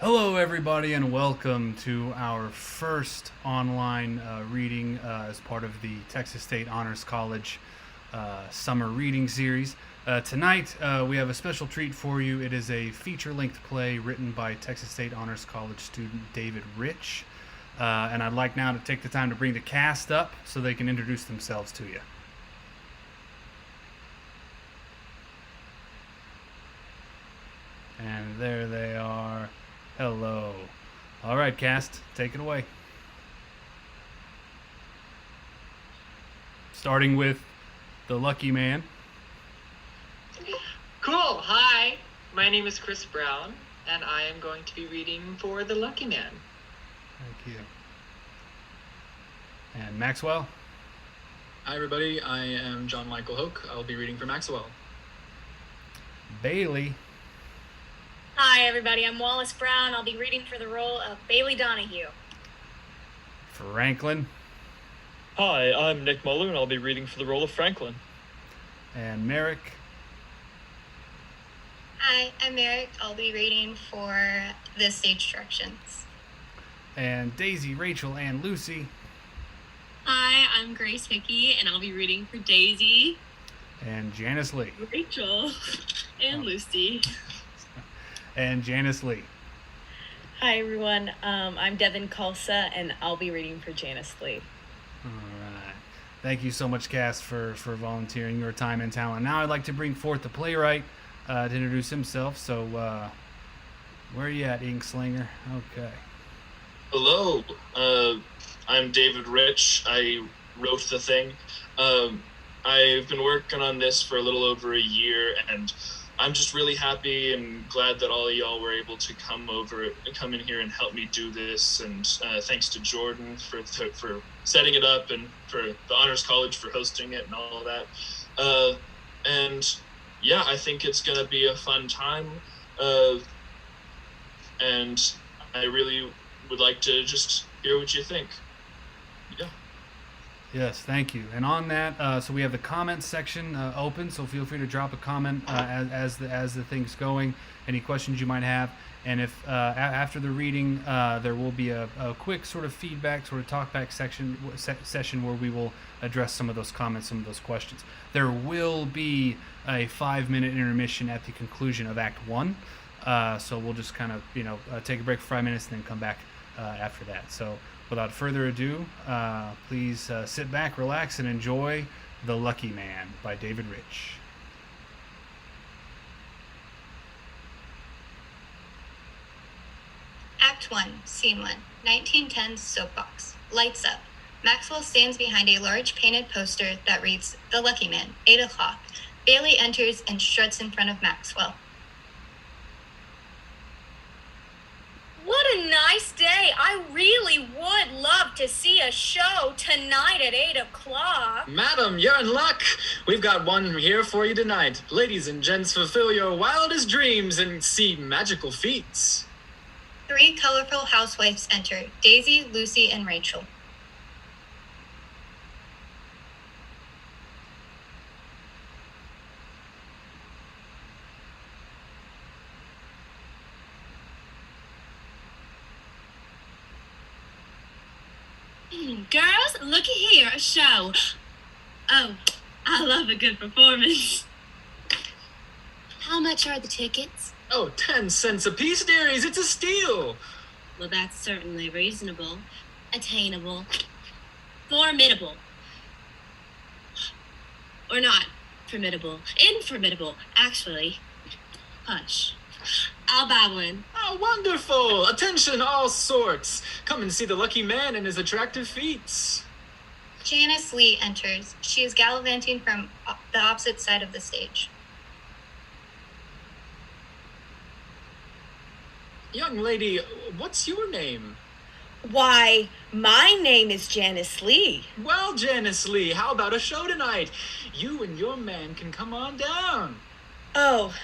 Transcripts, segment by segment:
Hello, everybody, and welcome to our first online reading as part of the Texas State Honors College summer reading series. Tonight, we have a special treat for you. It is a feature length play written by Texas State Honors College student David Ritch. And I'd like now to take the time to bring the cast up so they can introduce themselves to you. And there they are. Hello. All right, cast, take it away. Starting with the lucky man. Cool. Hi, my name is Chris Brown, and I am going to be reading for The Lucky Man. Thank you. And Maxwell. Hi everybody, I am John Michael Hoke. I'll be reading for Maxwell. Bailey. Hi everybody, I'm Wallace Brown. I'll be reading for the role of Bailey Donahue. Franklin. Hi, I'm Nick Muller, and I'll be reading for the role of Franklin. And Merrick. Hi, I'm Merrick. I'll be reading for the stage directions. And Daisy, Rachel, and Lucy. Hi, I'm Grace Hickey, and I'll be reading for Daisy, And Janice Lee. Rachel, and Lucy. And Janice Lee. Hi everyone, I'm Devin Kalsa and I'll be reading for Janice Lee. All right. Thank you so much, cast, for volunteering your time and talent. Now I'd like to bring forth the playwright to introduce himself. So, where are you at, Inkslinger? Okay. Hello, I'm David Ritch. I wrote the thing. I've been working on this for a little over a year, and I'm just really happy and glad that all of y'all were able to come in here and help me do this. And thanks to Jordan for setting it up, and for the Honors College for hosting it and all of that. And yeah, I think it's gonna be a fun time. And I really would like to just hear what you think. Yeah. Yes, thank you. And on that, so we have the comments section open, so feel free to drop a comment as the thing's going, any questions you might have. And if after the reading, there will be a quick sort of feedback, sort of talkback session where we will address some of those comments, some of those questions. There will be a 5-minute intermission at the conclusion of Act 1. So we'll just kind of, take a break for 5 minutes and then come back after that. So without further ado, please sit back, relax, and enjoy The Lucky Man by David Ritch. Act 1, Scene 1, 1910's Soapbox. Lights up. Maxwell stands behind a large painted poster that reads, The Lucky Man, 8 o'clock. Bailey enters and struts in front of Maxwell. What a nice day. I really would love to see a show tonight at 8 o'clock. Madam, you're in luck! We've got one here for you tonight. Ladies and gents, fulfill your wildest dreams and see magical feats. 3 colorful housewives enter, Daisy, Lucy, and Rachel. Girls, looky here, a show. Oh, I love a good performance. How much are the tickets? Oh, 10 cents a piece, dearies, it's a steal! Well, that's certainly reasonable, attainable, formidable. Or not formidable, informidable, actually. Hush. I'll buy one. Oh, wonderful! Attention all sorts! Come and see the lucky man and his attractive feats. Janice Lee enters. She is gallivanting from the opposite side of the stage. Young lady, what's your name? Why, my name is Janice Lee. Well, Janice Lee, how about a show tonight? You and your man can come on down. Oh,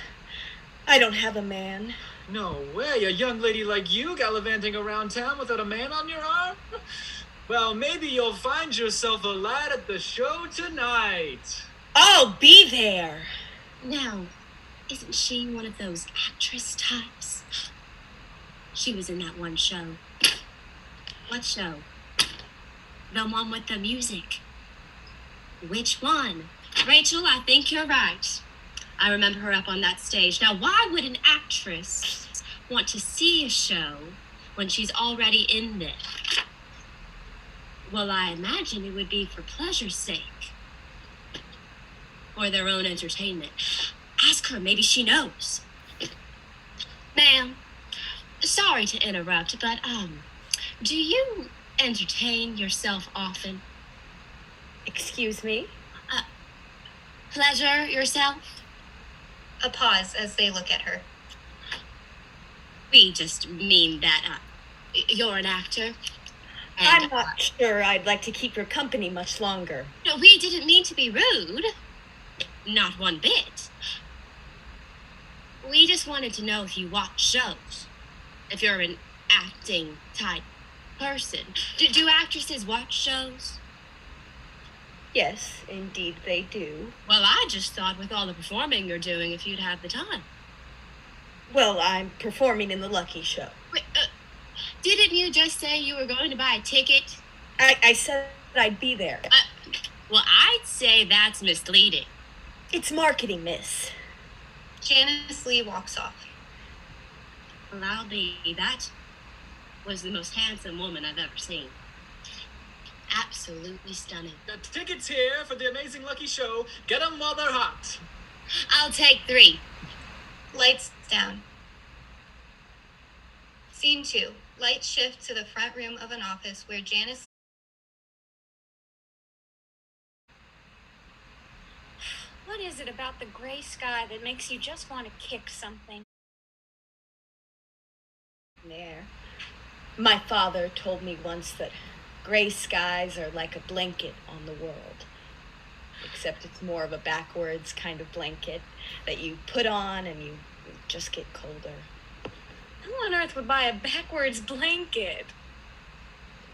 I don't have a man. No way, a young lady like you gallivanting around town without a man on your arm? Well, maybe you'll find yourself a lad at the show tonight. I'll be there. Now, isn't she one of those actress types? She was in that one show. What show? The one with the music. Which one? Rachel, I think you're right. I remember her up on that stage. Now, why would an actress want to see a show when she's already in there? Well, I imagine it would be for pleasure's sake. Or their own entertainment. Ask her, maybe she knows. Ma'am, sorry to interrupt, but, do you entertain yourself often? Excuse me? Pleasure yourself? A pause as they look at her. We just mean that, you're an actor. I'm not sure I'd like to keep your company much longer. No, we didn't mean to be rude. Not one bit. We just wanted to know if you watch shows. If you're an acting type person. Do actresses watch shows? Yes, indeed they do. Well, I just thought with all the performing you're doing, if you'd have the time. Well, I'm performing in the Lucky Show. Wait, didn't you just say you were going to buy a ticket? I said I'd be there. Well, I'd say that's misleading. It's marketing, miss. Janice Lee walks off. Well, I'll be. That was the most handsome woman I've ever seen. Absolutely stunning. The tickets here for the amazing Lucky Show. Get them while they're hot. I'll take 3. Lights down. Scene 2. Lights shift to the front room of an office where Janice. What is it about the gray sky that makes you just want to kick something? There. My father told me once that gray skies are like a blanket on the world. Except it's more of a backwards kind of blanket that you put on and you just get colder. Who on earth would buy a backwards blanket?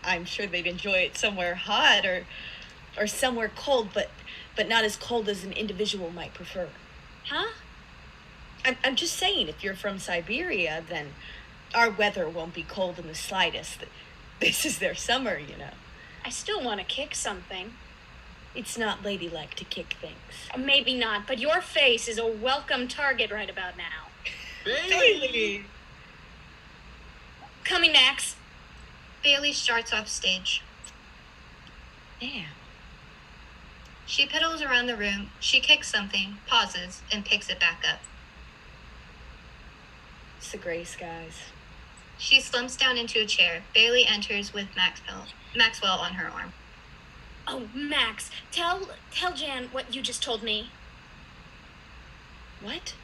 I'm sure they'd enjoy it somewhere hot or somewhere cold, but not as cold as an individual might prefer. Huh? I'm just saying, if you're from Siberia, then our weather won't be cold in the slightest. This is their summer, you know. I still want to kick something. It's not ladylike to kick things. Maybe not, but your face is a welcome target right about now. Bailey! Coming, Max. Bailey starts off stage. Damn. She piddles around the room, she kicks something, pauses, and picks it back up. It's the gray skies. She slumps down into a chair. Bailey enters with Maxwell on her arm. Oh, Max, tell Jan what you just told me. What?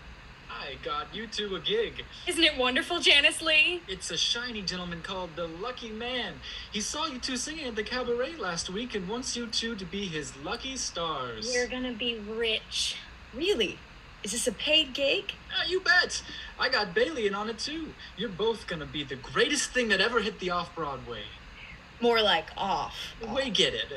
I got you two a gig. Isn't it wonderful, Janice Lee? It's a shiny gentleman called the Lucky Man. He saw you two singing at the cabaret last week and wants you two to be his lucky stars. We're gonna be rich. Really? Is this a paid gig? You bet. I got Bailey in on it too. You're both gonna be the greatest thing that ever hit the off-Broadway. More like off. We get it.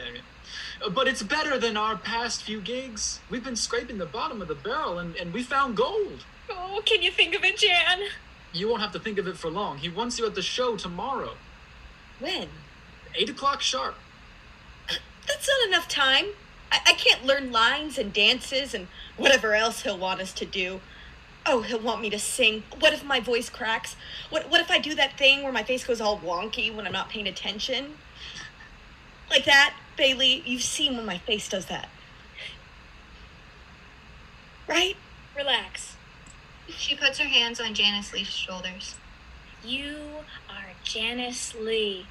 But it's better than our past few gigs. We've been scraping the bottom of the barrel and we found gold. Oh, can you think of it, Jan? You won't have to think of it for long. He wants you at the show tomorrow. When? 8 o'clock sharp. That's not enough time. I can't learn lines and dances and whatever else he'll want us to do. Oh, he'll want me to sing. What if my voice cracks? What if I do that thing where my face goes all wonky when I'm not paying attention? Like that, Bailey? You've seen when my face does that. Right? Relax. She puts her hands on Janice Lee's shoulders. You are Janice Lee,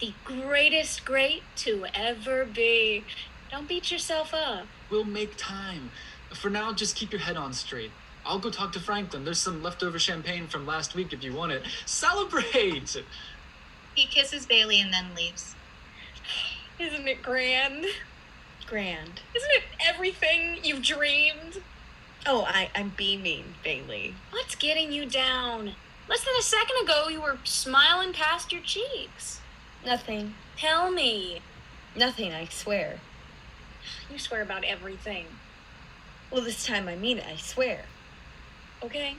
the greatest great to ever be. Don't beat yourself up. We'll make time. For now, just keep your head on straight. I'll go talk to Franklin. There's some leftover champagne from last week if you want it. Celebrate! He kisses Bailey and then leaves. Isn't it grand? Grand. Isn't it everything you've dreamed? Oh, I'm beaming, Bailey. What's getting you down? Less than a second ago, you were smiling past your cheeks. Nothing. Tell me. Nothing, I swear. You swear about everything. Well, this time I mean it, I swear. Okay.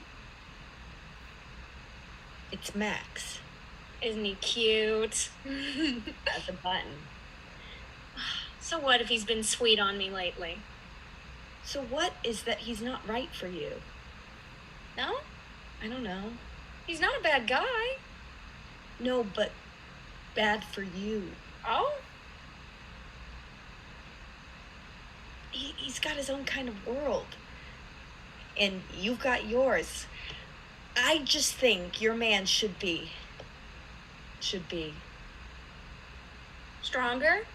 It's Max. Isn't he cute? As a button. So what if he's been sweet on me lately? So what is that he's not right for you? No? I don't know. He's not a bad guy. No, but bad for you. Oh? He's got his own kind of world. And you've got yours. I just think your man should be. Stronger?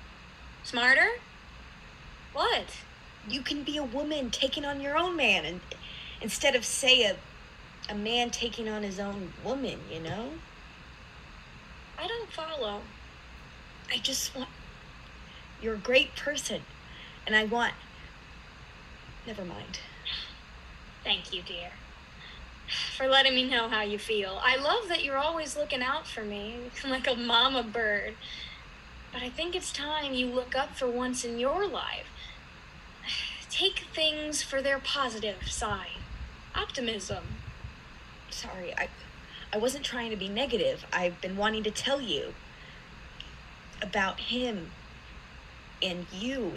Smarter? What? You can be a woman taking on your own man, and instead of, say, a man taking on his own woman, you know? I don't follow. I just want... You're a great person, and I want... Never mind. Thank you, dear, for letting me know how you feel. I love that you're always looking out for me, like a mama bird. But I think it's time you look up for once in your life. Take things for their positive side. Optimism. Sorry, I wasn't trying to be negative. I've been wanting to tell you about him and you.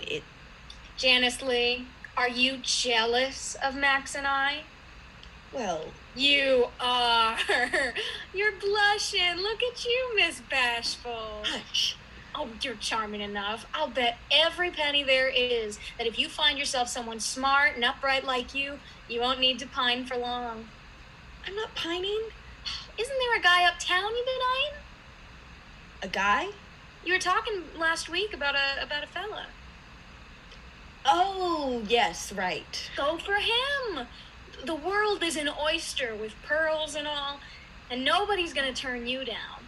Janice Lee, are you jealous of Max and I? Well... You are. You're blushing. Look at you, Miss Bashful. Hush. Oh, you're charming enough. I'll bet every penny there is that if you find yourself someone smart and upright like you won't need to pine for long. I'm not pining. Isn't there a guy uptown you've been eyeing? A guy? You were talking last week about a fella. Oh, yes, right. Go for him. The world is an oyster with pearls and all, and nobody's gonna turn you down.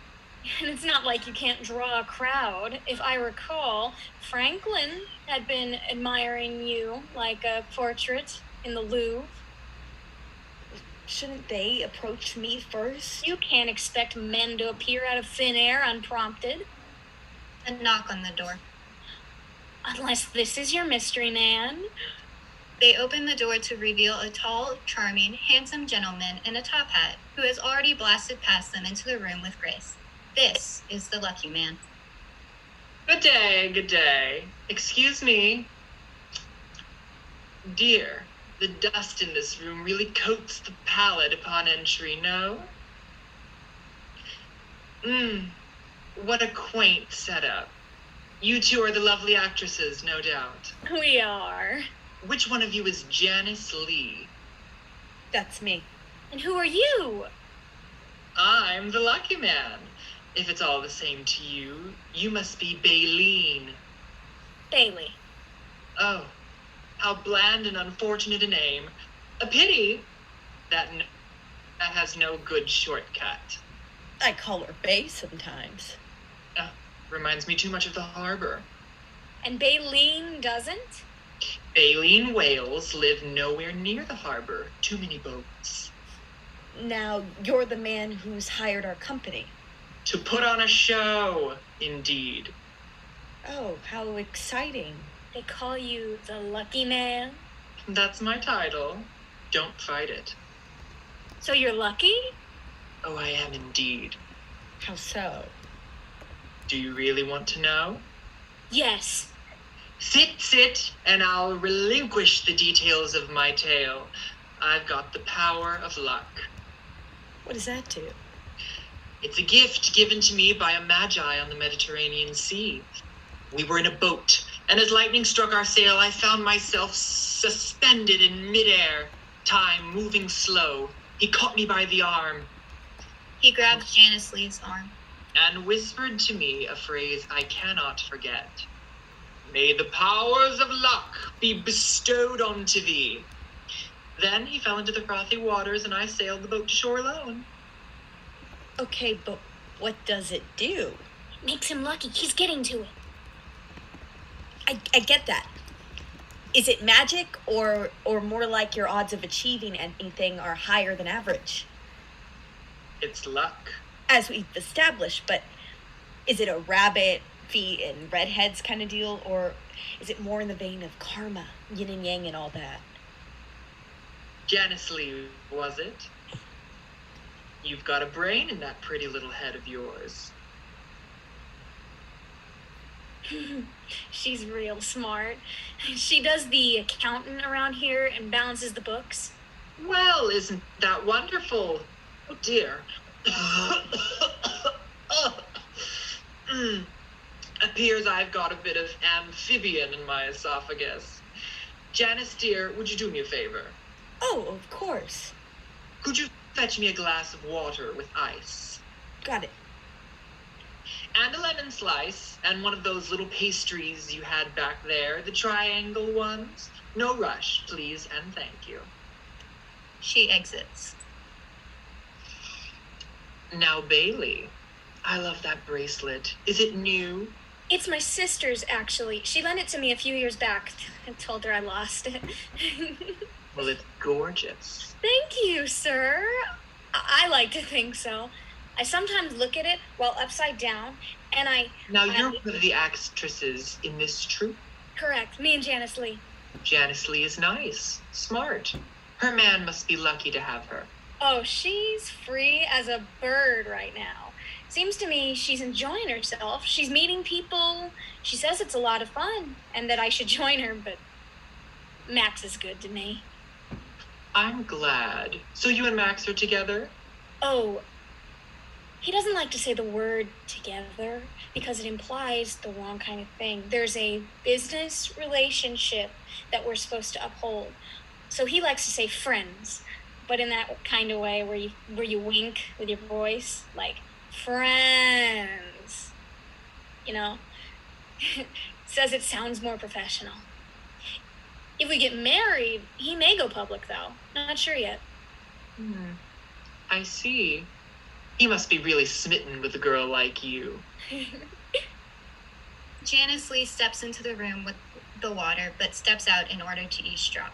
And it's not like you can't draw a crowd. If I recall, Franklin had been admiring you like a portrait in the Louvre. Shouldn't they approach me first? You can't expect men to appear out of thin air unprompted. A knock on the door. Unless this is your mystery man. They open the door to reveal a tall, charming, handsome gentleman in a top hat who has already blasted past them into the room with grace. This is the lucky man. Good day, good day. Excuse me. Dear, the dust in this room really coats the palate upon entry, no? What a quaint setup. You two are the lovely actresses, no doubt. We are. Which one of you is Janice Lee? That's me. And who are you? I'm the lucky man. If it's all the same to you, you must be Baleen. Bailey. Oh, how bland and unfortunate a name. A pity that has no good shortcut. I call her Bay sometimes. Reminds me too much of the harbor. And Baleen doesn't? Baleen whales live nowhere near the harbor. Too many boats. Now, you're the man who's hired our company. To put on a show, indeed. Oh, how exciting. They call you the lucky man? That's my title. Don't fight it. So you're lucky? Oh, I am indeed. How so? Do you really want to know? Yes. Sit, and I'll relinquish the details of my tale. I've got the power of luck. What does that do? It's a gift given to me by a magi on the Mediterranean Sea. We were in a boat, and as lightning struck our sail, I found myself suspended in midair, time moving slow. He caught me by the arm. He grabs Janice Lee's arm. And whispered to me a phrase I cannot forget. May the powers of luck be bestowed onto thee. Then he fell into the frothy waters, and I sailed the boat to shore alone. Okay, but what does it do? It makes him lucky. He's getting to it. I get that. Is it magic, or more like your odds of achieving anything are higher than average? It's luck. As we've established, but is it a rabbit, feet, and redheads kind of deal, or is it more in the vein of karma, yin and yang and all that? Janice Lee, was it? You've got a brain in that pretty little head of yours. She's real smart. She does the accountant around here and balances the books. Well, isn't that wonderful? Oh dear. Appears I've got a bit of amphibian in my esophagus. Janice, dear, would you do me a favor? Oh, of course. Could you fetch me a glass of water with ice? Got it. And a lemon slice, and one of those little pastries you had back there, the triangle ones. No rush, please, and thank you. She exits. Now, Bailey, I love that bracelet. Is it new? It's my sister's, actually. She lent it to me a few years back. I told her I lost it. Well, it's gorgeous. Thank you, sir. I like to think so. I sometimes look at it while upside down, and Now, you're one of the actresses in this troupe? Correct, me and Janice Lee. Janice Lee is nice, smart. Her man must be lucky to have her. Oh, she's free as a bird right now. Seems to me she's enjoying herself. She's meeting people. She says it's a lot of fun, and that I should join her, but Max is good to me. I'm glad. So you and Max are together? Oh, he doesn't like to say the word together because it implies the wrong kind of thing. There's a business relationship that we're supposed to uphold. So he likes to say friends, but in that kind of way where you wink with your voice, like friends. You know? Says it sounds more professional. If we get married, he may go public though. Not sure yet. I see. He must be really smitten with a girl like you. Janice Lee steps into the room with the water, but steps out in order to eavesdrop.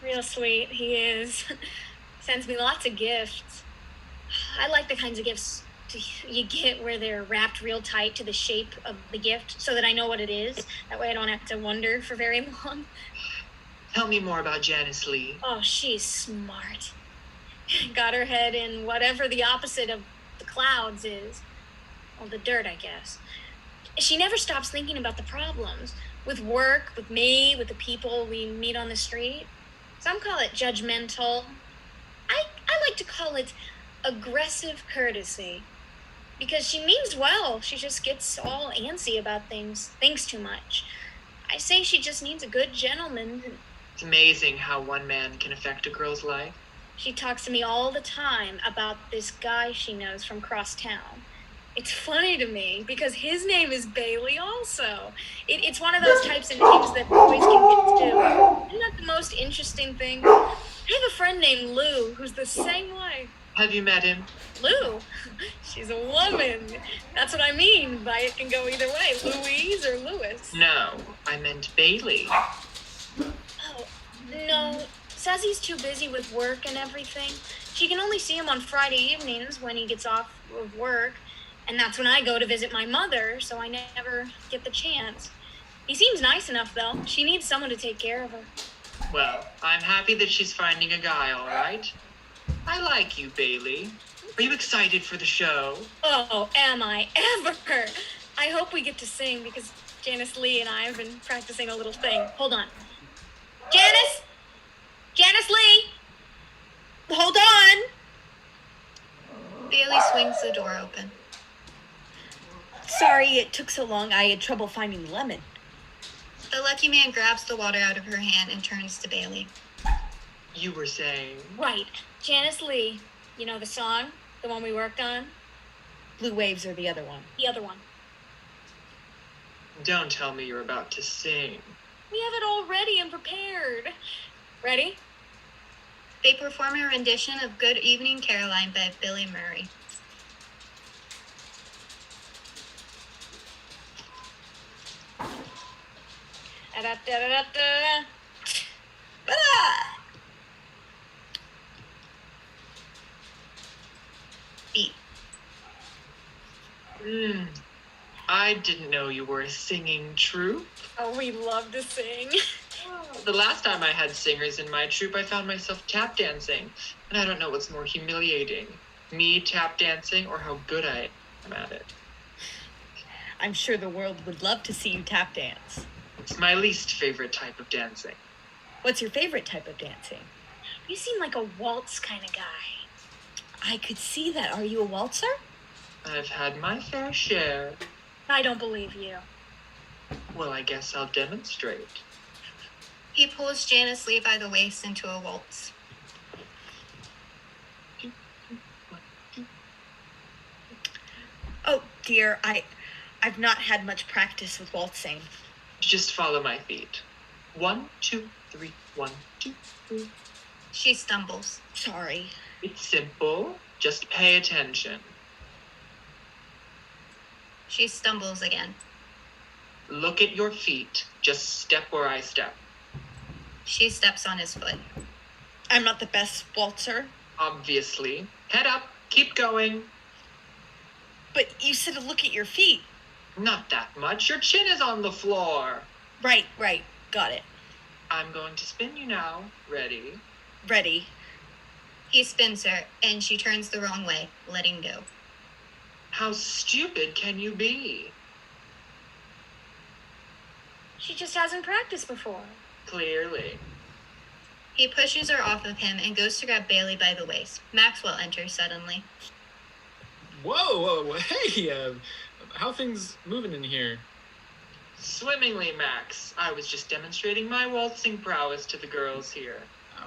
Real sweet, he is. Sends me lots of gifts. I like the kinds of gifts you get where they're wrapped real tight to the shape of the gift so that I know what it is. That way I don't have to wonder for very long. Tell me more about Janice Lee. Oh, she's smart. Got her head in whatever the opposite of the clouds is. Well, the dirt, I guess. She never stops thinking about the problems. With work, with me, with the people we meet on the street. Some call it judgmental. I like to call it aggressive courtesy. Because she means well. She just gets all antsy about things. Thinks too much. I say she just needs a good gentleman. It's amazing how one man can affect a girl's life. She talks to me all the time about this guy she knows from cross town. It's funny to me because his name is Bailey also. It's one of those types of names that boys can get to. Isn't that the most interesting thing? I have a friend named Lou who's the same way. Have you met him? Lou? She's a woman. That's what I mean by it can go either way. Louise or Louis. No, I meant Bailey. Oh, no. Says he's too busy with work and everything. She can only see him on Friday evenings when he gets off of work. And that's when I go to visit my mother, so I never get the chance. He seems nice enough, though. She needs someone to take care of her. Well, I'm happy that she's finding a guy, all right? I like you, Bailey. Are you excited for the show? Oh, am I ever? I hope we get to sing because Janice Lee and I have been practicing a little thing. Hold on. Janice? Janice Lee? Hold on. Bailey swings the door open. Sorry it took so long. I had trouble finding the lemon. The lucky man grabs the water out of her hand and turns to Bailey. You were saying... Right. Janice Lee. You know the song? The one we worked on? Blue Waves are the other one. The other one. Don't tell me you're about to sing. We have it all ready and prepared. Ready? They perform a rendition of Good Evening Caroline by Billy Murray. Da-da-da-da-da-da. Beat. I didn't know you were a singing troupe. Oh, we love to sing. The last time I had singers in my troupe, I found myself tap dancing, and I don't know what's more humiliating, Me tap dancing or how good I am at it? I'm sure the world would love to see you tap dance. It's my least favorite type of dancing. What's your favorite type of dancing? You seem like a waltz kind of guy. I could see that. Are you a waltzer? I've had my fair share. I don't believe you. Well, I guess I'll demonstrate. He pulls Janice Lee by the waist into a waltz. Oh, dear, I've not had much practice with waltzing. Just follow my feet. 1, 2, 3, 1, 2, 3. She stumbles. Sorry. It's simple. Just pay attention. She stumbles again. Look at your feet. Just step where I step. She steps on his foot. I'm not the best waltzer. Obviously. Head up. Keep going. But you said to look at your feet. Not that much. Your chin is on the floor. Right. Got it. I'm going to spin you now. Ready? Ready. He spins her, and she turns the wrong way, letting go. How stupid can you be? She just hasn't practiced before. Clearly. He pushes her off of him and goes to grab Bailey by the waist. Maxwell enters suddenly. Whoa, hey, how things moving in here? Swimmingly, Max. I was just demonstrating my waltzing prowess to the girls here.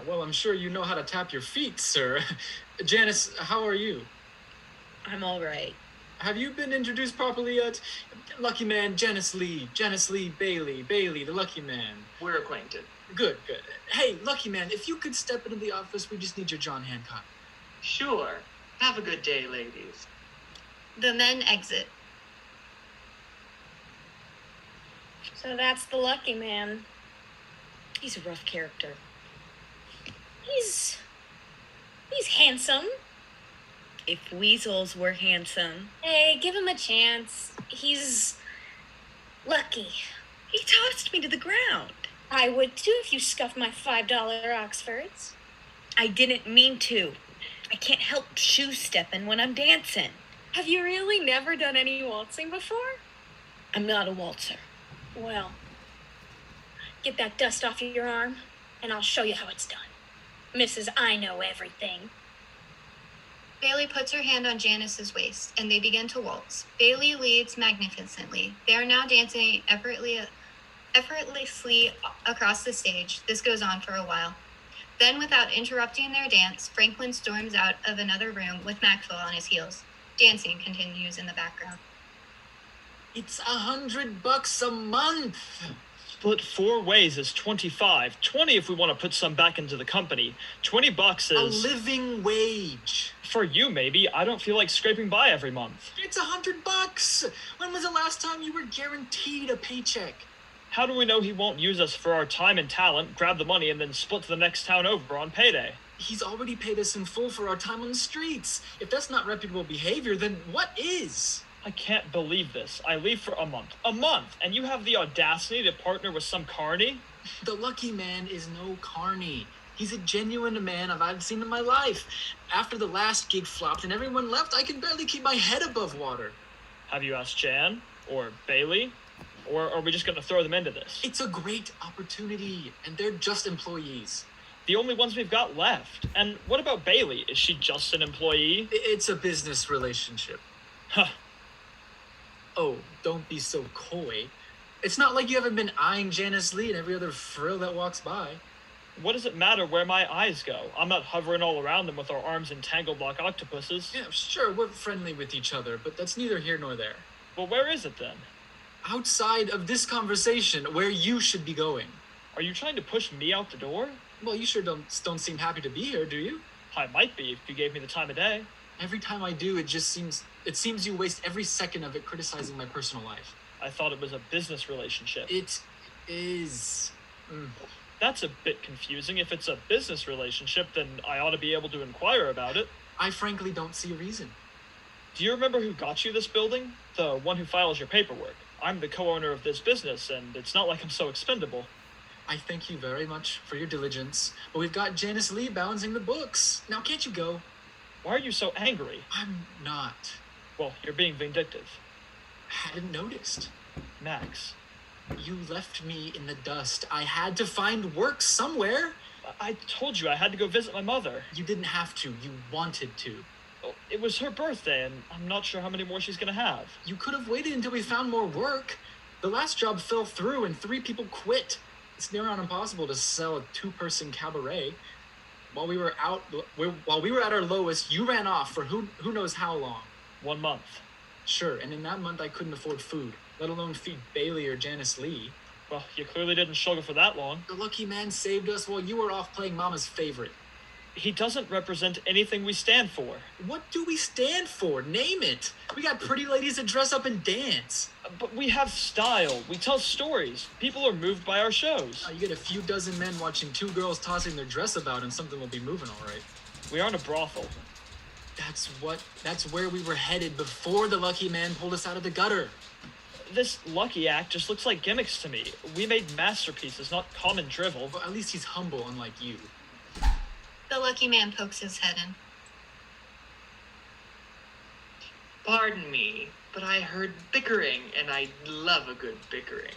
Well, I'm sure you know how to tap your feet, sir. Janice, how are you? I'm all right. Have you been introduced properly yet? Lucky Man, Janice Lee, Bailey, the Lucky Man. We're acquainted. Good. Hey, Lucky Man, if you could step into the office, we just need your John Hancock. Sure. Have a good day, ladies. The men exit. So that's the lucky man. He's a rough character. He's handsome. If weasels were handsome. Hey, give him a chance. He's lucky. He tossed me to the ground. I would too if you scuffed my $5 Oxfords. I didn't mean to. I can't help shoe-stepping when I'm dancing. Have you really never done any waltzing before? I'm not a waltzer. Well, get that dust off your arm, and I'll show you how it's done. Mrs. I know everything. Bailey puts her hand on Janice's waist, and they begin to waltz. Bailey leads magnificently. They are now dancing effortlessly across the stage. This goes on for a while. Then, without interrupting their dance, Franklin storms out of another room with Maxwell on his heels. Dancing continues in the background. It's $100 a month. Split 4 ways is 25. 20 if we want to put some back into the company. $20 A is... living wage. For you, maybe. I don't feel like scraping by every month. It's $100. When was the last time you were guaranteed a paycheck? How do we know he won't use us for our time and talent, grab the money, and then split to the next town over on payday? He's already paid us in full for our time on the streets. If that's not reputable behavior, then what is? I can't believe this. I leave for a month. A month! And you have the audacity to partner with some carny? The Lucky Man is no carny. He's a genuine man I've seen in my life. After the last gig flopped and everyone left, I can barely keep my head above water. Have you asked Jan? Or Bailey? Or are we just going to throw them into this? It's a great opportunity, and they're just employees. The only ones we've got left. And what about Bailey? Is she just an employee? It's a business relationship. Huh. Oh, don't be so coy. It's not like you haven't been eyeing Janice Lee and every other frill that walks by. What does it matter where my eyes go? I'm not hovering all around them with our arms entangled like octopuses. Yeah, sure, we're friendly with each other, but that's neither here nor there. Well, where is it then? Outside of this conversation, where you should be going. Are you trying to push me out the door? Well, you sure don't seem happy to be here, do you? I might be if you gave me the time of day. Every time I do, it seems you waste every second of it criticizing my personal life. I thought it was a business relationship. It is. That's a bit confusing. If it's a business relationship, then I ought to be able to inquire about it. I frankly don't see a reason. Do you remember who got you this building? The one who files your paperwork. I'm the co-owner of this business, and it's not like I'm so expendable. I thank you very much for your diligence, but we've got Janice Lee balancing the books. Now can't you go? Why are you so angry? I'm not. Well, you're being vindictive. Hadn't noticed. Max, You left me in the dust. I had to find work somewhere. I told you I had to go visit my mother. You didn't have to. You wanted to. Oh, it was her birthday, and I'm not sure how many more she's gonna have. You could have waited until we found more work. The last job fell through and 3 people quit. It's near on impossible to sell a 2-person cabaret. While we were at our lowest, you ran off for who knows how long. 1 month. Sure, and in that month I couldn't afford food, let alone feed Bailey or Janice Lee. Well, you clearly didn't struggle for that long. The lucky man saved us while you were off playing Mama's favorite. He doesn't represent anything we stand for. What do we stand for? Name it. We got pretty ladies that dress up and dance. But we have style. We tell stories. People are moved by our shows. You get a few dozen men watching 2 girls tossing their dress about and something will be moving all right. We aren't a brothel. That's where we were headed before the lucky man pulled us out of the gutter. This Lucky act just looks like gimmicks to me. We made masterpieces, not common drivel. Well, at least he's humble, unlike you. The lucky man pokes his head in. Pardon me, but I heard bickering, and I love a good bickering.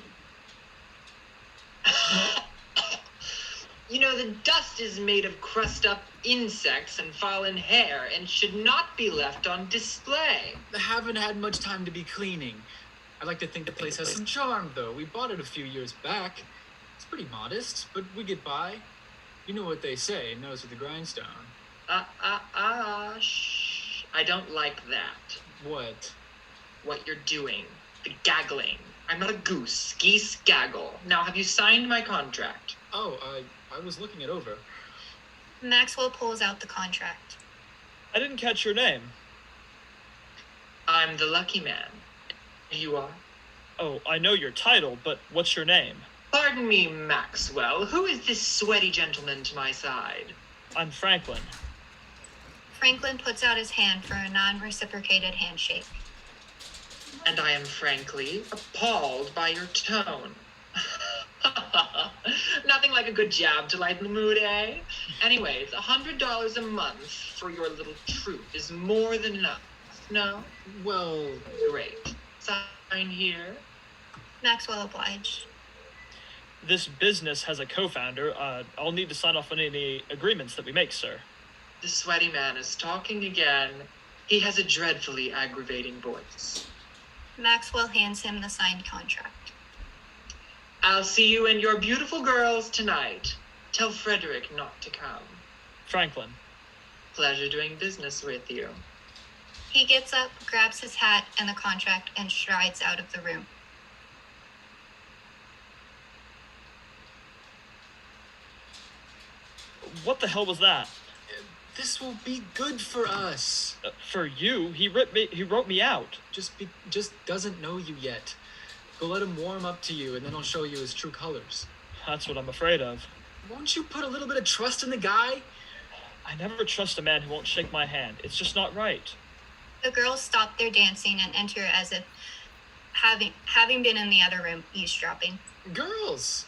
You know, the dust is made of crushed up insects and fallen hair and should not be left on display. I haven't had much time to be cleaning. I like to think the place has some charm, though. We bought it a few years back. It's pretty modest, but we get by. You know what they say, nose with the grindstone. Shh. I don't like that. What? What you're doing. The gaggling. I'm not a goose. Geese gaggle. Now, have you signed my contract? Oh, I was looking it over. Maxwell pulls out the contract. I didn't catch your name. I'm the lucky man. You are? Oh, I know your title, but what's your name? Pardon me, Maxwell. Who is this sweaty gentleman to my side? I'm Franklin. Franklin puts out his hand for a non-reciprocated handshake. And I am frankly appalled by your tone. Nothing like a good jab to lighten the mood, eh? Anyways, $100 a month for your little troupe is more than enough. No? Well, Great. Sign here. Maxwell obliged. This business has a co-founder. I'll need to sign off on any agreements that we make, sir. The sweaty man is talking again. He has a dreadfully aggravating voice. Maxwell hands him the signed contract. I'll see you and your beautiful girls tonight. Tell Frederick not to come. Franklin. Pleasure doing business with you. He gets up, grabs his hat and the contract, and strides out of the room. What the hell was that? this will be good for us. For you? He wrote me out. Just doesn't know you yet. Go let him warm up to you, and then I'll show you his true colors. That's what I'm afraid of. Won't you put a little bit of trust in the guy? I never trust a man who won't shake my hand. It's just not right. The girls stop their dancing and enter as if having been in the other room, eavesdropping. Girls!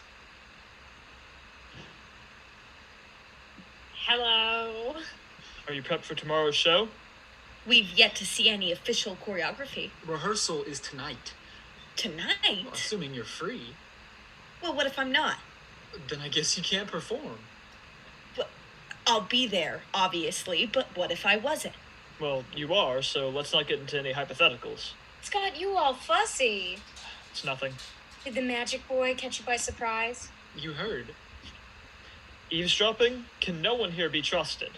Hello. Are you prepped for tomorrow's show? We've yet to see any official choreography. Rehearsal is tonight. Tonight? Well, assuming you're free. Well, what if I'm not? Then I guess you can't perform. I'll be there, obviously, but what if I wasn't? Well, you are, so let's not get into any hypotheticals. Scott, you all fussy. It's nothing. Did the magic boy catch you by surprise? You heard. Eavesdropping? Can no one here be trusted?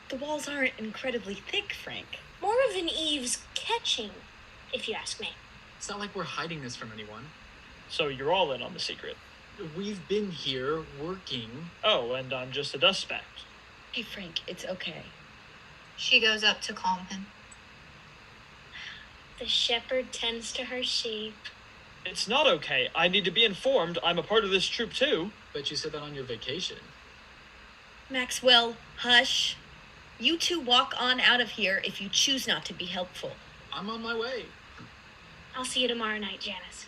The walls aren't incredibly thick, Frank. More of an Eve's catching, if you ask me. It's not like we're hiding this from anyone. So you're all in on the secret. We've been here working. Oh, and I'm just a dust speck. Hey, Frank, it's okay. She goes up to calm him. The shepherd tends to her sheep. It's not okay. I need to be informed. I'm a part of this troupe too. Bet you said that on your vacation. Maxwell, hush. You two walk on out of here if you choose not to be helpful. I'm on my way. I'll see you tomorrow night, Janice.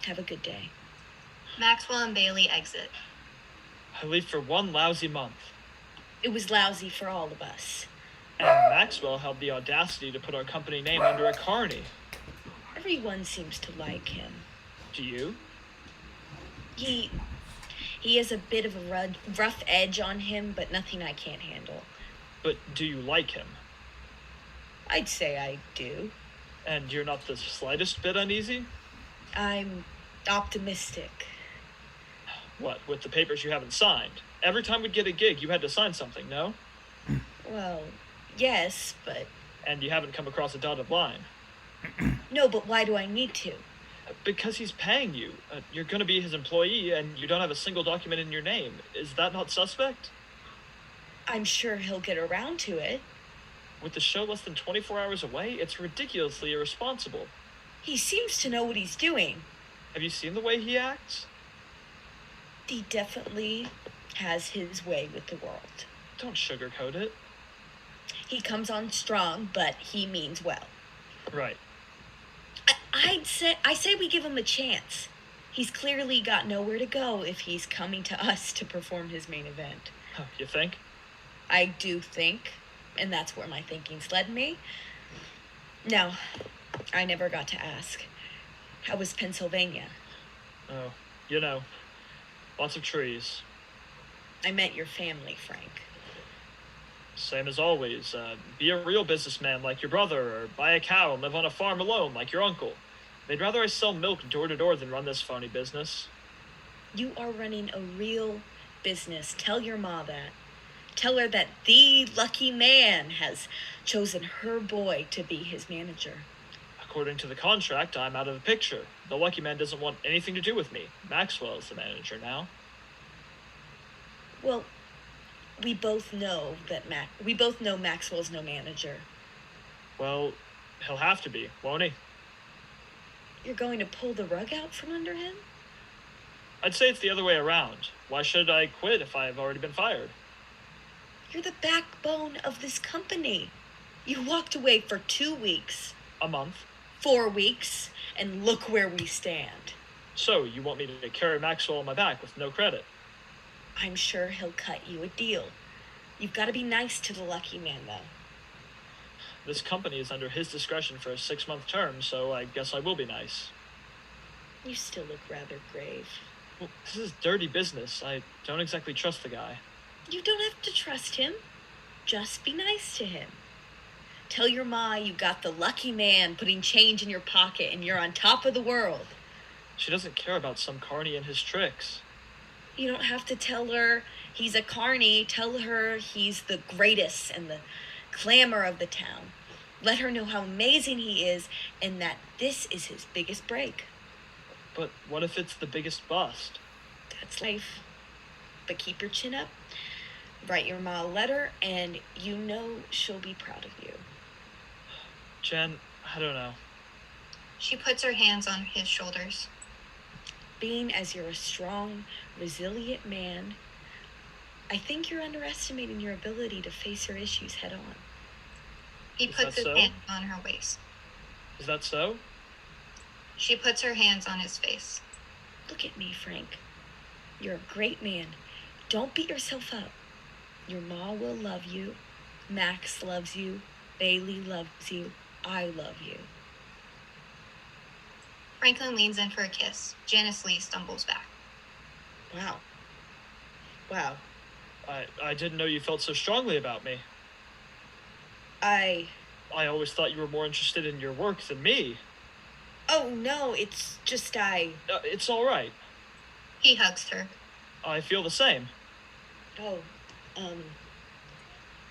Have a good day. Maxwell and Bailey exit. I leave for one lousy month. It was lousy for all of us. And Maxwell had the audacity to put our company name under a carny. Everyone seems to like him. Do you? He has a bit of a rough edge on him, but nothing I can't handle. But do you like him? I'd say I do. And you're not the slightest bit uneasy? I'm optimistic. What, with the papers you haven't signed? Every time we'd get a gig, you had to sign something, no? Well, yes, but... And you haven't come across a dotted line. No, but why do I need to? Because he's paying you. You're going to be his employee, and you don't have a single document in your name. Is that not suspect? I'm sure he'll get around to it. With the show less than 24 hours away, it's ridiculously irresponsible. He seems to know what he's doing. Have you seen the way he acts? He definitely has his way with the world. Don't sugarcoat it. He comes on strong, but he means well. Right. I say we give him a chance. He's clearly got nowhere to go if he's coming to us to perform his main event. You think? I do think, and that's where my thinking's led me. No, I never got to ask. How was Pennsylvania? Oh, lots of trees. I meant your family, Frank. Same as always. Be a real businessman like your brother, or buy a cow and live on a farm alone like your uncle. They'd rather I sell milk door to door than run this phony business. You are running a real business. Tell your ma that. Tell her that the lucky man has chosen her boy to be his manager. According to the contract, I'm out of the picture. The lucky man doesn't want anything to do with me. Maxwell is the manager now. Well, we both know Maxwell's no manager. Well, he'll have to be, won't he? You're going to pull the rug out from under him? I'd say it's the other way around. Why should I quit if I've already been fired? You're the backbone of this company. You walked away for 2 weeks. A month. 4 weeks, and look where we stand. So, you want me to carry Maxwell on my back with no credit? I'm sure he'll cut you a deal. You've got to be nice to the lucky man, though. This company is under his discretion for a 6-month term, so I guess I will be nice. You still look rather grave. Well, this is dirty business. I don't exactly trust the guy. You don't have to trust him. Just be nice to him. Tell your ma you got the lucky man putting change in your pocket and you're on top of the world. She doesn't care about some carny and his tricks. You don't have to tell her he's a carny. Tell her he's the greatest and the clamor of the town. Let her know how amazing he is and that this is his biggest break. But what if it's the biggest bust? That's life. But keep your chin up. Write your ma a letter and you know she'll be proud of you. Jen, I don't know. She puts her hands on his shoulders. Being as you're a strong, resilient man, I think you're underestimating your ability to face her issues head on. He Is puts that his so? hand on her waist. Is that so? She puts her hands on his face. Look at me, Frank. You're a great man. Don't beat yourself up. Your ma will love you. Max loves you. Bailey loves you. I love you. Franklin leans in for a kiss. Janice Lee stumbles back. Wow. Wow. I didn't know you felt so strongly about me. I always thought you were more interested in your work than me. Oh, no, it's just It's all right. He hugs her. I feel the same. Oh,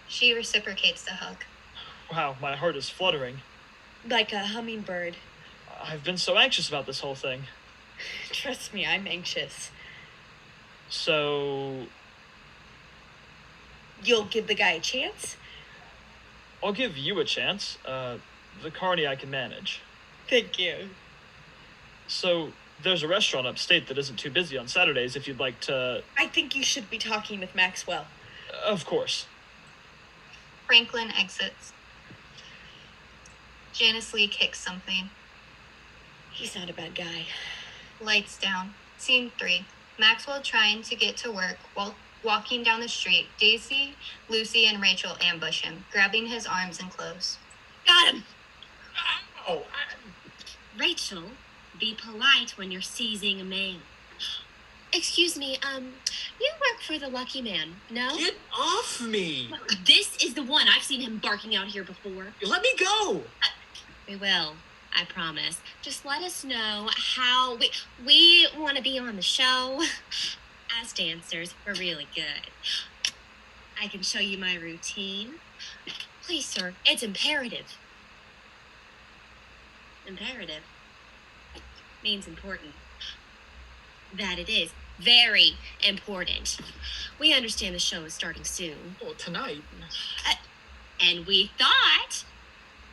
She reciprocates the hug. Wow, my heart is fluttering. like a hummingbird. I've been so anxious about this whole thing. Trust me, I'm anxious. So, You'll give the guy a chance? I'll give you a chance. The carny I can manage. Thank you. So, there's a restaurant upstate that isn't too busy on Saturdays if you'd like to... I think you should be talking with Maxwell. Of course. Franklin exits. Janice Lee kicks something. He's not a bad guy. Lights down. Scene 3. Maxwell trying to get to work while Walking down the street, Daisy, Lucy, and Rachel ambush him, grabbing his arms and clothes. Got him! Oh, Rachel, be polite when you're seizing a man. Excuse me, you work for the Lucky Man, no? get off me! This is the one. I've seen him barking out here before. Let me go! We will, I promise. Just let us know how we want to be on the show. As dancers, we're really good. I can show you my routine. Please, sir, it's imperative. Imperative means important. That it is very important. We understand the show is starting soon. Well, tonight. And we thought,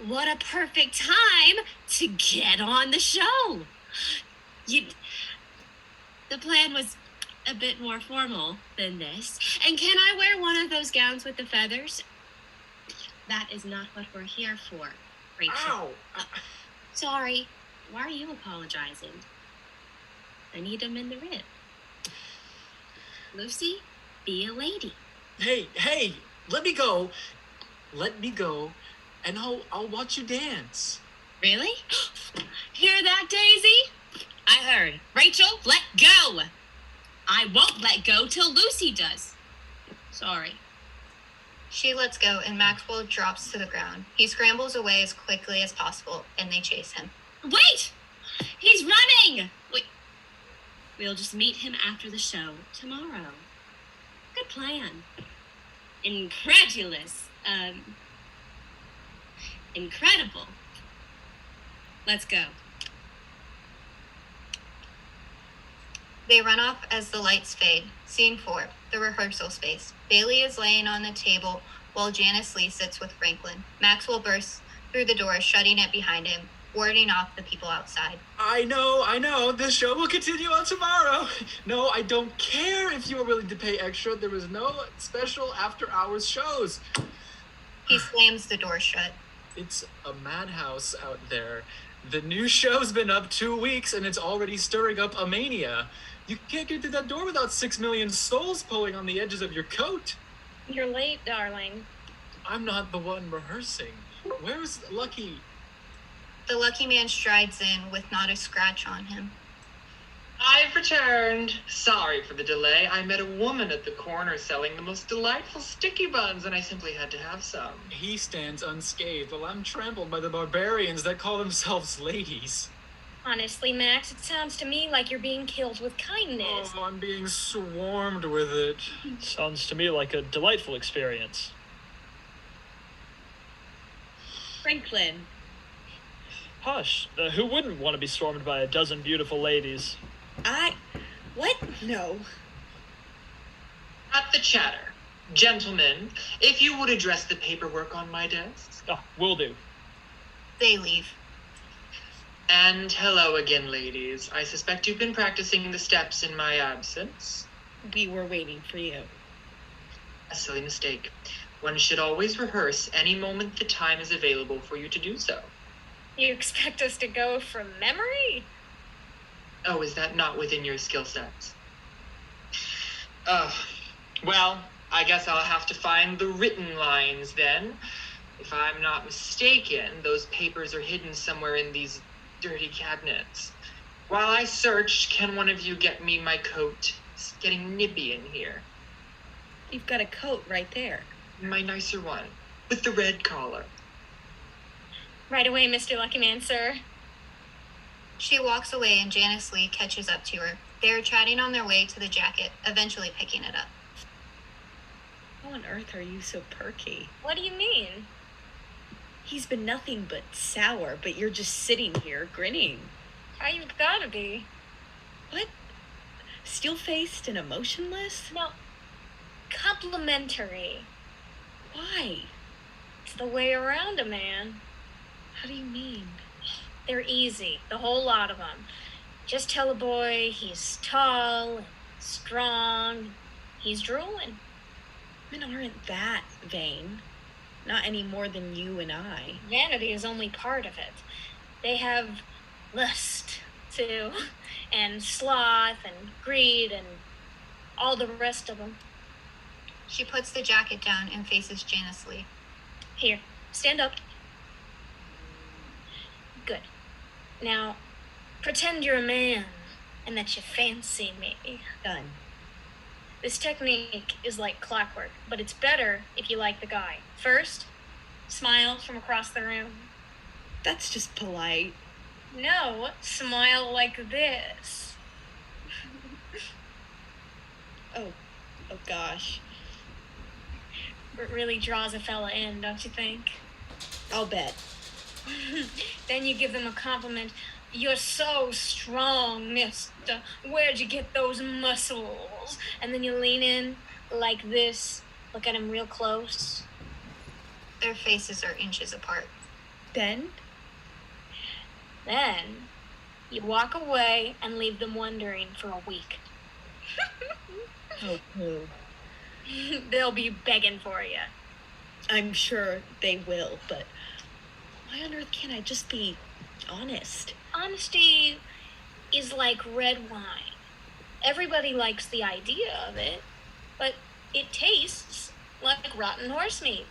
what a perfect time to get on the show. The plan was a bit more formal than this. And can I wear one of those gowns with the feathers? That is not what we're here for, Rachel. Ow! Sorry. Why are you apologizing? I need them in the rib. Lucy, be a lady. Hey, let me go. Let me go, and I'll watch you dance. Really? Hear that, Daisy? I heard. Rachel, let go. I won't let go till Lucy does. Sorry. She lets go, and Maxwell drops to the ground. He scrambles away as quickly as possible, and they chase him. Wait! He's running! Wait. We'll just meet him after the show tomorrow. Good plan. Incredulous. Incredible. Let's go. They run off as the lights fade. Scene 4, the rehearsal space. Bailey is laying on the table while Janice Lee sits with Franklin. Maxwell bursts through the door, shutting it behind him, warding off the people outside. I know. This show will continue on tomorrow. No, I don't care if you are willing to pay extra. There is no special after-hours shows. He slams the door shut. It's a madhouse out there. The new show's been up 2 weeks, and it's already stirring up a mania. You can't get through that door without 6 million souls pulling on the edges of your coat. You're late, darling. I'm not the one rehearsing. Where's Lucky? The Lucky Man strides in with not a scratch on him. I've returned. Sorry for the delay. I met a woman at the corner selling the most delightful sticky buns, and I simply had to have some. He stands unscathed while I'm trampled by the barbarians that call themselves ladies. Honestly, Max, it sounds to me like you're being killed with kindness. Oh, I'm being swarmed with it. Sounds to me like a delightful experience. Franklin. Hush. Who wouldn't want to be swarmed by a dozen beautiful ladies? What? No. At the chatter. Gentlemen, if you would address the paperwork on my desk. Oh, will do. They leave. And hello again, ladies. I suspect you've been practicing the steps in my absence. We were waiting for you. A silly mistake. One should always rehearse any moment the time is available for you to do so. You expect us to go from memory? Oh, is that not within your skill sets? Well, I guess I'll have to find the written lines then. If I'm not mistaken, those papers are hidden somewhere in these dirty cabinets. While I search, can one of you get me my coat? It's getting nippy in here. You've got a coat right there. My nicer one, with the red collar. Right away, Mr. Lucky Man, sir. She walks away and Janice Lee catches up to her. They are chatting on their way to the jacket, eventually picking it up. How on earth are you so perky? What do you mean? He's been nothing but sour, but you're just sitting here grinning. How you gotta be? What? Steel-faced and emotionless? No, complimentary. Why? It's the way around a man. How do you mean? They're easy, the whole lot of them. Just tell a boy he's tall, and strong, he's drooling. Men aren't that vain. Not any more than you and I. Vanity is only part of it. They have lust, too, and sloth, and greed, and all the rest of them. She puts the jacket down and faces Janice Lee. Here, stand up. Good. Now, pretend you're a man and that you fancy me. Done. This technique is like clockwork, but it's better if you like the guy. First, smile from across the room. That's just polite. No, smile like this. Oh gosh. It really draws a fella in, don't you think? I'll bet. Then you give them a compliment. You're so strong, mister. Where'd you get those muscles? And then you lean in like this. Look at him real close. Their faces are inches apart. Then? Then you walk away and leave them wondering for a week. Oh, poo. They'll be begging for you. I'm sure they will, but why on earth can't I just be honest? Honesty is like red wine. Everybody likes the idea of it, but it tastes like rotten horse meat.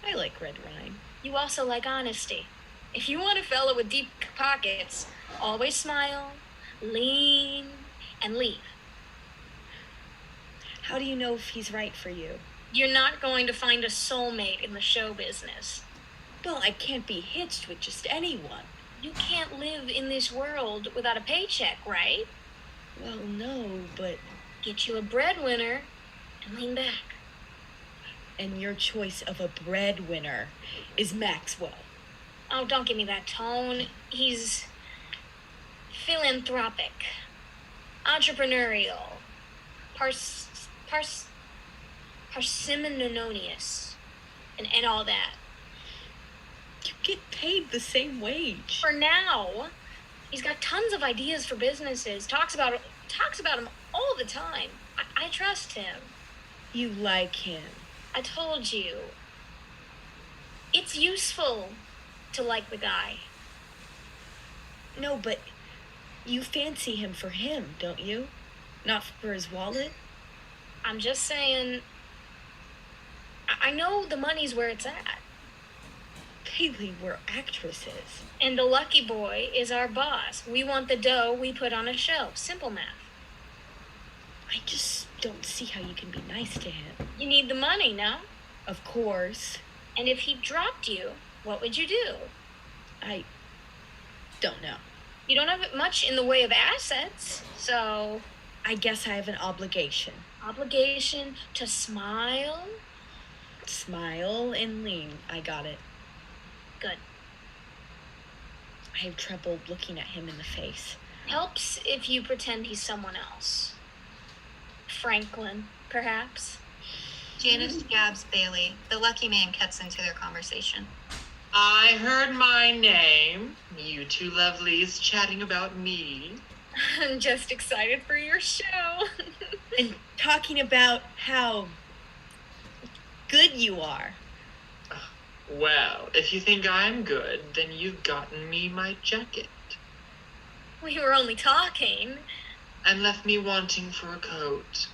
I like red wine. You also like honesty. If you want a fella with deep pockets, always smile, lean, and leave. How do you know if he's right for you? You're not going to find a soulmate in the show business. Well, I can't be hitched with just anyone. You can't live in this world without a paycheck, right? Well, no, but... Get you a breadwinner and lean back. And your choice of a breadwinner is Maxwell. Oh, don't give me that tone. He's philanthropic, entrepreneurial, parsimonious, and all that. You get paid the same wage. For now, he's got tons of ideas for businesses. Talks about them all the time. I trust him. You like him. I told you. It's useful to like the guy. No, but you fancy him for him, don't you? Not for his wallet? I'm just saying, I know the money's where it's at. Bailey, we're actresses. And the lucky boy is our boss. We want the dough, we put on a show. Simple math. I just don't see how you can be nice to him. You need the money, no? Of course. And if he dropped you, what would you do? I don't know. You don't have much in the way of assets, so... I guess I have an obligation. Obligation to smile? Smile and lean. I got it. Good. I have trouble looking at him in the face. Helps if you pretend he's someone else. Franklin, perhaps? Janice jabs Bailey. The lucky man cuts into their conversation. I heard my name. You two lovelies chatting about me. I'm just excited for your show. And talking about how good you are. Well, if you think I'm good, then you've gotten me my jacket. We were only talking. And left me wanting for a coat.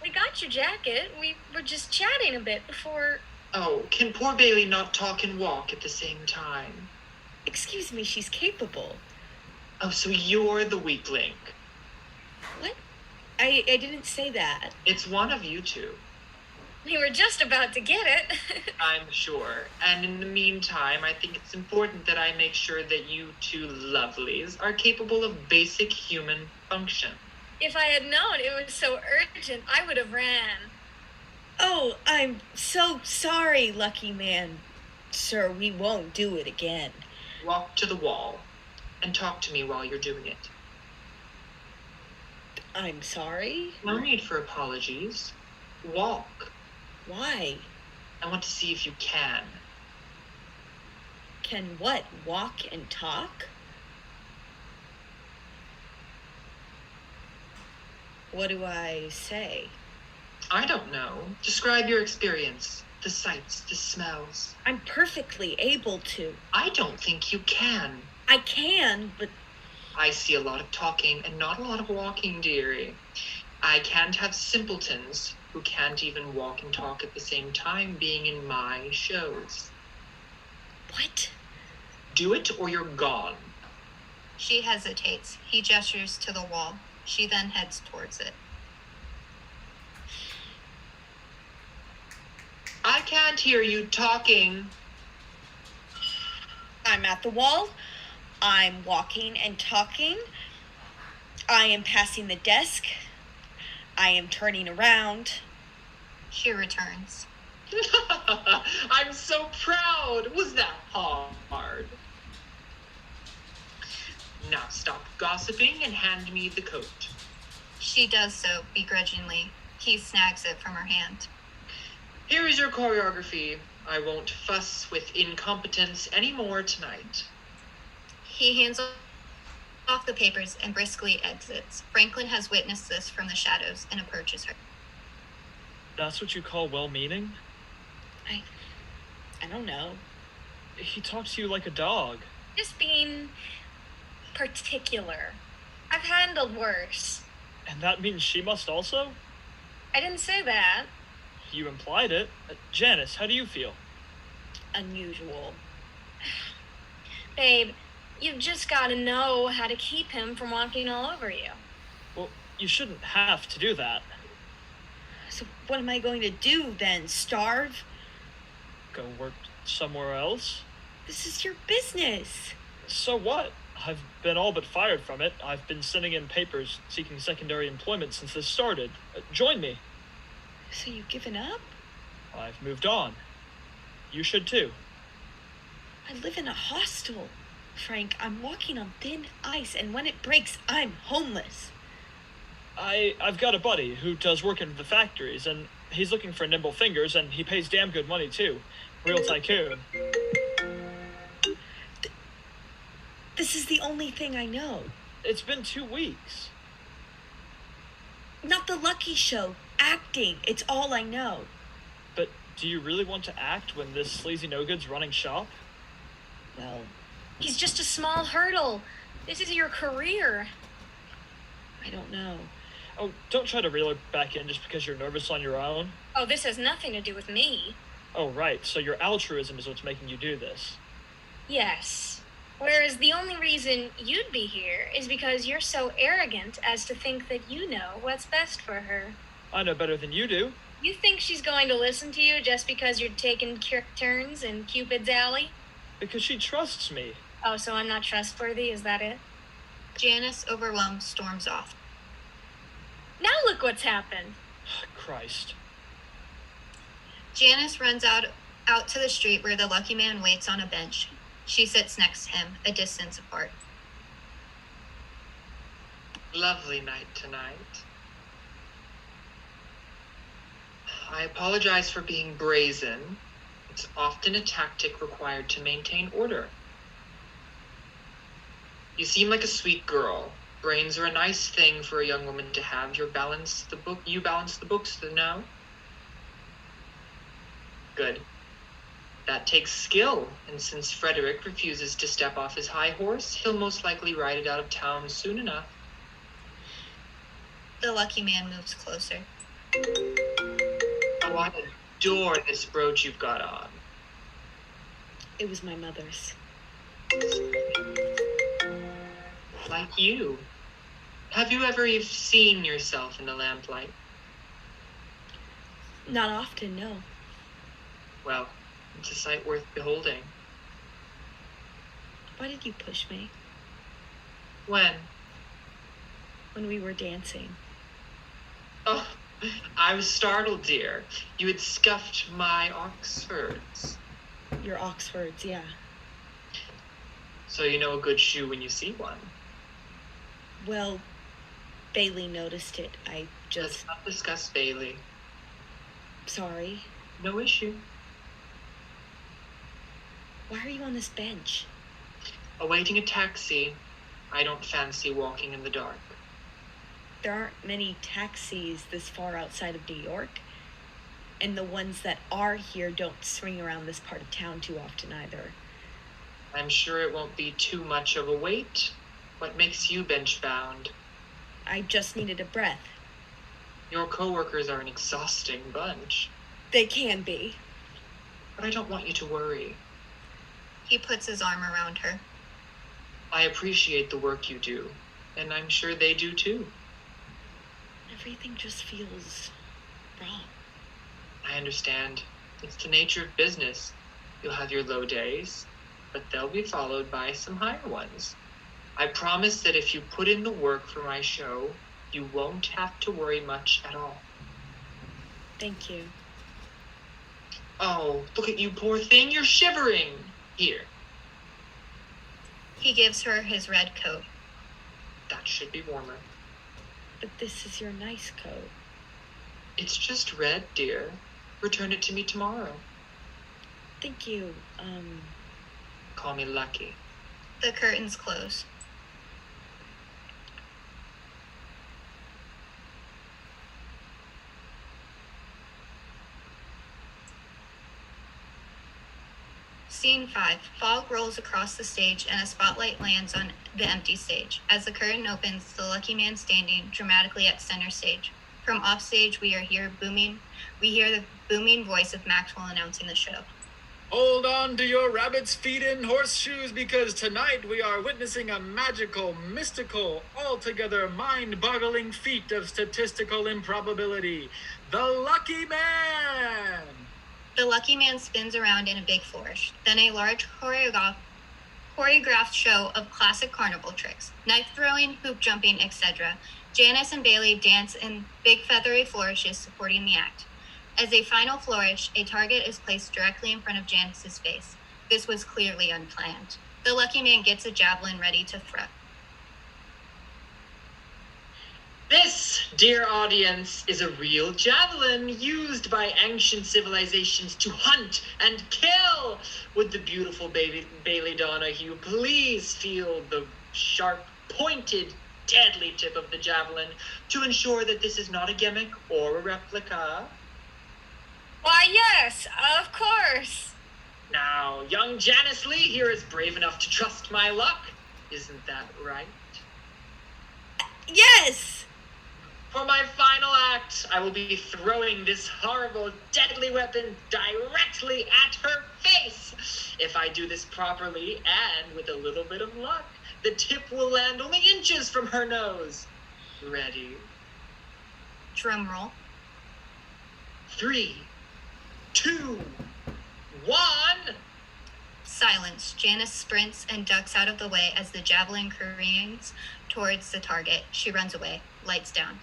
We got your jacket. We were just chatting a bit before... Oh, can poor Bailey not talk and walk at the same time? Excuse me, she's capable. Oh, so you're the weak link. What? I didn't say that. It's one of you two. We were just about to get it. I'm sure. And in the meantime, I think it's important that I make sure that you two lovelies are capable of basic human function. If I had known it was so urgent, I would have ran. Oh, I'm so sorry, lucky man. Sir, we won't do it again. Walk to the wall and talk to me while you're doing it. I'm sorry? No need for apologies. Walk. Why? I want to see if you can. Can what? Walk and talk? What do I say? I don't know. Describe your experience. The sights, the smells. I'm perfectly able to. I don't think you can. I can, but... I see a lot of talking and not a lot of walking, dearie. I can't have simpletons who can't even walk and talk at the same time being in my shows. What? Do it or you're gone. She hesitates. He gestures to the wall. She then heads towards it. I can't hear you talking. I'm at the wall. I'm walking and talking. I am passing the desk. I am turning around. She returns. I'm so proud. Was that hard? Now stop gossiping and hand me the coat. She does so begrudgingly. He snags it from her hand. Here is your choreography. I won't fuss with incompetence anymore tonight. He hands off the papers and briskly exits. Franklin has witnessed this from the shadows and approaches her. That's what you call well-meaning? I don't know. He talks to you like a dog. Just being particular. I've handled worse. And that means she must also? I didn't say that. You implied it. Janice, how do you feel? Unusual. Babe, you've just got to know how to keep him from walking all over you. Well, you shouldn't have to do that. So what am I going to do then? Starve? Go work somewhere else? This is your business. So what? I've been all but fired from it. I've been sending in papers seeking secondary employment since this started. Join me. So you've given up? I've moved on. You should too. I live in a hostel. Frank, I'm walking on thin ice, and when it breaks, I'm homeless. I've got a buddy who does work in the factories, and he's looking for nimble fingers, and he pays damn good money too. Real tycoon. This is the only thing I know. It's been 2 weeks. Not the Lucky Show. Acting. It's all I know. But do you really want to act when this sleazy no-good's running shop? Well, He's just a small hurdle. This is your career. I don't know. Oh, don't try to reel her back in just because you're nervous on your own. Oh, this has nothing to do with me. Oh, right. So your altruism is what's making you do this. Yes. Whereas the only reason you'd be here is because you're so arrogant as to think that you know what's best for her. I know better than you do. You think she's going to listen to you just because you're taking turns in Cupid's alley? Because she trusts me. Oh, so I'm not trustworthy, is that it? Janice, overwhelmed, storms off. Now look what's happened. Christ. Janice runs out to the street where the lucky man waits on a bench. She sits next to him, a distance apart. Lovely night tonight. I apologize for being brazen. It's often a tactic required to maintain order. You seem like a sweet girl. Brains are a nice thing for a young woman to have. You balance the books, no? Good. That takes skill, and since Frederick refuses to step off his high horse, he'll most likely ride it out of town soon enough. The lucky man moves closer. Oh, I adore this brooch you've got on. It was my mother's. Like you. Have you ever seen yourself in the lamplight? Not often, no. Well, it's a sight worth beholding. Why did you push me? When? When we were dancing. Oh, I was startled, dear. You had scuffed my Oxfords. Your Oxfords, yeah. So you know a good shoe when you see one. Well, Bailey noticed it. I just... Let's not discuss Bailey. Sorry. No issue. Why are you on this bench? Awaiting a taxi. I don't fancy walking in the dark. There aren't many taxis this far outside of New York. And the ones that are here don't swing around this part of town too often either. I'm sure it won't be too much of a wait. What makes you bench bound? I just needed a breath. Your coworkers are an exhausting bunch, They can be. but I don't want you to worry. He puts his arm around her. I appreciate the work you do, and I'm sure they do too. Everything just feels wrong. I understand. It's the nature of business. You'll have your low days, but they'll be followed by some higher ones. I promise that if you put in the work for my show, you won't have to worry much at all. Thank you. Oh, look at you, poor thing. You're shivering. Here, He gives her his red coat. that should be warmer. But this is your nice coat. It's just red, dear. Return it to me tomorrow. Thank you. Call me lucky. The curtains close. Scene 5. Fog rolls across the stage and a spotlight lands on the empty stage. As the curtain opens, the lucky man standing dramatically at center stage. From offstage, we hear the booming voice of Maxwell announcing the show. Hold on to your rabbit's feet and horseshoes, because tonight we are witnessing a magical, mystical, altogether mind-boggling feat of statistical improbability. The Lucky Man! The lucky man spins around in a big flourish. Then a large choreographed show of classic carnival tricks, knife throwing, hoop jumping, etc. Janice and Bailey dance in big feathery flourishes supporting the act. As a final flourish, a target is placed directly in front of Janice's face. This was clearly unplanned. The lucky man gets a javelin ready to throw. This, dear audience, is a real javelin used by ancient civilizations to hunt and kill. Would the beautiful Bailey Donahue please feel the sharp, pointed, deadly tip of the javelin to ensure that this is not a gimmick or a replica? Why, yes, of course. Now, young Janice Lee here is brave enough to trust my luck. Isn't that right? Yes! For my final act, I will be throwing this horrible, deadly weapon directly at her face. If I do this properly and with a little bit of luck, the tip will land only inches from her nose. Ready? Drum roll. 3, 2, 1. Silence. Janice sprints and ducks out of the way as the javelin careens towards the target. She runs away. Lights down.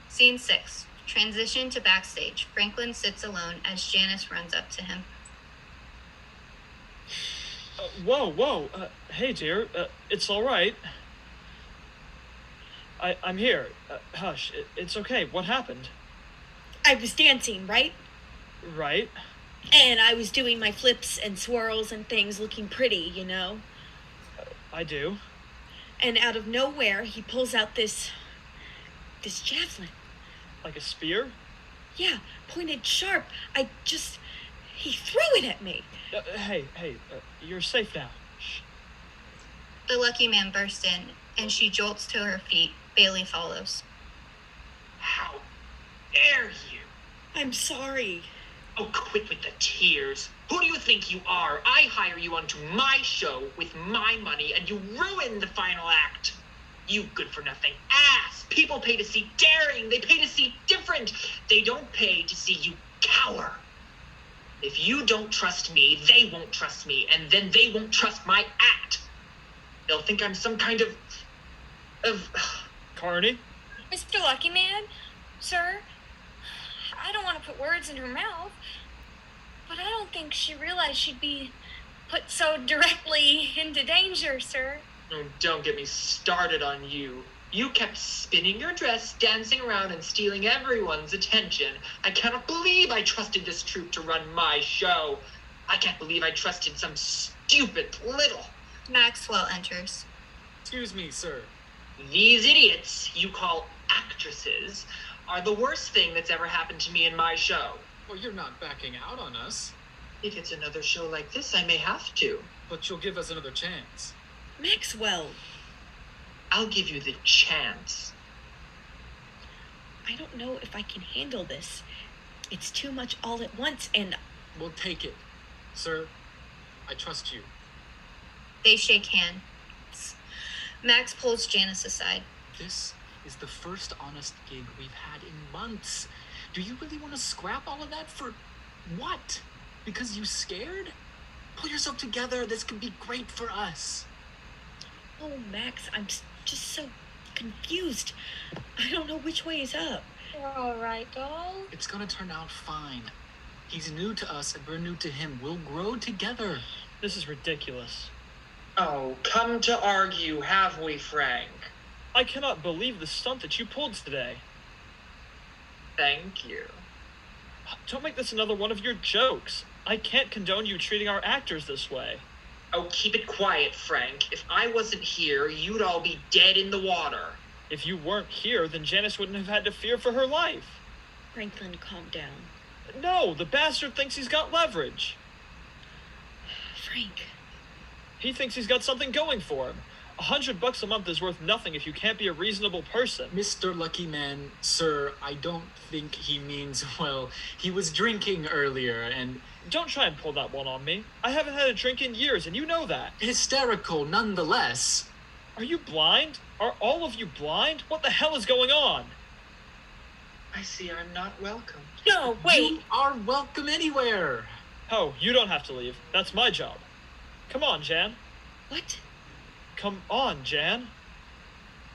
Scene 6. Transition to backstage. Franklin sits alone as Janice runs up to him. Whoa. Hey, dear. It's all right. I'm here. Hush. It's okay. What happened? I was dancing, right? Right? And I was doing my flips and swirls and things, looking pretty, you know? I do. And out of nowhere, he pulls out this javelin. Like a spear? Yeah, pointed sharp. He threw it at me. Hey, you're safe now. Shh. The lucky man bursts in, and she jolts to her feet. Bailey follows. How dare you? I'm sorry. Oh, quit with the tears. Who do you think you are? I hire you onto my show with my money, and you ruin the final act. You good-for-nothing ass. People pay to see daring. They pay to see different. They don't pay to see you cower. If you don't trust me, they won't trust me, and then they won't trust my act. They'll think I'm some kind of... Carney? Mr. Lucky Man, sir, I don't want to put words in her mouth, but I don't think she realized she'd be put so directly into danger, sir. Oh, don't get me started on you. You kept spinning your dress, dancing around, and stealing everyone's attention. I cannot believe I trusted this troupe to run my show. I can't believe I trusted some stupid little... Maxwell enters. Excuse me, sir. These idiots you call actresses are the worst thing that's ever happened to me in my show. Well, you're not backing out on us, If it's another show like this, I may have to. but you'll give us another chance. Maxwell, I'll give you the chance. I don't know if I can handle this. It's too much all at once, and We'll take it. Sir, I trust you. They shake hands. Max pulls Janice aside. This is the first honest gig we've had in months. Do you really want to scrap all of that for what? Because you scared? Pull yourself together. This could be great for us. oh, Max, I'm just so confused. I don't know which way is up. You're all right, doll. It's gonna turn out fine. He's new to us and we're new to him. We'll grow together. This is ridiculous. Oh, come to argue, have we, Frank? I cannot believe the stunt that you pulled today. Thank you. Don't make this another one of your jokes. I can't condone you treating our actors this way. Oh, keep it quiet, Frank. If I wasn't here, you'd all be dead in the water. If you weren't here, then Janice wouldn't have had to fear for her life. Franklin, calm down. No, the bastard thinks he's got leverage. Frank, He thinks he's got something going for him. $100 a month is worth nothing if you can't be a reasonable person. Mr. Lucky Man, sir, I don't think he means well. He was drinking earlier and Don't try and pull that one on me. I haven't had a drink in years, and you know that. hysterical nonetheless. Are you blind? Are all of you blind? What the hell is going on? I see I'm not welcome. No, wait. You are welcome anywhere. Oh, you don't have to leave. That's my job. Come on, Jan. what? Come on, Jan.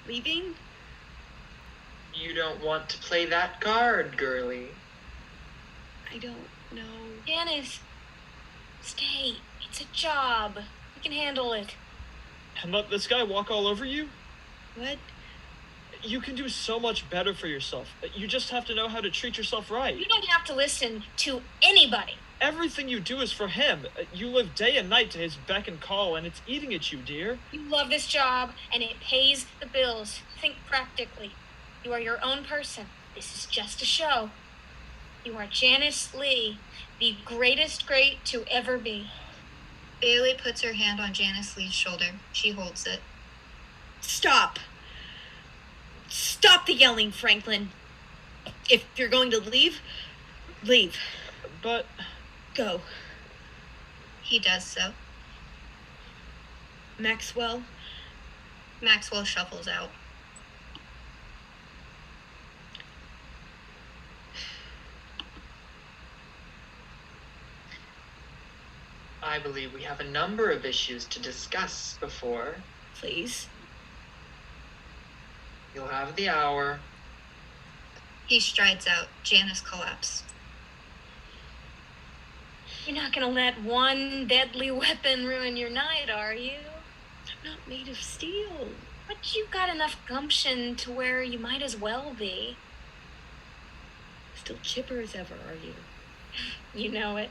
Leaving? You don't want to play that card, girlie. I don't know. Janice, stay. It's a job. We can handle it. And let this guy walk all over you? What? You can do so much better for yourself. You just have to know how to treat yourself right. You don't have to listen to anybody. Everything you do is for him. You live day and night to his beck and call, and it's eating at you, dear. You love this job, and it pays the bills. Think practically. You are your own person. This is just a show. You are Janice Lee, the greatest great to ever be. Bailey puts her hand on Janice Lee's shoulder. She holds it. Stop! Stop the yelling, Franklin. If you're going to leave, leave. But Go. He does so. Maxwell, Maxwell shuffles out. I believe we have a number of issues to discuss before. please. You'll have the hour. He strides out. Janice collapses. You're not gonna let one deadly weapon ruin your night, are you? I'm not made of steel. But you've got enough gumption to where you might as well be. Still chipper as ever, are you? You know it.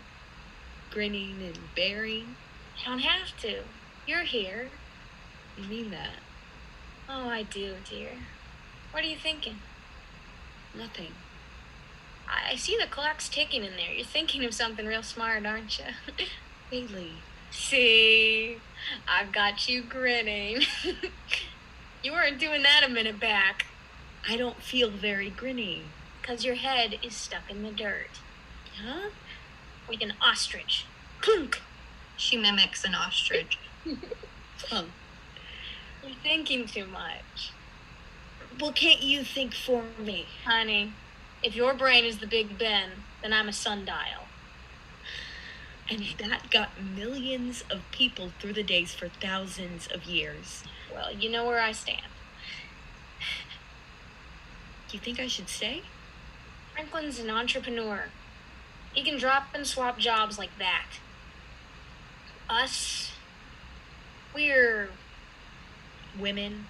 Grinning and bearing. You don't have to. You're here. You mean that? Oh, I do, dear. What are you thinking? Nothing. I see the clock's ticking in there. You're thinking of something real smart, aren't you? Bailey. See, I've got you grinning. You weren't doing that a minute back. I don't feel very grinny. 'Cause your head is stuck in the dirt. Huh? Like an ostrich. Clunk! She mimics an ostrich. Oh. You're thinking too much. Well, can't you think for me? Honey, if your brain is the Big Ben, then I'm a sundial. And that got millions of people through the days for thousands of years. Well, you know where I stand. Do you think I should stay? Franklin's an entrepreneur. He can drop and swap jobs like that. Us, we're... Women?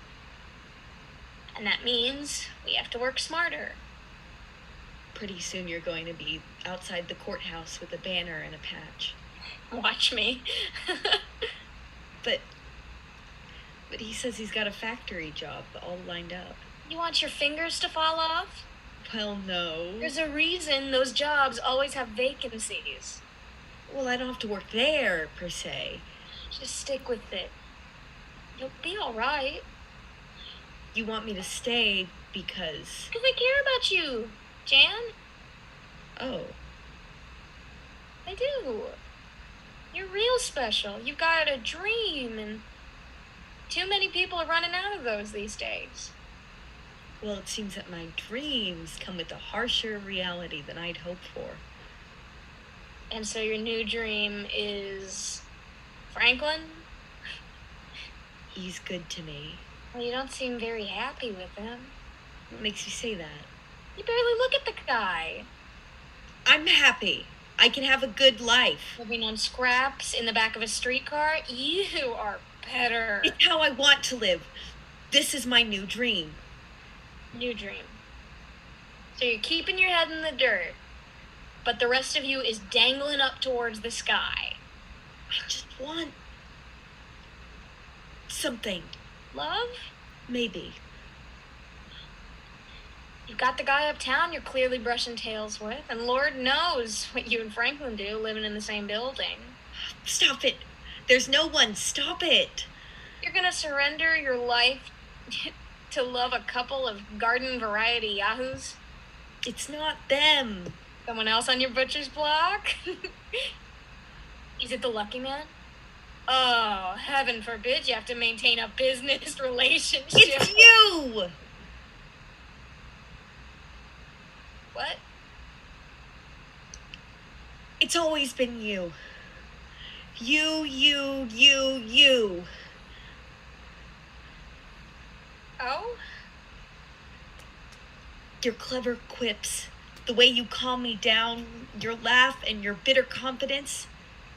And that means we have to work smarter. Pretty soon you're going to be outside the courthouse with a banner and a patch. Watch me. But he says he's got a factory job all lined up. You want your fingers to fall off? Well, no. There's a reason those jobs always have vacancies. Well, I don't have to work there, per se. Just stick with it. You'll be all right. You want me to stay because... Because I care about you, Jan. Oh. I do. You're real special. You've got a dream, and too many people are running out of those these days. Well, it seems that my dreams come with a harsher reality than I'd hoped for. And so your new dream is Franklin? He's good to me. Well, you don't seem very happy with him. What makes you say that? You barely look at the guy. I'm happy. I can have a good life. Living on scraps in the back of a streetcar? You are better. It's how I want to live. This is my new dream. New dream. So you're keeping your head in the dirt, but the rest of you is dangling up towards the sky. I just want... something. Love? Maybe. You've got the guy uptown you're clearly brushing tails with, and Lord knows what you and Franklin do living in the same building. Stop it. There's no one. Stop it. You're gonna surrender your life to love a couple of garden variety yahoos? It's not them. Someone else on your butcher's block? Is it the lucky man? Oh, heaven forbid you have to maintain a business relationship. It's you! What? It's always been you. You. Oh? Your clever quips, the way you calm me down, your laugh and your bitter confidence.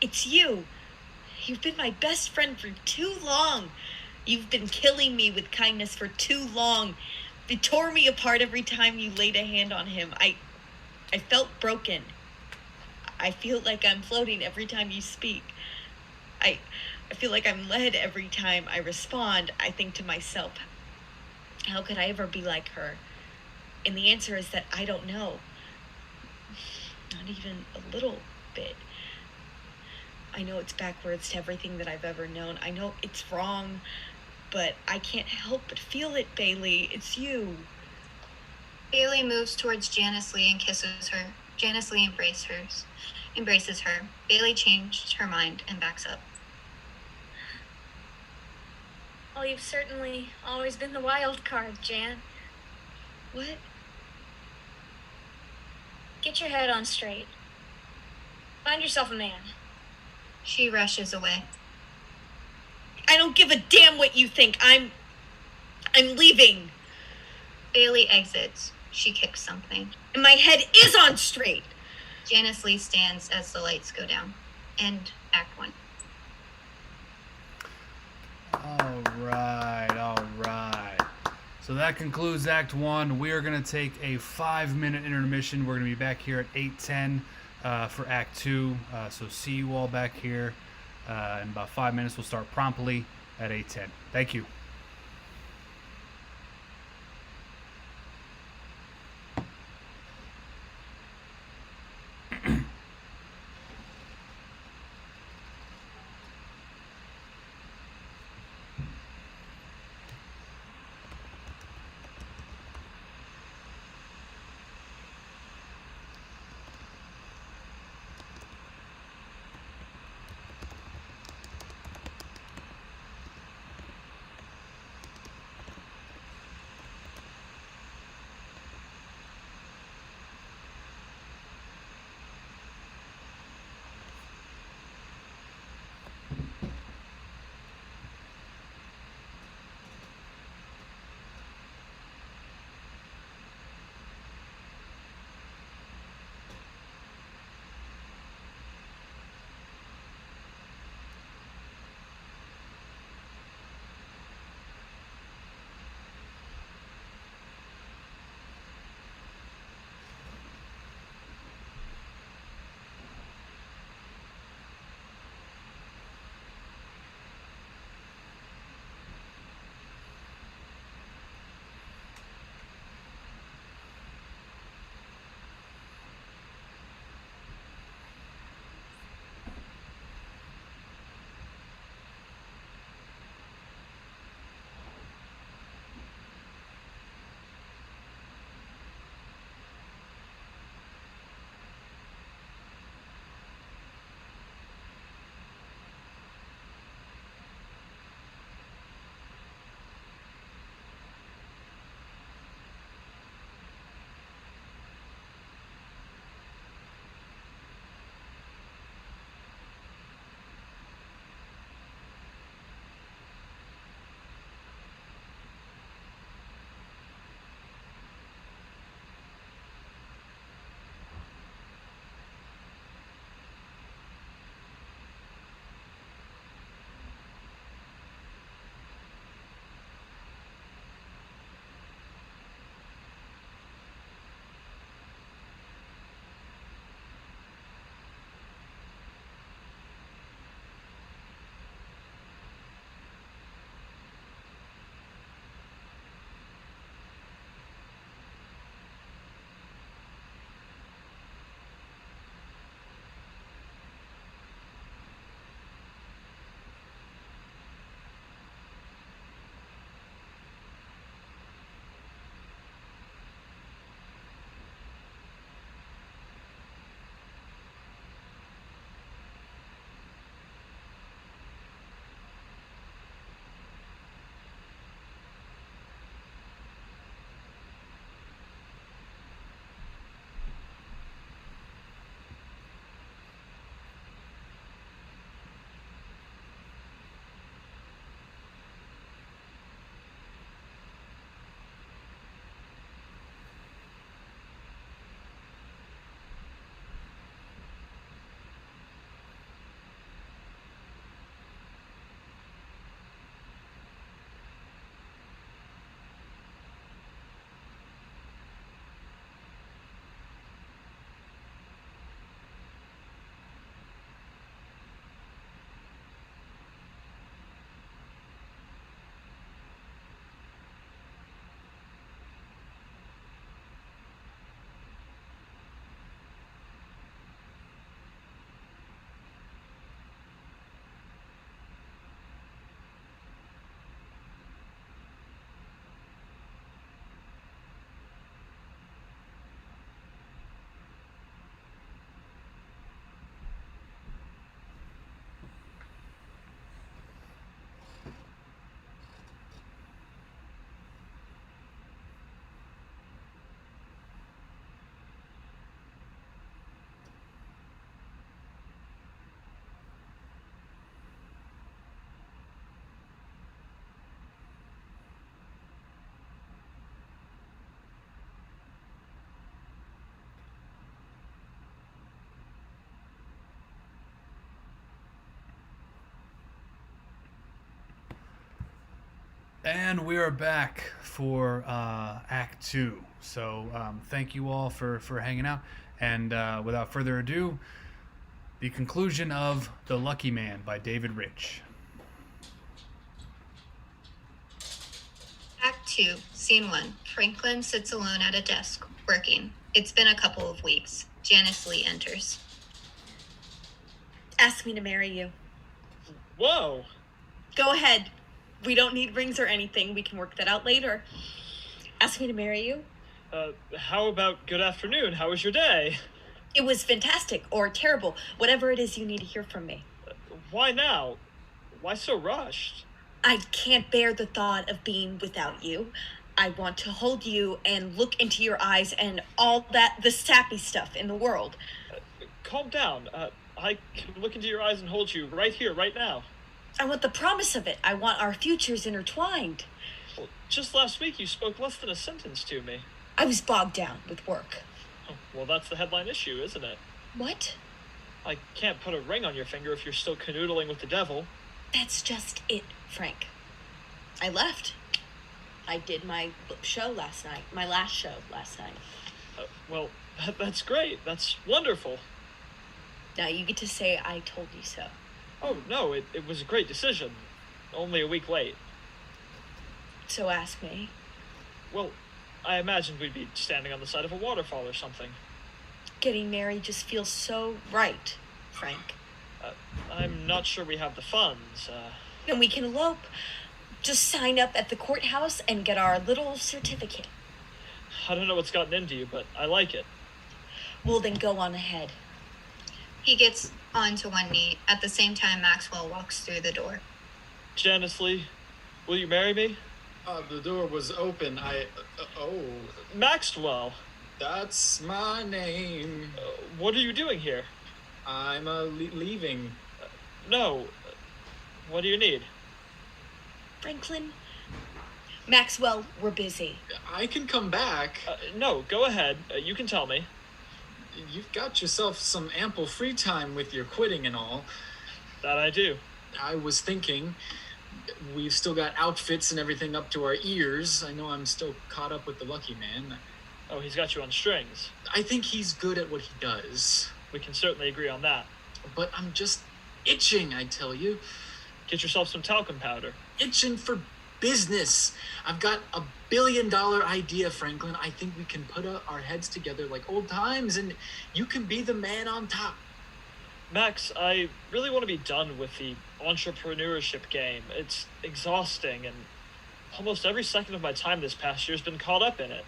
It's you. You've been my best friend for too long. You've been killing me with kindness for too long. It tore me apart every time you laid a hand on him. I felt broken. I feel like I'm floating every time you speak. I feel like I'm led every time I respond. I think to myself, how could I ever be like her? And the answer is that I don't know. Not even a little bit. I know it's backwards to everything that I've ever known. I know it's wrong, but I can't help but feel it, Bailey. It's you. Bailey moves towards Janice Lee and kisses her. Janice Lee embraces her. Bailey changed her mind and backs up. Well, you've certainly always been the wild card, Jan. What? Get your head on straight. Find yourself a man. She rushes away. I don't give a damn what you think. I'm leaving. Bailey exits. She kicks something. And my head is on straight. Janice Lee stands as the lights go down. End Act 1. All right. So that concludes Act 1. We are going to take a 5-minute intermission. We're going to be back here at 8:10 for Act 2. So see you all back here in about 5 minutes. We'll start promptly at 8:10. Thank you. And we are back for Act 2. So thank you all for hanging out. And without further ado, the conclusion of The Lucky Man by David Ritch. Act 2, Scene 1. Franklin sits alone at a desk, working. It's been a couple of weeks. Janice Lee enters. Ask me to marry you. Whoa! Go ahead. We don't need rings or anything. We can work that out later. Ask me to marry you. How about good afternoon? How was your day? It was fantastic or terrible. Whatever it is you need to hear from me. Why now? Why so rushed? I can't bear the thought of being without you. I want to hold you and look into your eyes and all that, the sappy stuff in the world. Calm down. I can look into your eyes and hold you right here, right now. I want the promise of it. I want our futures intertwined. Well, just last week you spoke less than a sentence to me. I was bogged down with work. Oh, well, that's the headline issue, isn't it? What? I can't put a ring on your finger if you're still canoodling with the devil. That's just it, Frank. I left. I did my show last night, my last show last night. Well, that's great. That's wonderful. Now you get to say I told you so. Oh, no, it was a great decision. Only a week late. So ask me. Well, I imagined we'd be standing on the side of a waterfall or something. Getting married just feels so right, Frank. I'm not sure we have the funds. Then we can elope. Just sign up at the courthouse and get our little certificate. I don't know what's gotten into you, but I like it. Well, then go on ahead. He gets onto one knee. At the same time, Maxwell walks through the door. Janice Lee, will you marry me? The door was open. Maxwell, That's my name. what are you doing here? I'm leaving. No. What do you need? Franklin? Maxwell, we're busy. I can come back. No, go ahead. You can tell me. You've got yourself some ample free time with your quitting and all. That I do. I was thinking, we've still got outfits and everything up to our ears. I know I'm still caught up with the Lucky Man. Oh, he's got you on strings. I think he's good at what he does. We can certainly agree on that. But I'm just itching, I tell you. Get yourself some talcum powder. Itching for business. I've got a $1 billion idea, Franklin. I think we can put our heads together like old times and you can be the man on top. Max, I really want to be done with the entrepreneurship game. It's exhausting, and almost every second of my time this past year has been caught up in it.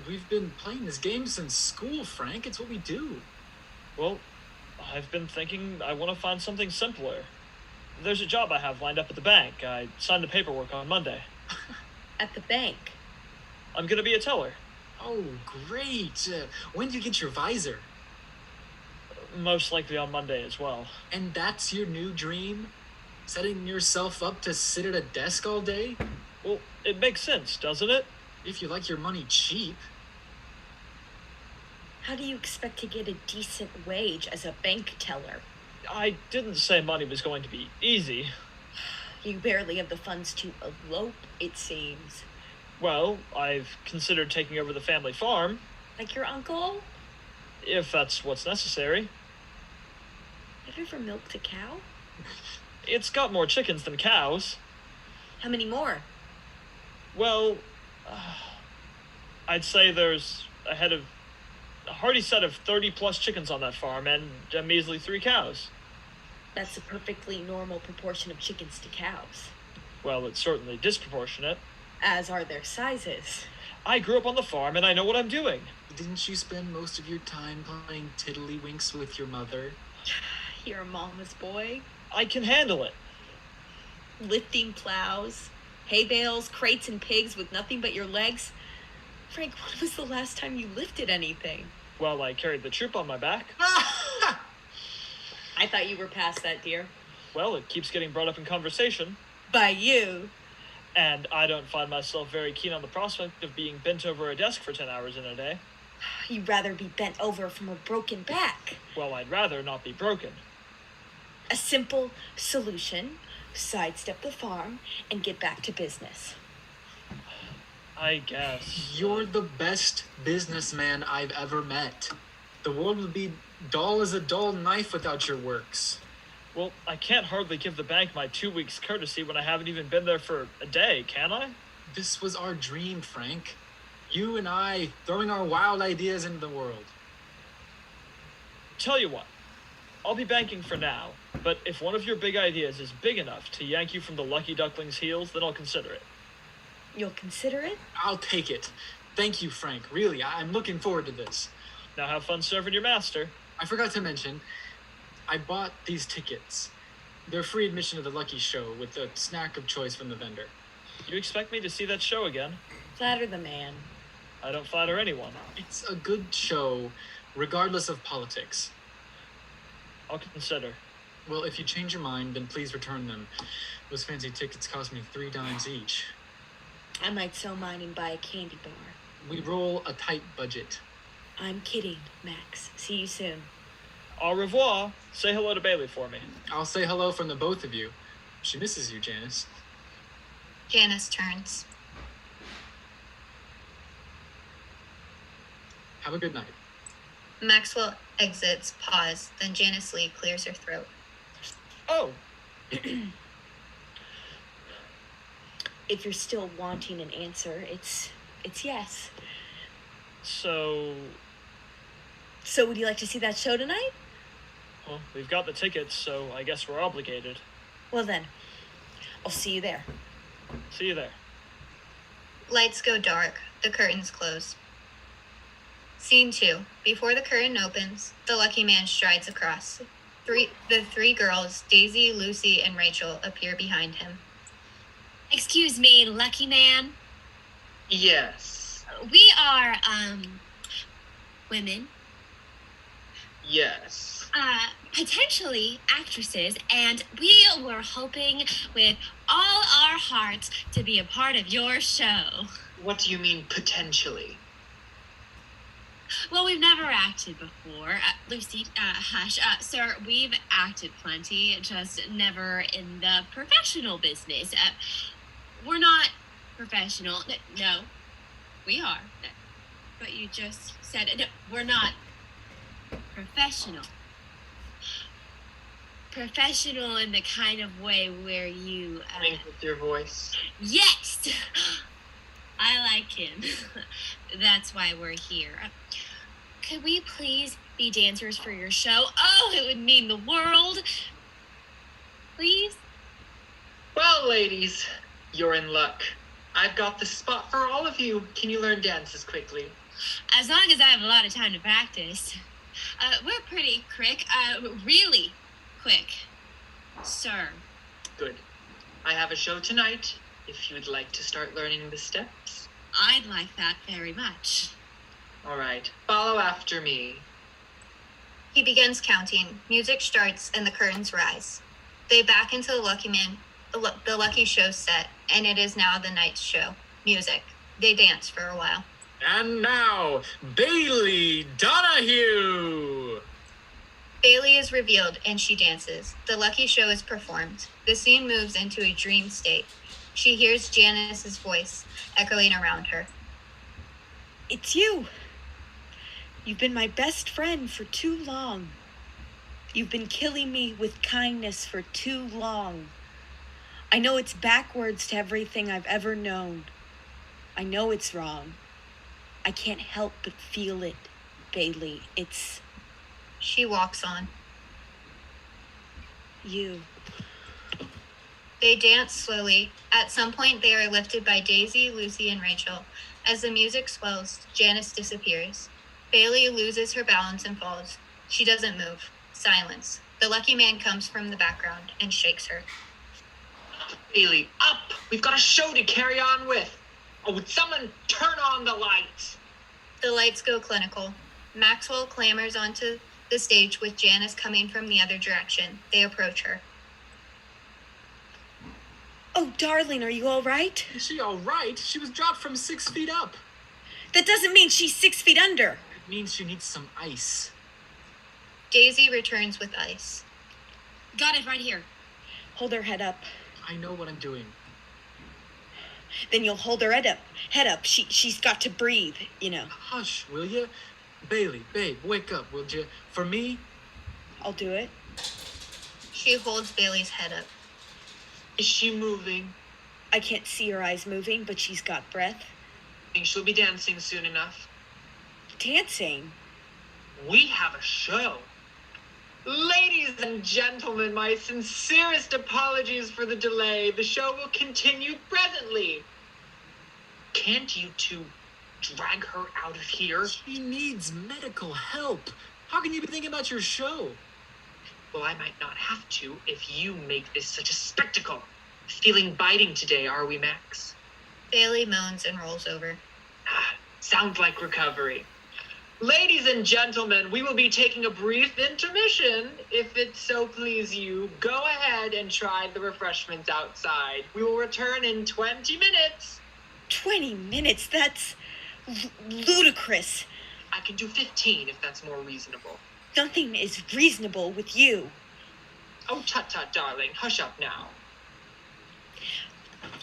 We've been playing this game since school, Frank. It's what we do. Well, I've been thinking I want to find something simpler. There's a job I have lined up at the bank. I signed the paperwork on Monday. At the bank. I'm going to be a teller. Oh, great. When do you get your visor? Most likely on Monday as well. And that's your new dream? Setting yourself up to sit at a desk all day? Well, it makes sense, doesn't it? If you like your money cheap. How do you expect to get a decent wage as a bank teller? I didn't say money was going to be easy. You barely have the funds to elope, it seems. Well, I've considered taking over the family farm. Like your uncle? If that's what's necessary. Have you ever milked a cow? It's got more chickens than cows. How many more? Well, I'd say there's a hearty set of 30 plus chickens on that farm and a measly 3 cows. That's a perfectly normal proportion of chickens to cows. Well, it's certainly disproportionate. As are their sizes. I grew up on the farm and I know what I'm doing. Didn't you spend most of your time playing tiddlywinks with your mother? You're a mama's boy. I can handle it. Lifting plows, hay bales, crates, and pigs with nothing but your legs. Frank, when was the last time you lifted anything? Well, I carried the troop on my back. I thought you were past that, dear. Well, it keeps getting brought up in conversation. By you. And I don't find myself very keen on the prospect of being bent over a desk for 10 hours in a day. You'd rather be bent over from a broken back. Well, I'd rather not be broken. A simple solution. Sidestep the farm and get back to business. I guess. You're the best businessman I've ever met. The world would be dull as a dull knife without your works. Well, I can't hardly give the bank my 2 weeks courtesy when I haven't even been there for a day, can I? This was our dream, Frank. You and I throwing our wild ideas into the world. Tell you what, I'll be banking for now, but if one of your big ideas is big enough to yank you from the Lucky Duckling's heels, then I'll consider it. You'll consider it? I'll take it. Thank you, Frank. Really, I'm looking forward to this. Now have fun serving your master. I forgot to mention, I bought these tickets. They're free admission to the Lucky Show with a snack of choice from the vendor. You expect me to see that show again? Flatter the man. I don't flatter anyone. It's a good show, regardless of politics. I'll consider. Well, if you change your mind, then please return them. Those fancy tickets cost me $3 each. I might sell mine and buy a candy bar. We roll a tight budget. I'm kidding, Max. See you soon. Au revoir. Say hello to Bailey for me. I'll say hello from the both of you. She misses you, Janice. Janice turns. Have a good night. Maxwell exits, pause, then Janice Lee clears her throat. Oh, If you're still wanting an answer, it's yes. so... So would you like to see that show tonight? Well, we've got the tickets, so I guess we're obligated. Well then, I'll see you there. See you there. Lights go dark, the curtains close. Scene 2. Before the curtain opens, the lucky man strides across. The three girls, Daisy, Lucy, and Rachel, appear behind him. Excuse me, lucky man. Yes. We are, women. Yes. Potentially actresses, and we were hoping with all our hearts to be a part of your show. What do you mean potentially? Well, we've never acted before. Lucy, hush. Sir, we've acted plenty, just never in the professional business. We're not professional. No, we are. But you just said, no, we're not professional. Professional in the kind of way where you... Wink with your voice. Yes! I like him. That's why we're here. Could we please be dancers for your show? Oh, it would mean the world. Please? Well, ladies, you're in luck. I've got the spot for all of you. Can you learn dances quickly? As long as I have a lot of time to practice. We're pretty quick. Really quick. Sir. Good. I have a show tonight, if you'd like to start learning the steps. I'd like that very much. All right, follow after me. He begins counting. Music starts and the curtains rise. They back into the Lucky Man, the Lucky Show set, and it is now the night's show. Music. They dance for a while. And now, Bailey Donahue! Bailey is revealed and she dances. The Lucky Show is performed. The scene moves into a dream state. She hears Janice's voice echoing around her. It's you. You've been my best friend for too long. You've been killing me with kindness for too long. I know it's backwards to everything I've ever known. I know it's wrong. I can't help but feel it, Bailey. It's She walks on. you. They dance slowly. At some point, they are lifted by Daisy, Lucy, and Rachel. As the music swells, Janice disappears. Bailey loses her balance and falls. She doesn't move. Silence. The Lucky Man comes from the background and shakes her. Bailey, up! We've got a show to carry on with. Oh, would someone turn on the lights? The lights go clinical. Maxwell clambers onto the stage with Janice coming from the other direction. They approach her. Oh, darling, are you all right? Is she all right? She was dropped from 6 feet up. That doesn't mean she's 6 feet under. It means she needs some ice. Daisy returns with ice. Got it right here. Hold her head up. I know what I'm doing. then you'll hold her head up. She's got to breathe, you know. Hush, will you? Bailey, babe, wake up, will you? For me? I'll do it. She holds Bailey's head up. Is she moving? I can't see her eyes moving, but she's got breath. Think she'll be dancing soon enough. Dancing? We have a show. Ladies and gentlemen, my sincerest apologies for the delay. The show will continue presently. Can't you two drag her out of here? She needs medical help. How can you be thinking about your show? Well, I might not have to if you make this such a spectacle. Feeling biting today, are we, Max? Bailey moans and rolls over. Sounds like recovery. Ladies and gentlemen, we will be taking a brief intermission. If it so please you, go ahead and try the refreshments outside. We will return in 20 minutes. 20 minutes? That's ludicrous. I can do 15 if that's more reasonable. Nothing is reasonable with you. Oh, tut-tut, darling. Hush up now.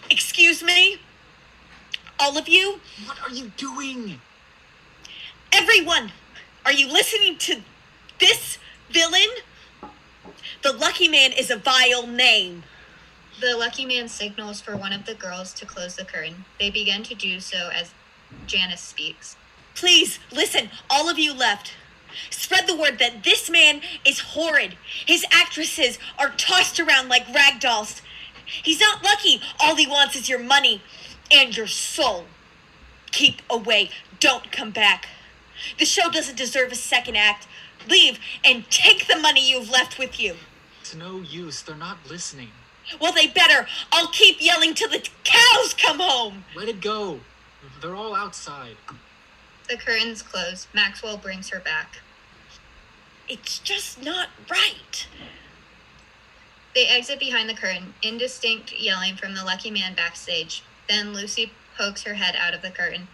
Excuse me? All of you? What are you doing? Everyone! Are you listening to this villain? The Lucky Man is a vile name. The Lucky Man signals for one of the girls to close the curtain. They begin to do so as Janice speaks. Please, listen, all of you left. Spread the word that this man is horrid. His actresses are tossed around like rag dolls. He's not lucky. All he wants is your money and your soul. Keep away. Don't come back. The show doesn't deserve a second act. Leave and take the money you've left with you. It's no use. They're not listening. Well, they better. I'll keep yelling till the cows come home. Let it go. They're all outside. The curtains close. Maxwell brings her back. It's just not right. They exit behind the curtain, indistinct yelling from the Lucky Man backstage. Then Lucy pokes her head out of the curtain.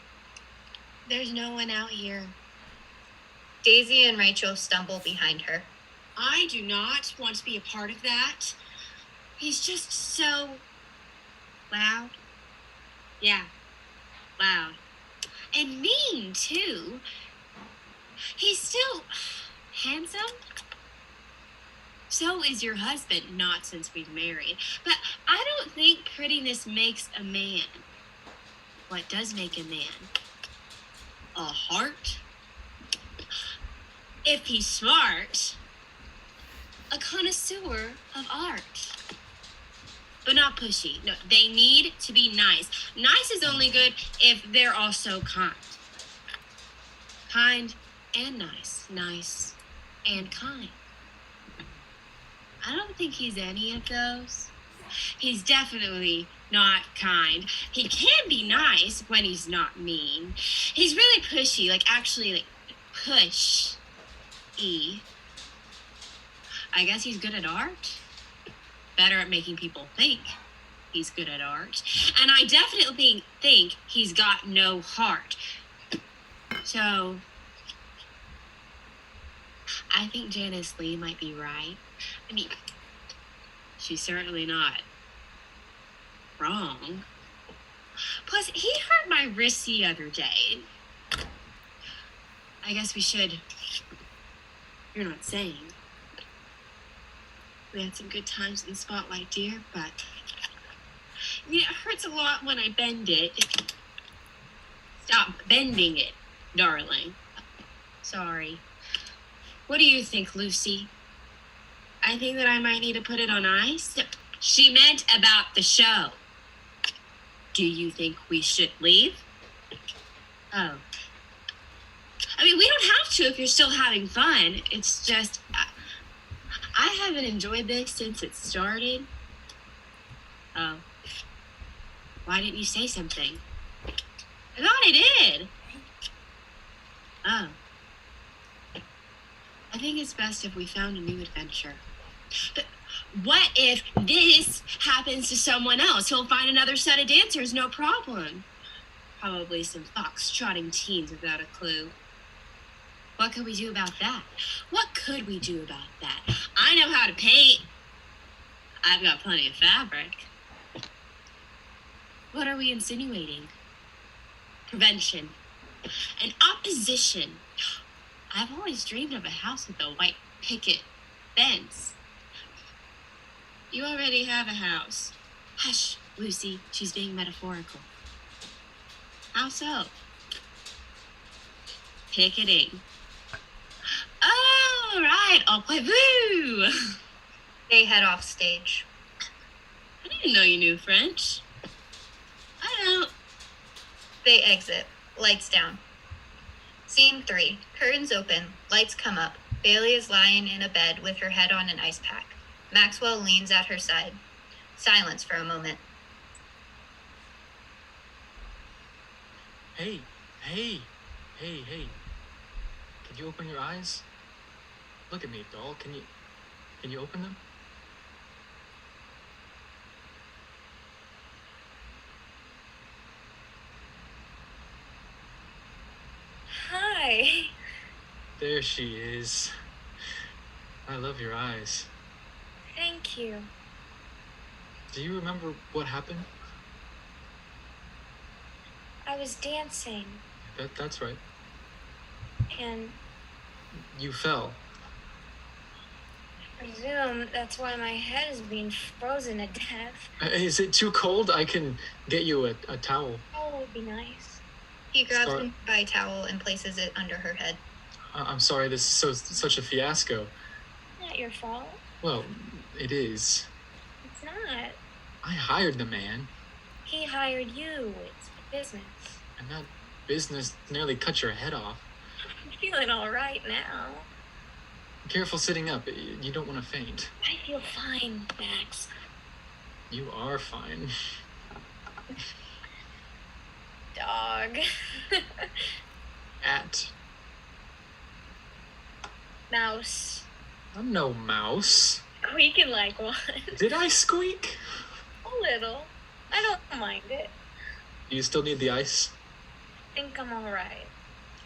There's no one out here. Daisy and Rachel stumble behind her. I do not want to be a part of that. He's just so loud. Yeah, loud. And mean, too. He's still handsome. So is your husband, not since we've married. But I don't think prettiness makes a man. What does make a man? A heart? If he's smart, a connoisseur of art. But not pushy. No, they need to be nice. Nice is only good if they're also kind. Kind and nice. Nice and kind. I don't think he's any of those. He's definitely not kind. He can be nice when he's not mean. He's really pushy, actually push-y. I guess he's good at art. Better at making people think he's good at art. And I definitely think he's got no heart. So, I think Janice Lee might be right. I mean, she's certainly not wrong. Plus, he hurt my wrist the other day. I guess we should. You're not saying. We had some good times in the spotlight, dear, but it hurts a lot when I bend it. Stop bending it, darling. Sorry. What do you think, Lucy? I think that I might need to put it on ice. She meant about the show. Do you think we should leave? Oh. I mean, we don't have to if you're still having fun. It's just, I haven't enjoyed this since it started. Oh. Why didn't you say something? I thought I did. Oh. I think it's best if we found a new adventure. But what if this happens to someone else? He'll find another set of dancers, no problem. Probably some fox-trotting teens without a clue. What could we do about that? What could we do about that? I know how to paint. I've got plenty of fabric. What are we insinuating? Prevention. And opposition. I've always dreamed of a house with a white picket fence. You already have a house. Hush, Lucy. She's being metaphorical. How so? Picketing. Oh, right. Au revoir. They head off stage. I didn't know you knew French. I don't. They exit. Lights down. Scene 3. Curtains open. Lights come up. Bailey is lying in a bed with her head on an ice pack. Maxwell leans at her side. Silence for a moment. Hey. Can you open your eyes? Look at me, doll. Can you open them? Hi. There she is. I love your eyes. Thank you. Do you remember what happened? I was dancing, That's right. and You fell. I presume that's why my head is being frozen to death. Is it too cold? I can get you a towel. Oh, would be nice. He grabs Sorry. him by a towel and places it under her head. I'm sorry, this is such a fiasco. Not your fault. Well, it is. It's not. I hired the man, He hired you. It's business. and that business nearly cut your head off. I'm feeling all right now. Careful sitting up. You don't want to faint. I feel fine, Max. You are fine. Dog. At. Mouse. I'm no mouse. Squeaking like one. Did I squeak? A little. I don't mind it. You still need the ice? Think I'm all right.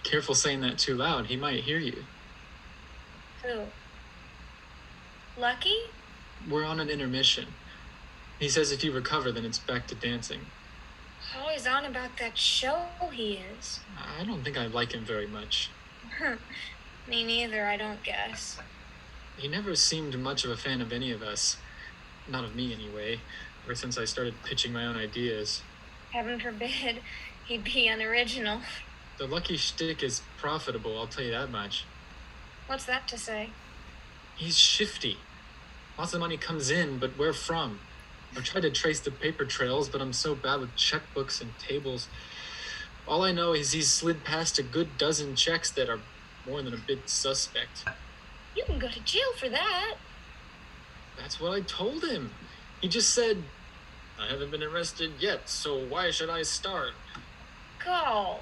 Careful saying that too loud. He might hear you. Who? Lucky? We're on an intermission. He says if you recover, then it's back to dancing. Always on about that show he is. I don't think I like him very much. Me neither, I don't guess. He never seemed much of a fan of any of us. Not of me, anyway. Ever since I started pitching my own ideas. Heaven forbid he'd be unoriginal. The Lucky shtick is profitable, I'll tell you that much. What's that to say? He's shifty. Lots of money comes in, but where from? I've tried to trace the paper trails, but I'm so bad with checkbooks and tables. All I know is he's slid past a good dozen checks that are more than a bit suspect. You can go to jail for that. That's what I told him. He just said, I haven't been arrested yet, so why should I start? Go.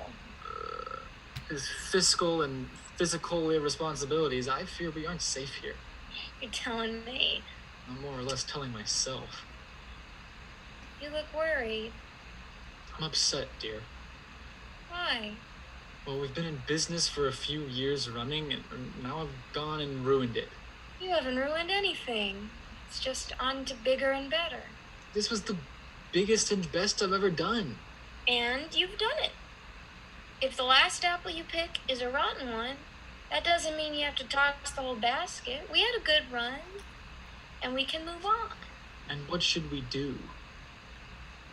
His fiscal and physical irresponsibilities, I fear we aren't safe here. You're telling me. I'm more or less telling myself. You look worried. I'm upset, dear. Why? Well, we've been in business for a few years running, and now I've gone and ruined it. You haven't ruined anything. It's just on to bigger and better. This was the biggest and best I've ever done. And you've done it. If the last apple you pick is a rotten one, that doesn't mean you have to toss the whole basket. We had a good run, and we can move on. And what should we do?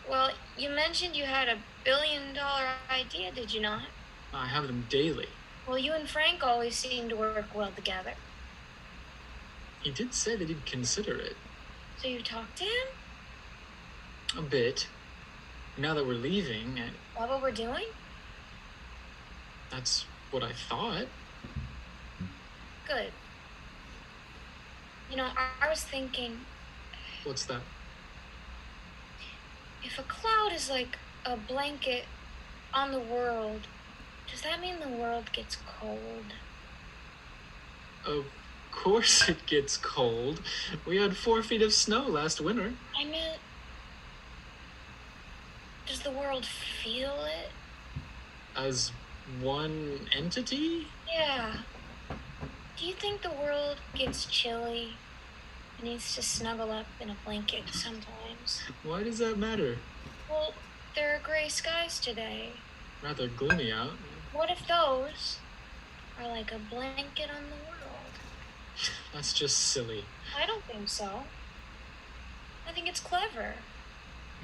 Well, you mentioned you had $1 billion idea, did you not? I have them daily. Well, you and Frank always seem to work well together. He did say that he'd consider it. So you talked to him? A bit. Now that we're leaving, About what we're doing? that's what I thought. Good. You know, I was thinking, What's that? if a cloud is like a blanket on the world, does that mean the world gets cold? Of course it gets cold. We had 4 feet of snow last winter. I meant, does the world feel it? As one entity? Yeah. Do you think the world gets chilly and needs to snuggle up in a blanket sometimes? Why does that matter? Well, there are gray skies today? Rather gloomy out. What if those are like a blanket on the world? That's just silly. I don't think so. I think it's clever.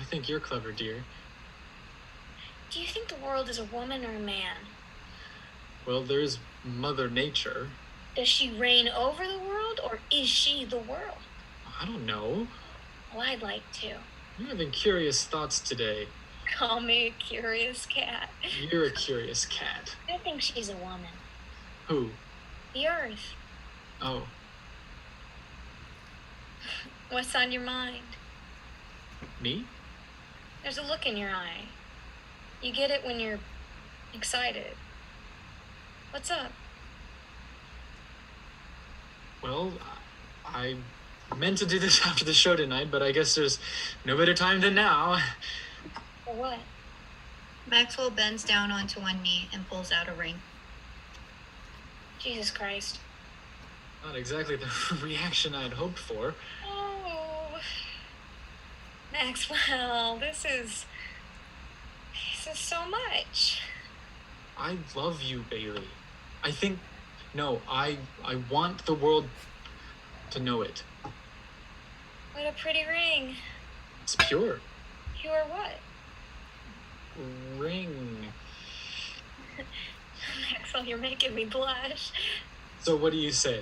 I think you're clever, dear. Do you think the world is a woman or a man? Well, there's Mother Nature. Does she reign over the world, or is she the world? I don't know. Well, I'd like to. You're having curious thoughts today. Call me a curious cat. You're a curious cat. I think she's a woman. Who? The Earth. Oh, What's on your mind? me? There's a look in your eye. You get it when you're excited. What's up? Well, I meant to do this after the show tonight, but I guess there's no better time than now. For what? Maxwell bends down onto one knee and pulls out a ring. Jesus Christ. Not exactly the reaction I'd hoped for. Oh. Maxwell, this is so much. I love you, Bailey. I want the world to know it. What a pretty ring. It's pure. Pure what? Ring. Maxwell, you're making me blush. So what do you say?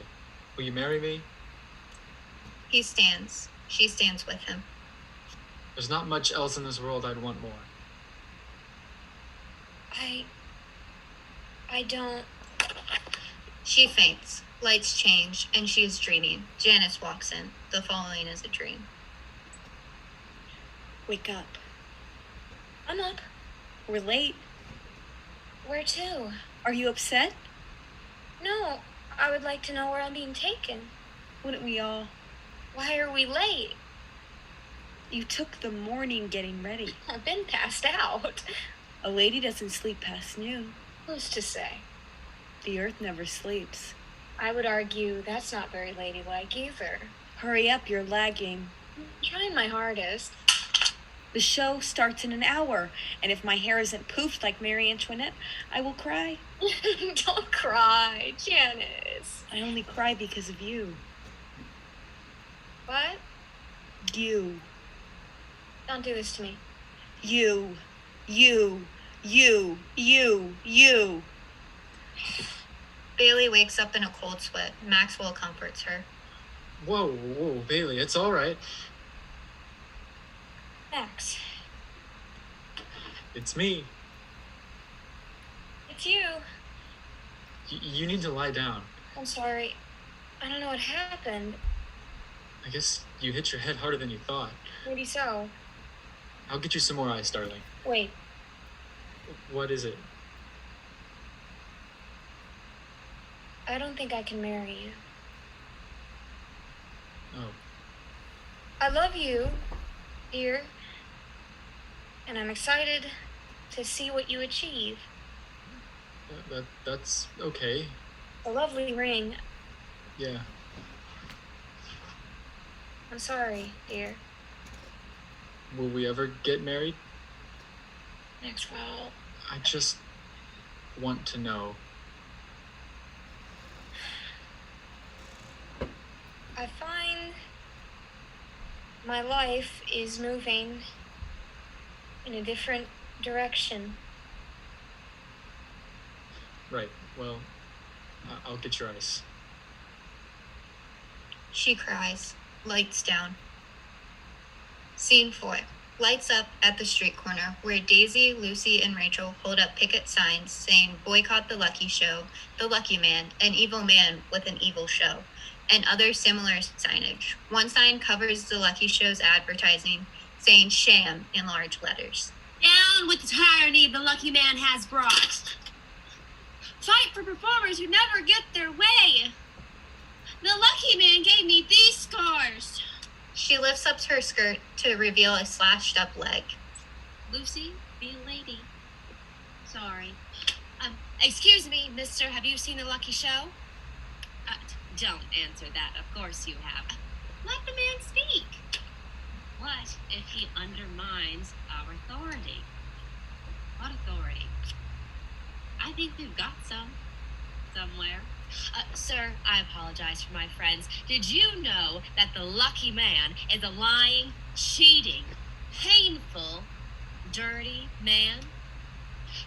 Will you marry me? He stands. She stands with him. There's not much else in this world I'd want more. I don't. She faints. Lights change, and she is dreaming. Janice walks in. The following is a dream. Wake up. I'm up. We're late. Where to? Are you upset? No, I would like to know where I'm being taken. Wouldn't we all? Why are we late? You took the morning getting ready. I've been passed out. A lady doesn't sleep past noon. Who's to say? The earth never sleeps. I would argue that's not very ladylike either. Hurry up, you're lagging. I'm trying my hardest. The show starts in an hour, and if my hair isn't poofed like Marie Antoinette, I will cry. Don't cry, Janice. I only cry because of you. What? You. Don't do this to me. You. Bailey wakes up in a cold sweat. Maxwell comforts her. Whoa, Bailey, it's all right. Max, It's me. it's you. You need to lie down. I'm sorry. I don't know what happened. I guess you hit your head harder than you thought. Maybe so. I'll get you some more ice, darling. Wait, What is it? I don't think I can marry you. Oh, I love you, dear. And I'm excited to see what you achieve. that's okay. A lovely ring. Yeah. I'm sorry, dear. Will we ever get married? Maxwell. I just want to know. I find my life is moving in a different direction. Right. Well, I'll get your ice. She cries. Lights down. Scene 4. Lights up at the street corner where Daisy, Lucy, and Rachel hold up picket signs saying boycott the Lucky Show, the Lucky Man, an evil man with an evil show, and other similar signage. One sign covers the Lucky Show's advertising saying sham in large letters. Down with the tyranny the Lucky Man has brought. Fight for performers who never get their way. The Lucky Man gave me these scars. She lifts up her skirt to reveal a slashed up leg. Lucy, be a lady. Sorry. Excuse me, mister, have you seen The Lucky Show? Don't answer that. Of course you have. Let the man speak. What if he undermines our authority? I think we've got some. Somewhere. Sir, I apologize for my friends. Did you know that the lucky man is a lying, cheating, painful, dirty man?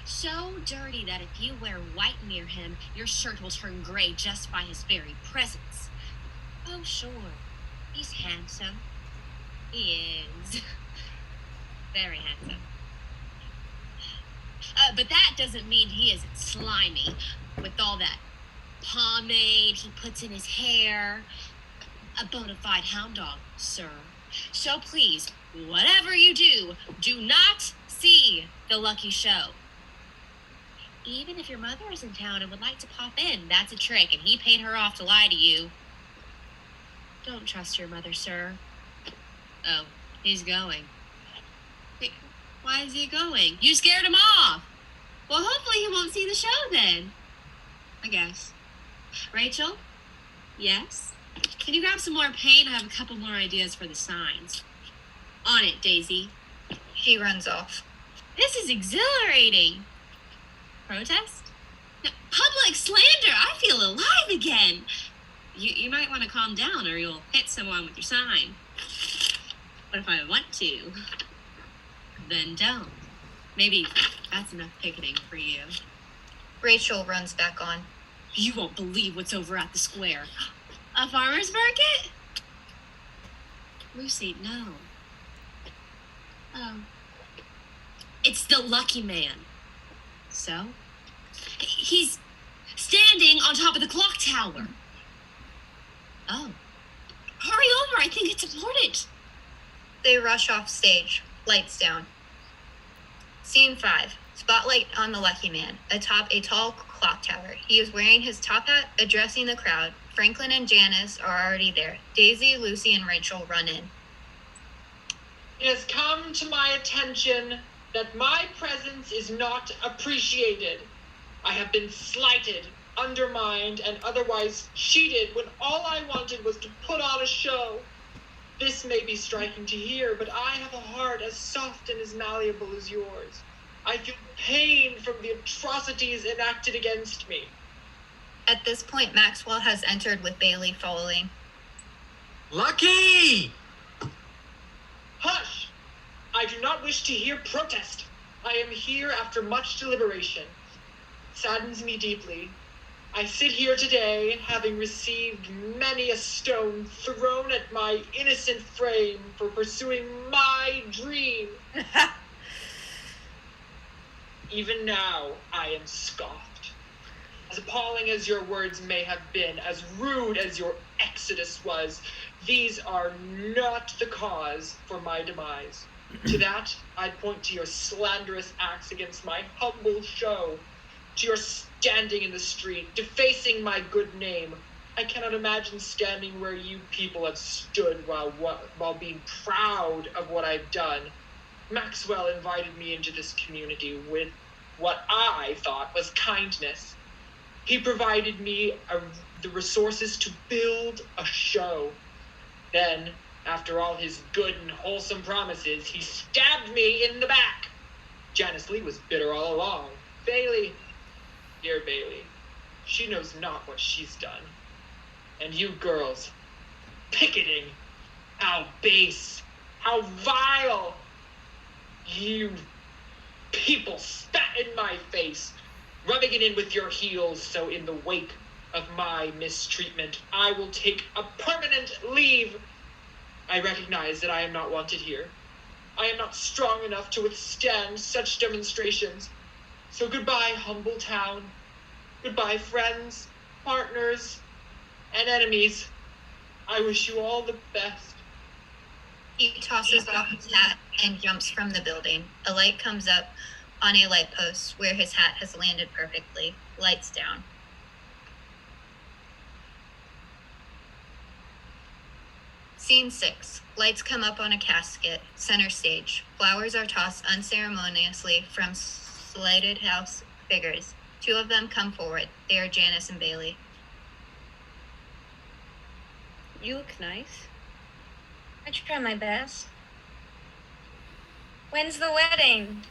So dirty that if you wear white near him, your shirt will turn gray just by his very presence. Oh, sure. He's handsome. He is. Very handsome. But that doesn't mean he isn't slimy with all that pomade he puts in his hair. A bona fide hound dog, sir. So please, whatever you do, do not see the Lucky Show. Even if your mother is in town and would like to pop in, that's a trick, and he paid her off to lie to you. Don't trust your mother, sir. Oh, he's going. Why is he going? You scared him off. Well, hopefully he won't see the show then. I guess. Rachel? Yes? Can you grab some more paint? I have a couple more ideas for the signs. On it, Daisy. She runs off. This is exhilarating. Protest? No, public slander! I feel alive again. You might want to calm down or you'll hit someone with your sign. But if I want to, then don't. Maybe that's enough picketing for you. Rachel runs back on. You won't believe what's over at the square. A farmer's market? Lucy, no. Oh. It's the Lucky Man. So? He's standing on top of the clock tower. Oh. Hurry over, I think it's important. They rush off stage, lights down. Scene 5. Spotlight on the Lucky Man, atop a tall clock tower. He is wearing his top hat, addressing the crowd. Franklin and Janice are already there. Daisy, Lucy, and Rachel run in. It has come to my attention that my presence is not appreciated. I have been slighted, undermined, and otherwise cheated when all I wanted was to put on a show. This may be striking to hear, but I have a heart as soft and as malleable as yours. I feel pain from the atrocities enacted against me. At this point, Maxwell has entered with Bailey following. Lucky! Hush! I do not wish to hear protest. I am here after much deliberation. It saddens me deeply. I sit here today, having received many a stone thrown at my innocent frame for pursuing my dream. Even now, I am scoffed. As appalling as your words may have been, as rude as your exodus was, these are not the cause for my demise. To that, I point to your slanderous acts against my humble show, to your standing in the street, defacing my good name. I cannot imagine standing where you people have stood while being proud of what I've done. Maxwell invited me into this community with what I thought was kindness. He provided me the resources to build a show. Then, after all his good and wholesome promises, he stabbed me in the back. Janice Lee was bitter all along. Bailey, dear Bailey, she knows not what she's done. And you girls, picketing, how base, how vile. You people spat in my face, rubbing it in with your heels, so in the wake of my mistreatment, I will take a permanent leave. I recognize that I am not wanted here. I am not strong enough to withstand such demonstrations. So goodbye, humble town. Goodbye, friends, partners, and enemies. I wish you all the best. He tosses off his hat and jumps from the building. A light comes up on a light post where his hat has landed perfectly. Lights down. Scene 6. Lights come up on a casket. Center stage. Flowers are tossed unceremoniously from slighted house figures. 2 of them come forward. They are Janice and Bailey. You look nice. I try my best. When's the wedding?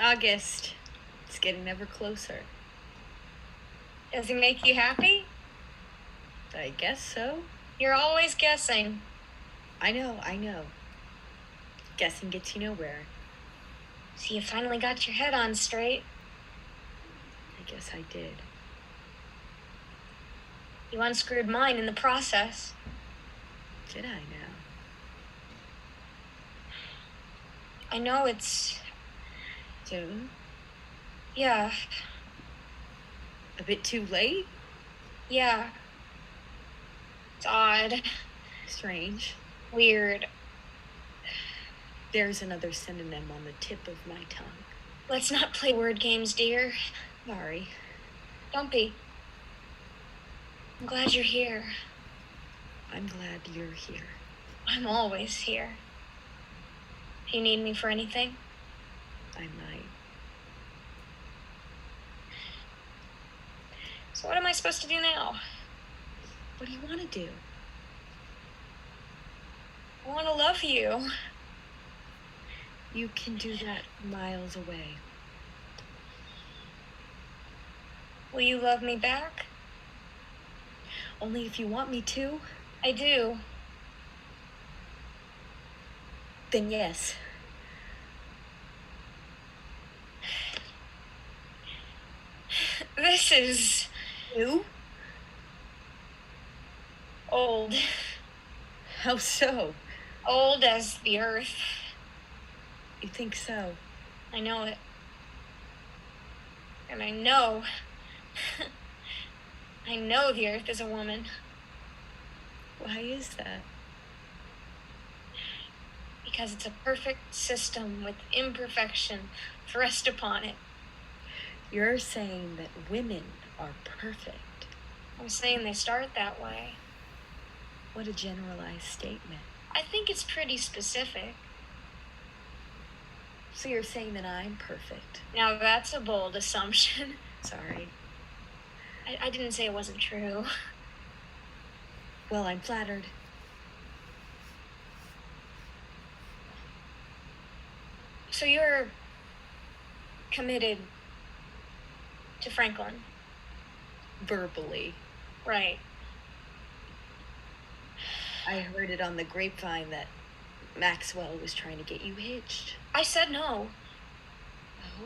August. It's getting ever closer. Does he make you happy? I guess so. You're always guessing. I know. Guessing gets you nowhere. So you finally got your head on straight. I guess I did. You unscrewed mine in the process. Did I now? I know it's... Soon? Yeah. A bit too late? Yeah. It's odd. Strange. Weird. There's another synonym on the tip of my tongue. Let's not play word games, dear. Sorry. Don't be. I'm glad you're here. I'm glad you're here. I'm always here. If you need me for anything. I might. So what am I supposed to do now? What do you want to do? I want to love you. You can do that miles away. Will you love me back? Only if you want me to? I do. Then yes. This is You? old. How so? Old as the earth. You think so? I know it. And I know. I know the earth is a woman. Why is that? Because it's a perfect system with imperfection thrust upon it. You're saying that women are perfect. I'm saying they start that way. What a generalized statement. I think it's pretty specific. So you're saying that I'm perfect. Now that's a bold assumption. Sorry. I didn't say it wasn't true. Well, I'm flattered. So you're committed to Franklin, Verbally. right? I heard it on the grapevine that Maxwell was trying to get you hitched. I said no. Oh?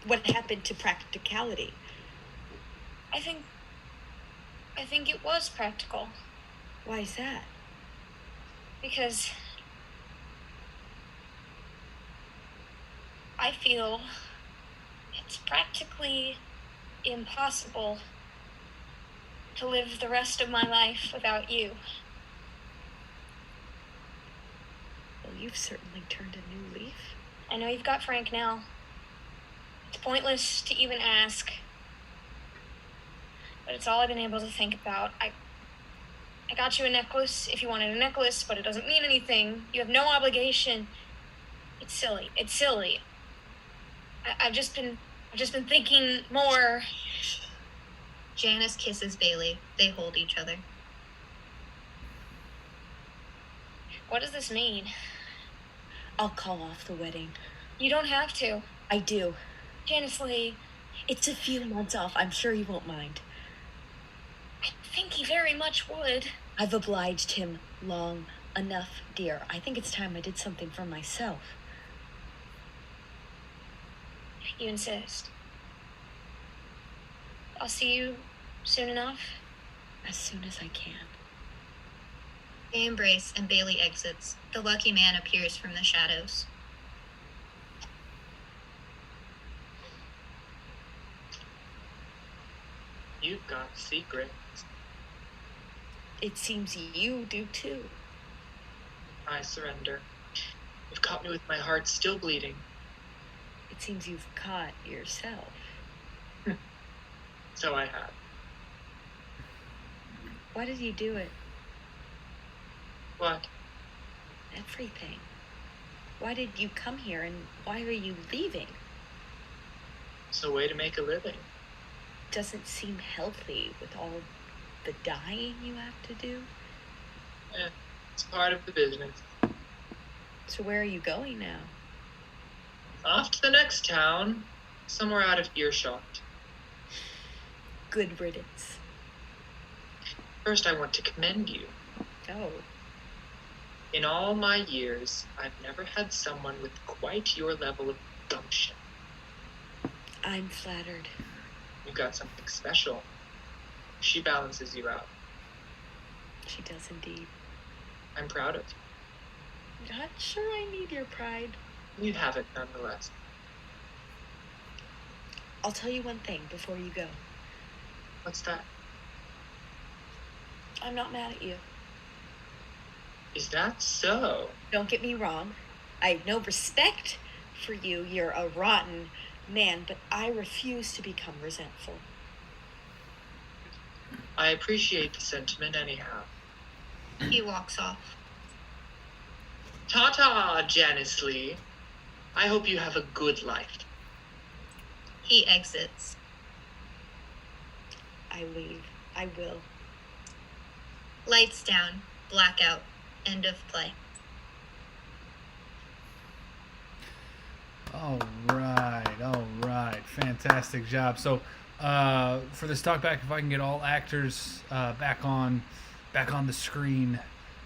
What happened to practicality? I think it was practical Why is that? because I feel it's practically impossible to live the rest of my life without you. Well, you've certainly turned a new leaf. I know you've got Frank now. It's pointless to even ask. But it's all I've been able to think about. I got you a necklace if you wanted a necklace, but it doesn't mean anything. You have no obligation. It's silly. It's silly. I've just been thinking more. Janice kisses Bailey. They hold each other. What does this mean? I'll call off the wedding. You don't have to. I do. Janice Lee, It's a few months off. I'm sure you won't mind. I think he very much would. I've obliged him long enough, dear. I think it's time I did something for myself. You insist. I'll see you soon enough. As soon as I can. They embrace and Bailey exits. The lucky man appears from the shadows. You've got secrets. It seems you do too. I surrender. You've caught me with my heart still bleeding. It seems you've caught yourself. So I have. Why did you do it? What? Everything. Why did you come here and why are you leaving? It's a way to make a living. Doesn't seem healthy with all the dying you have to do. It's part of the business. So where are you going now? Off to the next town, somewhere out of earshot. Good riddance. First, I want to commend you. Oh. In all my years, I've never had someone with quite your level of gumption. I'm flattered. You've got something special. She balances you out. She does indeed. I'm proud of you. Not sure I need your pride. You have it nonetheless. I'll tell you one thing before you go. What's that? I'm not mad at you. Is that so? Don't get me wrong. I have no respect for you. You're a rotten man, but I refuse to become resentful. I appreciate the sentiment anyhow. He walks off. Ta-ta, Janice Lee. I hope you have a good life. He exits. I leave. I will. Lights down. Blackout. End of play. All right. Fantastic job. So, for this talk back, if I can get all actors back on the screen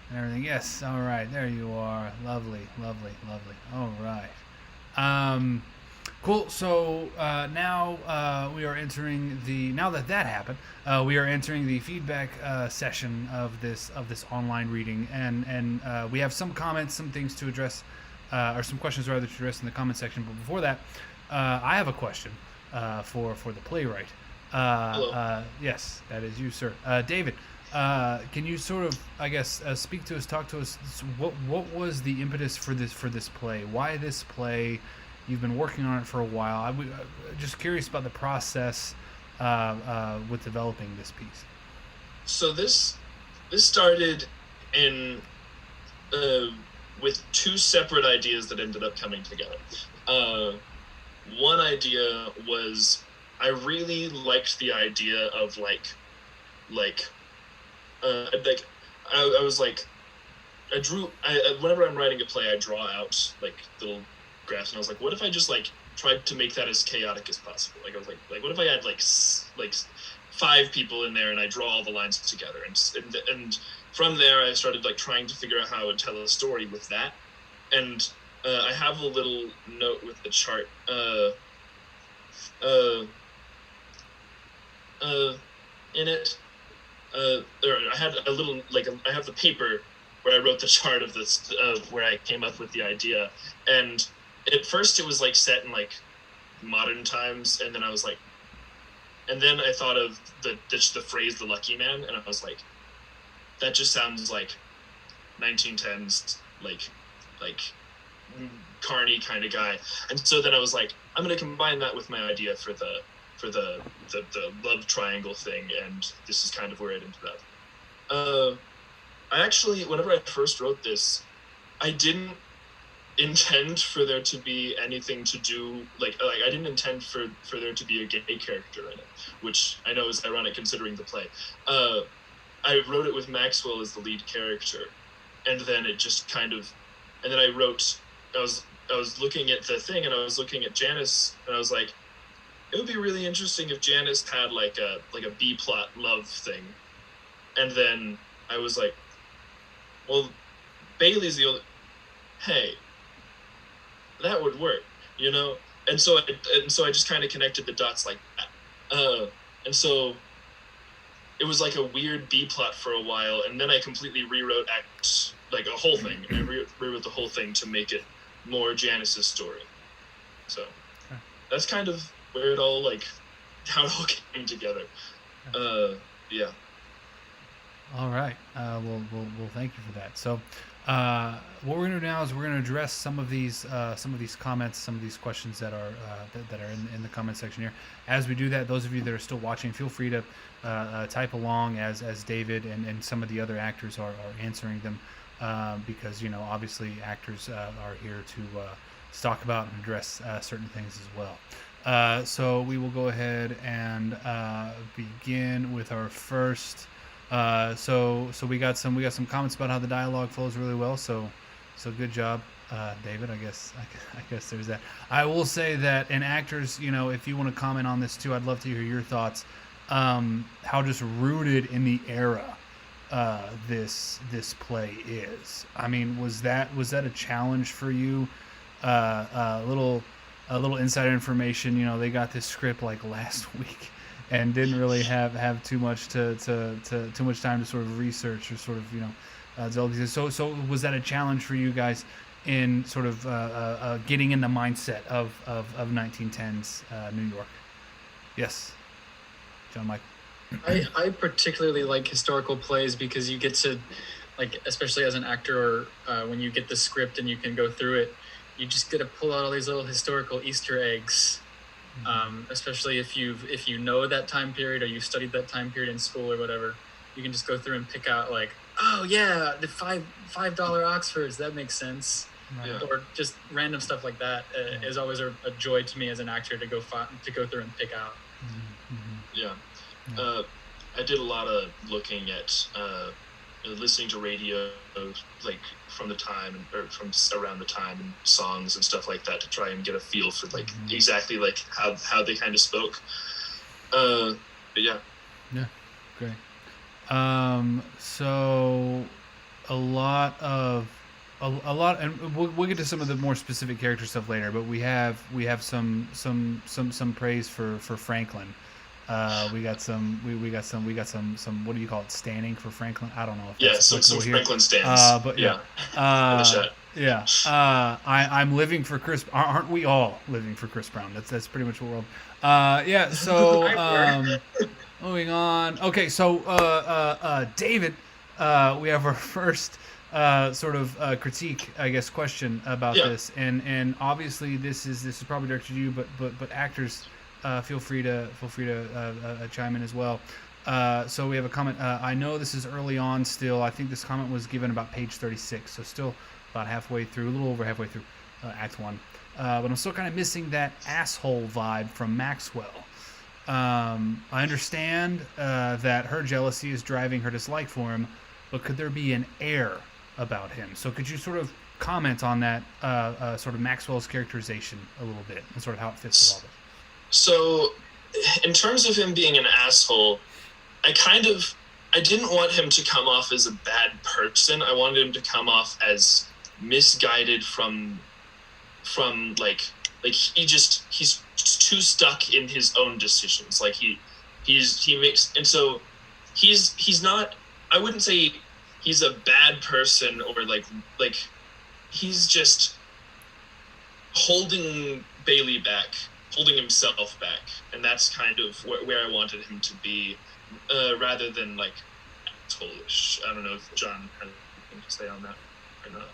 and everything. Yes. All right. There you are. Lovely. All right. Cool. So now we are entering now that happened, we are entering the feedback session of this online reading, and we have some comments, some things to address, or some questions rather to address in the comment section. But before that, I have a question for the playwright. Yes, that is you, sir. David, can you sort of, I guess, speak to us, talk to us? What was the impetus for this play? Why this play? You've been working on it for a while. I'm just curious about the process with developing this piece. So this started in with two separate ideas that ended up coming together. One idea was I really liked the idea of I was like, whenever I'm writing a play, I draw out like little graphs, and I was like, what if I just like tried to make that as chaotic as possible? Like I was like what if I had like 5 people in there and I draw all the lines together, and from there I started like trying to figure out how I would tell a story with that. And I have a little note with the chart in it. I had a little I have the paper where I wrote the chart of this where I came up with the idea. And at first it was like set in like modern times, and then I was like, and then I thought of the phrase "the lucky man," and I was like, that just sounds like 1910s like carny kind of guy. And so then I was like, I'm gonna combine that with my idea for the love triangle thing, and this is kind of where it ended up. I actually, whenever I first wrote this, I didn't intend for there to be anything to do like I didn't intend for there to be a gay character in it, which I know is ironic considering the play. I wrote it with Maxwell as the lead character, and then it just kind of, and then I was looking at the thing, and I was looking at Janice, and I was like, it would be really interesting if Janice had like a B plot love thing. And then I was like, well, Bailey's the only, hey, that would work, you know? And so I just kind of connected the dots like that. And so it was like a weird B plot for a while, and then I completely rewrote like a whole thing. And I rewrote the whole thing to make it more Janice's story. So that's kind of where it all how it all came together. Yeah. All right. Well, thank you for that. So, what we're going to do now is we're going to address some of these comments, some of these questions that are in the comment section here. As we do that, those of you that are still watching, feel free to type along as David and some of the other actors are answering them, because obviously actors are here to talk about and address certain things as well. So we will go ahead and begin with our first. So we got some comments about how the dialogue flows really well. So good job, David. I guess there's that. I will say that, and actors, if you want to comment on this too, I'd love to hear your thoughts. how just rooted in the era this play is. I mean, was that a challenge for you? A little insider information. You know, they got this script like last week, and didn't really have too much too much time to sort of research or sort of delve into. So was that a challenge for you guys in sort of getting in the mindset of 1910s New York? Yes, John Michael. I particularly like historical plays because you get to, like, especially as an actor, or when you get the script and you can go through it, you just get to pull out all these little historical Easter eggs. Especially if you know that time period or you studied that time period in school or whatever, you can just go through and pick out, like, oh yeah, the $5 Oxfords, that makes sense. Yeah. Or just random stuff like that is always a joy to me as an actor to go through and pick out. Yeah. I did a lot of looking at listening to radio, like from the time or from around the time, and songs and stuff like that to try and get a feel for like exactly like how they kind of spoke. But yeah. Yeah, great. So a lot, and we'll get to some of the more specific character stuff later. But we have some praise for Franklin. We got some. What do you call it? Standing for Franklin. I don't know if that's some here. Franklin stands. But yeah. Yeah. I'm living for Chris. Aren't we all living for Chris Brown? That's pretty much what we're all. Yeah. So moving on. Okay. So David, we have our first sort of critique, I guess, question about this, and obviously this is probably directed to you, but actors. Feel free to chime in as well. So we have a comment. I know this is early on still. I think this comment was given about page 36, so still about halfway through, a little over halfway through Act 1. But I'm still kind of missing that asshole vibe from Maxwell. I understand that her jealousy is driving her dislike for him, but could there be an air about him? So could you sort of comment on that sort of Maxwell's characterization a little bit and sort of how it fits with all this? So, in terms of him being an asshole, I didn't want him to come off as a bad person. I wanted him to come off as misguided from like he's too stuck in his own decisions. Like he makes, and so he's not, I wouldn't say he's a bad person or like he's just holding Bailey back. Holding himself back, and that's kind of where I wanted him to be, rather than like asshole-ish. I don't know if John had anything to say on that or not.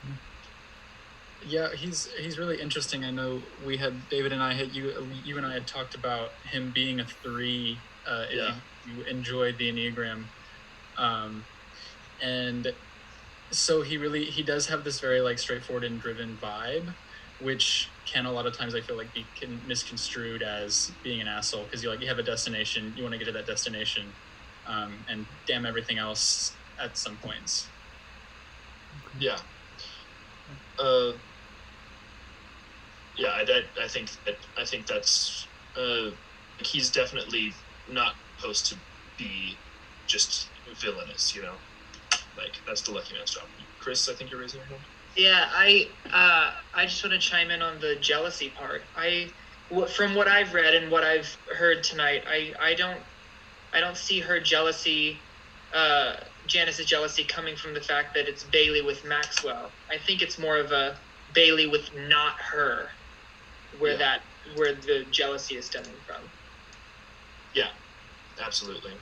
Yeah, he's really interesting. I know we had David and I had you and I had talked about him being a 3. If you enjoyed the Enneagram, and so he does have this very like straightforward and driven vibe, which can a lot of times I feel like be misconstrued as being an asshole, because you have a destination, you want to get to that destination, and damn everything else at some points. Yeah. I think that's he's definitely not supposed to be just villainous, like that's the lucky man's job. Chris, I think you're raising your hand. Yeah, I just want to chime in on the jealousy part. From what I've read and what I've heard tonight, I don't see her jealousy, Janice's jealousy, coming from the fact that it's Bailey with Maxwell. I think it's more of a Bailey with not her, where the jealousy is stemming from. Yeah, absolutely.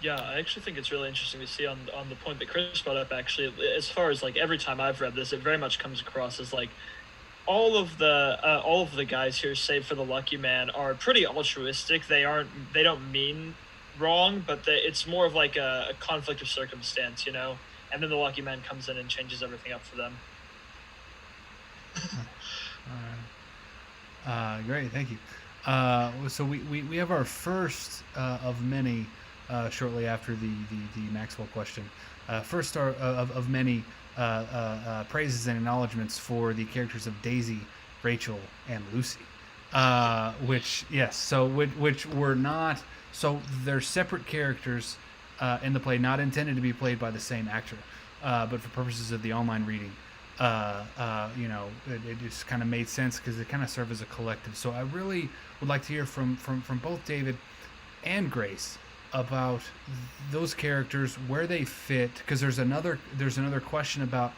Yeah, I actually think it's really interesting to see on the point that Chris brought up. Actually, as far as like every time I've read this, it very much comes across as like all of the guys here, save for the Lucky Man, are pretty altruistic. They don't mean wrong, but it's more of like a conflict of circumstance, And then the Lucky Man comes in and changes everything up for them. Great, thank you. So we have our first of many. Shortly after the Maxwell question. First of many praises and acknowledgments for the characters of Daisy, Rachel, and Lucy. which yes, so which were not, so they're separate characters in the play, not intended to be played by the same actor, but for purposes of the online reading, it just kind of made sense because it kind of served as a collective. So I really would like to hear from both David and Grace about those characters, where they fit, because there's another question about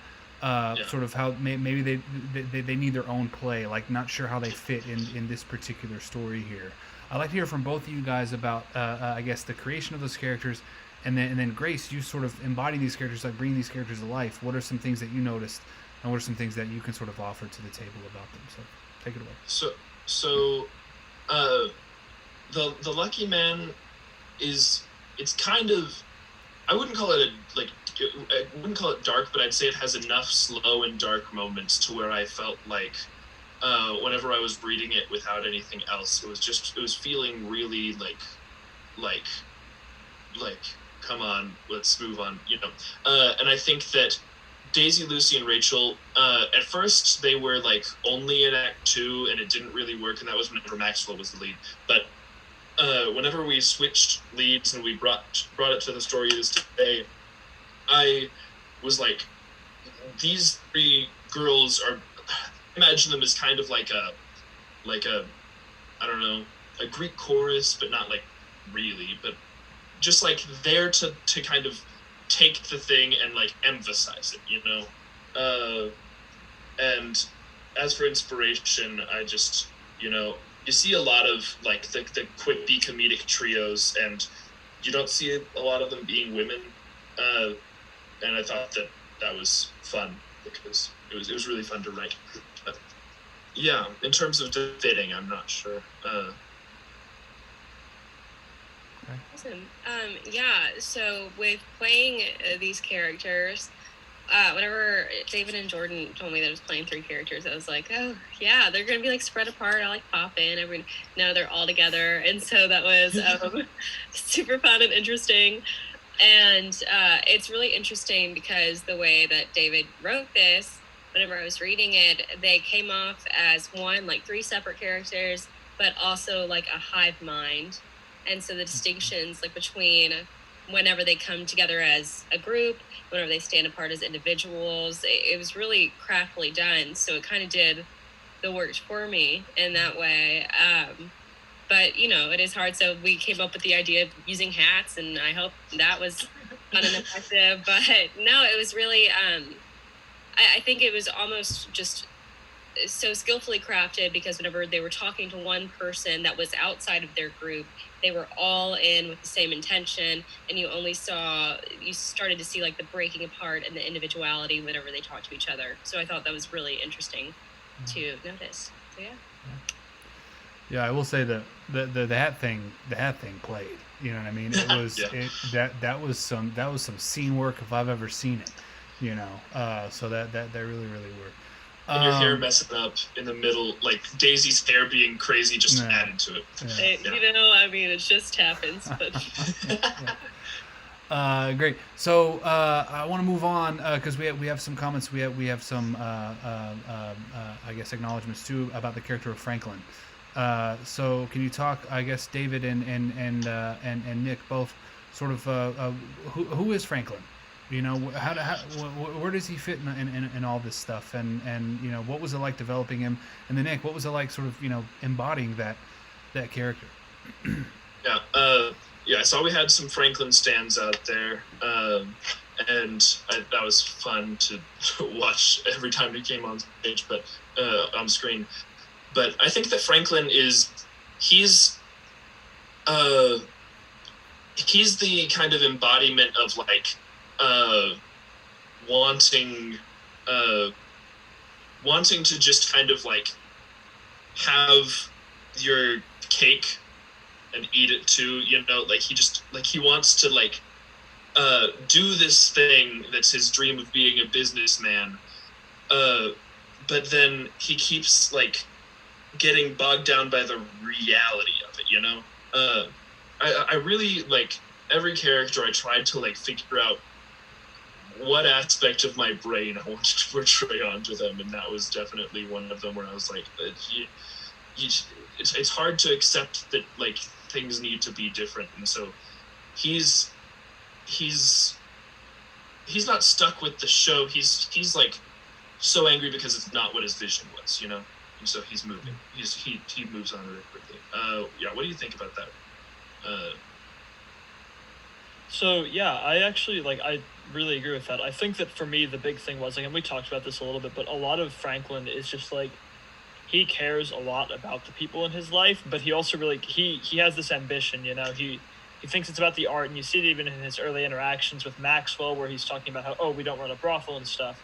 sort of how maybe they need their own play, like not sure how they fit in this particular story here. I'd like to hear from both of you guys about I guess the creation of those characters, and then Grace, you sort of embodying these characters, like bringing these characters to life. What are some things that you noticed, and what are some things that you can sort of offer to the table about them? So take it away. So the Lucky Man it's kind of, I wouldn't call it I wouldn't call it dark, but I'd say it has enough slow and dark moments to where I felt like whenever I was reading it without anything else, it was feeling really like come on, let's move on, and I think that Daisy, Lucy, and Rachel, at first they were like only in Act 2, and it didn't really work, and that was whenever Maxwell was the lead. But whenever we switched leads and we brought it to the story this day, I was like, these three girls are, imagine them as kind of like a I don't know, a Greek chorus, but not like really, but just like there to kind of take the thing and like emphasize it, and as for inspiration, I just, you see a lot of like the quippy comedic trios, and you don't see a lot of them being women, and I thought that was fun because it was really fun to write. But yeah, in terms of fitting, I'm not sure. Awesome. Yeah, so with playing these characters, whenever David and Jordan told me that I was playing three characters, I was like, oh, yeah, they're going to be like spread apart. I'll like pop in. No, they're all together. And so that was super fun and interesting. And it's really interesting because the way that David wrote this, whenever I was reading it, they came off as one, like three separate characters, but also like a hive mind. And so the distinctions like between whenever they come together as a group, whenever they stand apart as individuals, it was really craftily done. So it kind of did the work for me in that way. But, it is hard. So we came up with the idea of using hats, and I hope that was fun and effective. But no, it was really, I think it was almost just so skillfully crafted, because whenever they were talking to one person that was outside of their group, they were all in with the same intention, and you started to see like the breaking apart and the individuality whenever they talked to each other. So I thought that was really interesting to notice. So yeah. Yeah, I will say that the hat thing played. You know what I mean? It was that was some scene work if I've ever seen it. So that really worked. And your hair messing up in the middle, like Daisy's hair being crazy, just added to it. Yeah. It just happens. But great. So I want to move on because we have some comments. We have some I guess acknowledgments too about the character of Franklin. So can you talk? I guess David and Nick both sort of who is Franklin? Where does he fit in all this stuff, and what was it like developing him? And then Nick, what was it like sort of embodying that character? I saw we had some Franklin stands out there, and that was fun to watch every time he came on stage, but on screen. But I think that Franklin he's the kind of embodiment of like wanting to just kind of like have your cake and eat it too, like he wants to like do this thing that's his dream of being a businessman, but then he keeps like getting bogged down by the reality of it. I really like every character. I tried to like figure out what aspect of my brain I wanted to portray onto them, and that was definitely one of them where I was like, it's hard to accept that like things need to be different, and so he's not stuck with the show. He's like so angry because it's not what his vision was, you know. And so he's moving. He moves on really quickly. Yeah. What do you think about that? So yeah, I actually I really agree with that. I think that for me the big thing was and we talked about this a little bit, but a lot of Franklin is just he cares a lot about the people in his life, but he also really he has this ambition, you know. He thinks it's about the art, and you see it even in his early interactions with Maxwell, where he's talking about how we don't run a brothel and stuff.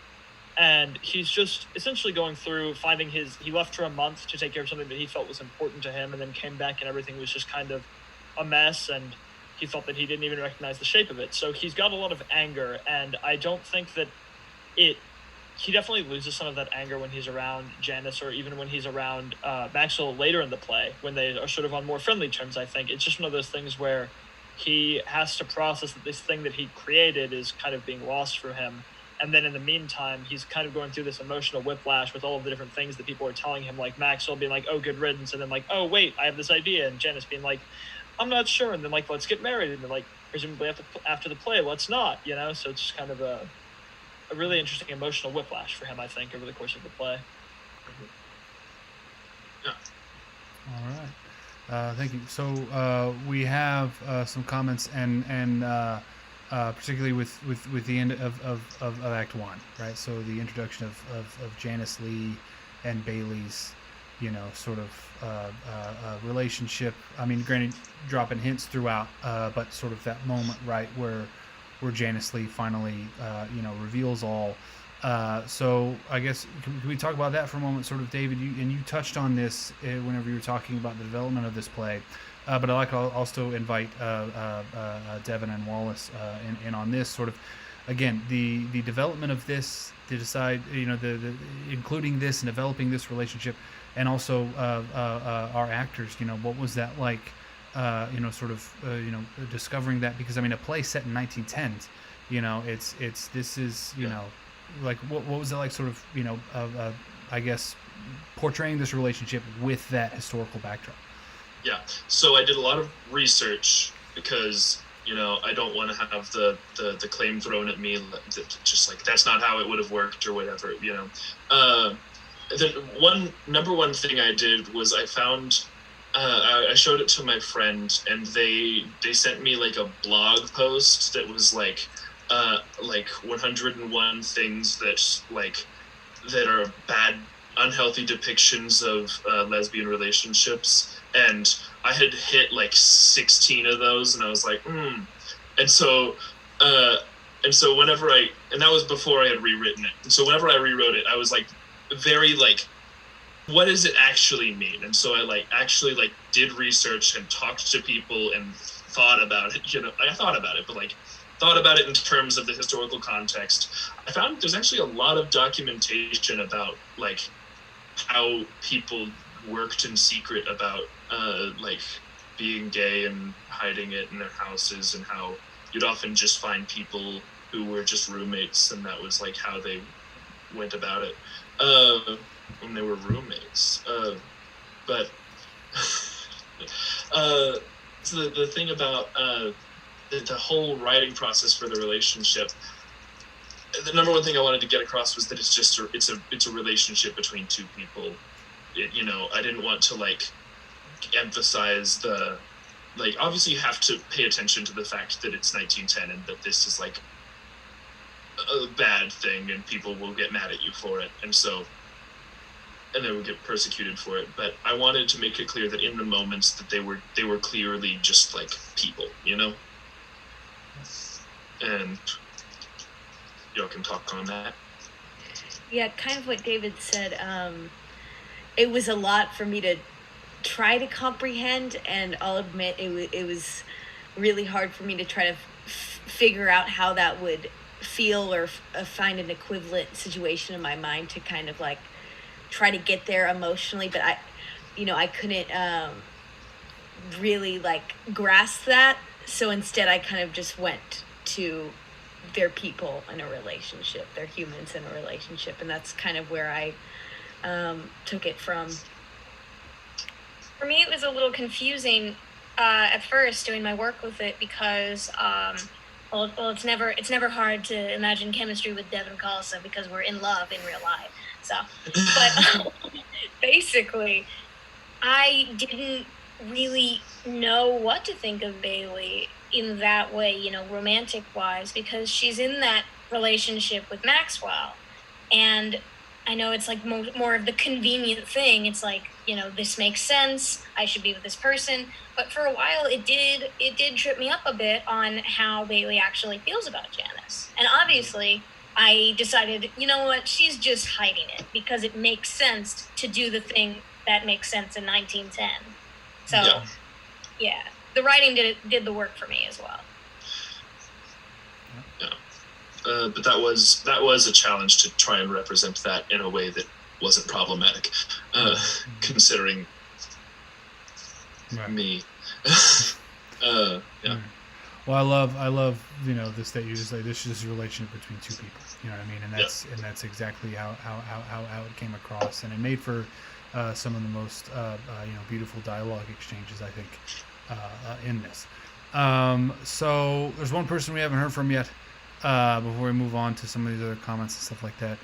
And he's just essentially going through finding he left for a month to take care of something that he felt was important to him, and then came back and everything was just kind of a mess, and he felt that he didn't even recognize the shape of it. So he's got a lot of anger, and I don't think that he definitely loses some of that anger when he's around Janice, or even when he's around Maxwell later in the play, when they are sort of on more friendly terms. I think it's just one of those things where he has to process that this thing that he created is kind of being lost for him. And then in the meantime, he's kind of going through this emotional whiplash with all of the different things that people are telling him, like Maxwell being like, oh, good riddance. And then like, oh, wait, I have this idea. And Janice being like, I'm not sure. And then like, let's get married. And then like, presumably after the play, let's not, you know? So it's just kind of a really interesting emotional whiplash for him, I think, over the course of the play. Yeah. All right. Thank you. So we have some comments and particularly with the end of Act 1, right? So the introduction of Janice Lee and Bailey's, you know, sort of relationship. I mean, granted, dropping hints throughout, but sort of that moment, right, where Janice Lee finally, reveals all. So I guess can we talk about that for a moment, sort of, David? You touched on this whenever you were talking about the development of this play, but I'd like to also invite Devin and Wallace in on this sort of, again, the development of this, to decide, you know, the including this and developing this relationship, and also our actors. You know, what was that like? Discovering that, because I mean, a play set in 1910s, you know, this is, you know, like what was it like, sort of, you know, I guess portraying this relationship with that historical backdrop. Yeah, so I did a lot of research because, you know, I don't want to have the claim thrown at me that just like that's not how it would have worked or whatever, you know. The number one thing I did was I found. I showed it to my friend, and they sent me like a blog post that was like 101 things that are bad, unhealthy depictions of lesbian relationships, and I had hit like 16 of those, and I was like, and so whenever and that was before I had rewritten it, and so whenever I rewrote it, I was like very like, what does it actually mean? And so I actually did research and talked to people and thought about it. You know, I thought about it, but thought about it in terms of the historical context. I found there's actually a lot of documentation about how people worked in secret about being gay and hiding it in their houses, and how you'd often just find people who were just roommates, and that was how they went about it. When they were roommates, but so the thing about the whole writing process for the relationship, the number one thing I wanted to get across was that it's a relationship between two people. You know, I didn't want to emphasize the obviously you have to pay attention to the fact that it's 1910 and that this is a bad thing and people will get mad at you for it, and they would get persecuted for it. But I wanted to make it clear that in the moments that they were clearly just people, you know? And y'all can talk on that. Yeah, kind of what David said. It was a lot for me to try to comprehend, and I'll admit it was really hard for me to try to figure out how that would feel, or find an equivalent situation in my mind to kind of try to get there emotionally. But I couldn't really grasp that, so instead I kind of just went to their people in a relationship, they're humans in a relationship, and that's kind of where I took it from. for me, it was a little confusing at first doing my work with it because, it's never hard to imagine chemistry with Devin Carlson because we're in love in real life. So, but basically, I didn't really know what to think of Bailey in that way, romantic wise, because she's in that relationship with Maxwell, and I know it's like more of the convenient thing. It's like, this makes sense. I should be with this person. But for a while, it did trip me up a bit on how Bailey actually feels about Janice. And obviously, I decided, you know what, she's just hiding it because it makes sense to do the thing that makes sense in 1910. So, yeah, the writing did the work for me as well. But that was a challenge to try and represent that in a way that wasn't problematic, considering me. Yeah. Well, I love this that you just like. This is just a relationship between two people. You know what I mean? And that's exactly how it came across, and it made for some of the most beautiful dialogue exchanges, I think, in this. So there's one person we haven't heard from yet. Before we move on to some of these other comments and stuff like that,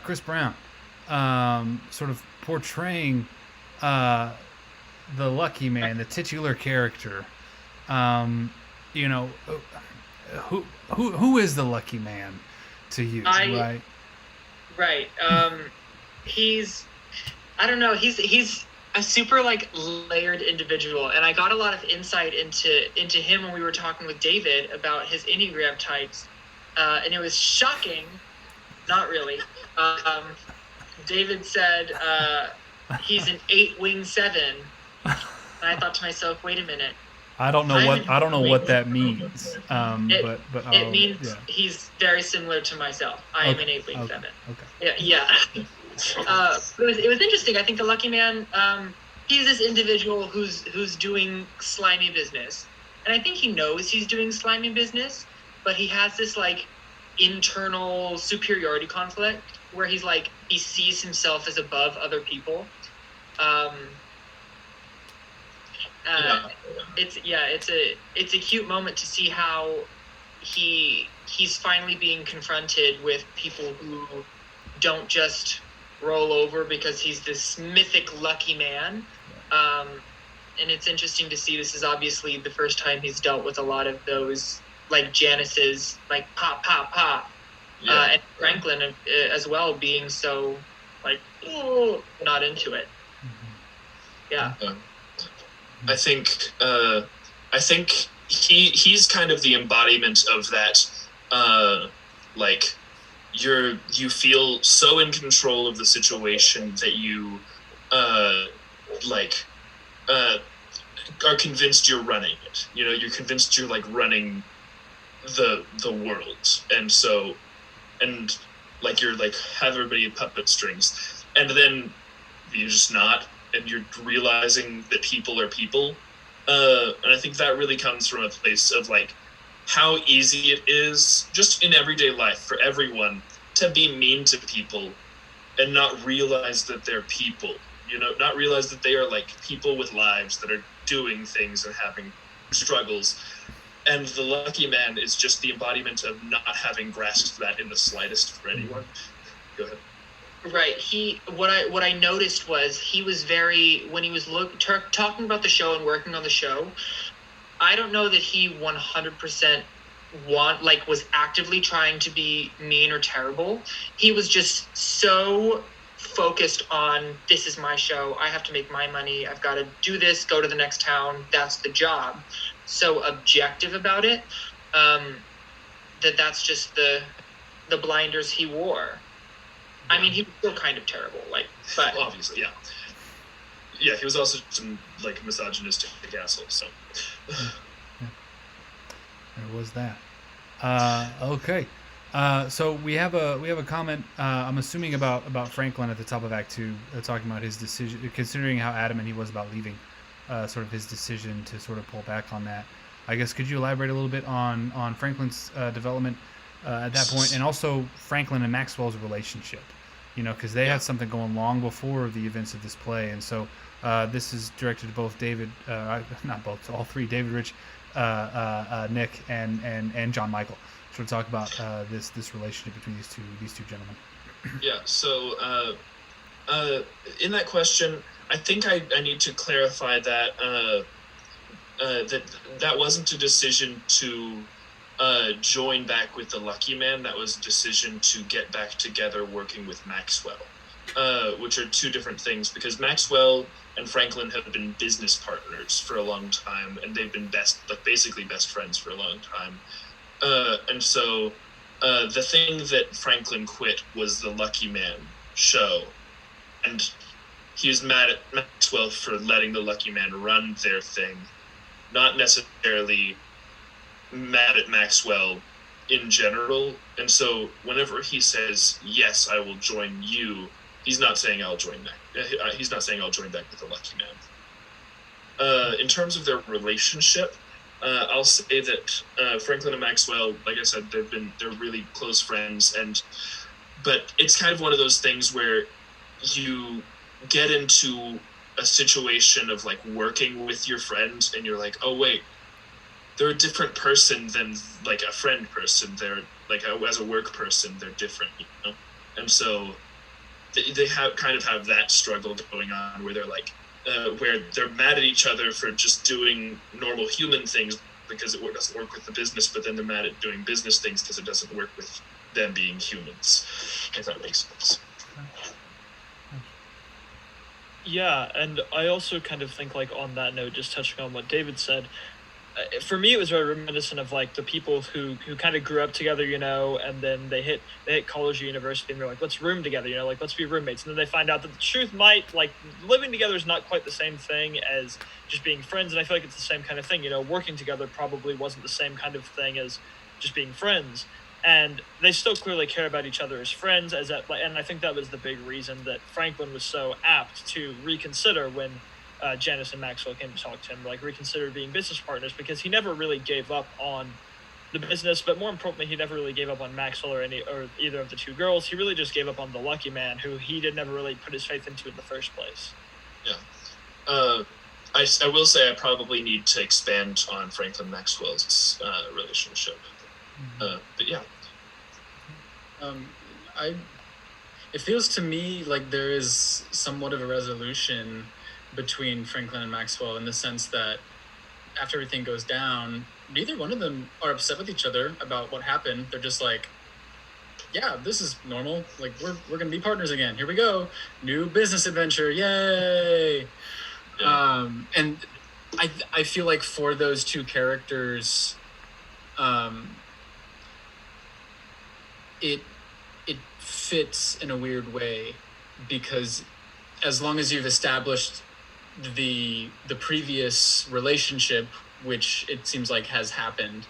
Chris Brown, sort of portraying the Lucky Man, the titular character. Who is the Lucky Man to you, right? Right. He's, I don't know. He's a super layered individual, and I got a lot of insight into him when we were talking with David about his Enneagram types. And it was shocking. Not really. David said he's an 8-wing-7. And I thought to myself, wait a minute. I don't know what that means. It means he's very similar to myself. I am an 8-wing-7. Okay. Yeah. It was interesting. I think the Lucky Man, he's this individual who's doing slimy business, and I think he knows he's doing slimy business. But he has this internal superiority conflict where he's he sees himself as above other people. It's a cute moment to see how he's finally being confronted with people who don't just roll over because he's this mythic lucky man. And it's interesting to see. This is obviously the first time he's dealt with a lot of those. Janice's pop pop pop, and Franklin as well being so not into it. Yeah. I think he's kind of the embodiment of that. You feel so in control of the situation that you are convinced you're running it. You're convinced you're running the world, and you're have everybody in puppet strings, and then you're just not, and you're realizing that people are people, and I think that really comes from a place of how easy it is just in everyday life for everyone to be mean to people and not realize that they're people, not realize that they are people with lives that are doing things and having struggles. And the Lucky Man is just the embodiment of not having grasped that in the slightest for anyone. Go ahead. Right. What I noticed was he was when he was talking about the show and working on the show, I don't know that he 100% was actively trying to be mean or terrible. He was just so focused on, this is my show, I have to make my money, I've got to do this, go to the next town, that's the job. So objective about it, that's just the blinders he wore. I mean, he was still kind of terrible, but obviously, yeah, he was also some misogynistic asshole. So there was that. Okay, so we have a comment. I'm assuming about Franklin at the top of Act 2, talking about his decision, considering how adamant he was about leaving. Sort of his decision to sort of pull back on that. I guess, could you elaborate a little bit on Franklin's development at that point, and also Franklin and Maxwell's relationship because they had something going long before the events of this play. And so this is directed to both David, not both, all three, David, Ritch, Nick, and John Michael. So to talk about this relationship between these two gentlemen. Yeah. So in that question, I think I need to clarify that that wasn't a decision to join back with the Lucky Man. That was a decision to get back together working with Maxwell, which are two different things, because Maxwell and Franklin have been business partners for a long time, and they've been basically best friends for a long time. And so the thing that Franklin quit was the Lucky Man show, and he was mad at Maxwell for letting the Lucky Man run their thing, not necessarily mad at Maxwell in general. And so whenever he says, yes, I will join you, he's not saying I'll join back. He's not saying I'll join back with the Lucky Man. In terms of their relationship, I'll say that Franklin and Maxwell, like I said, they're really close friends, but it's kind of one of those things where you get into a situation of like working with your friend, and you're like, oh wait, they're a different person than like a friend person. They're like as a work person, they're different, And so they have that struggle going on where they're like, where they're mad at each other for just doing normal human things because it doesn't work with the business, but then they're mad at doing business things because it doesn't work with them being humans, if that makes sense. Yeah, and I also kind of think, like, on that note, just touching on what David said, for me it was very reminiscent of like the people who kind of grew up together, and then they hit college or university, and they're like, let's room together, like let's be roommates, and then they find out that the truth might, like, living together is not quite the same thing as just being friends. And I feel like it's the same kind of thing, working together probably wasn't the same kind of thing as just being friends, and they still clearly care about each other as friends, and I think that was the big reason that Franklin was so apt to reconsider when Janice and Maxwell came to talk to him, like reconsider being business partners, because he never really gave up on the business, but more importantly, he never really gave up on Maxwell or either of the two girls. He really just gave up on the Lucky Man, who he never really put his faith into in the first place. Yeah. I will say I probably need to expand on Franklin Maxwell's relationship. But yeah. It feels to me like there is somewhat of a resolution between Franklin and Maxwell, in the sense that after everything goes down, neither one of them are upset with each other about what happened. They're just like, yeah, this is normal. Like, we're gonna be partners again. Here we go. New business adventure. Yay. Yeah. And I feel like for those two characters, it fits in a weird way, because as long as you've established the previous relationship, which it seems like has happened,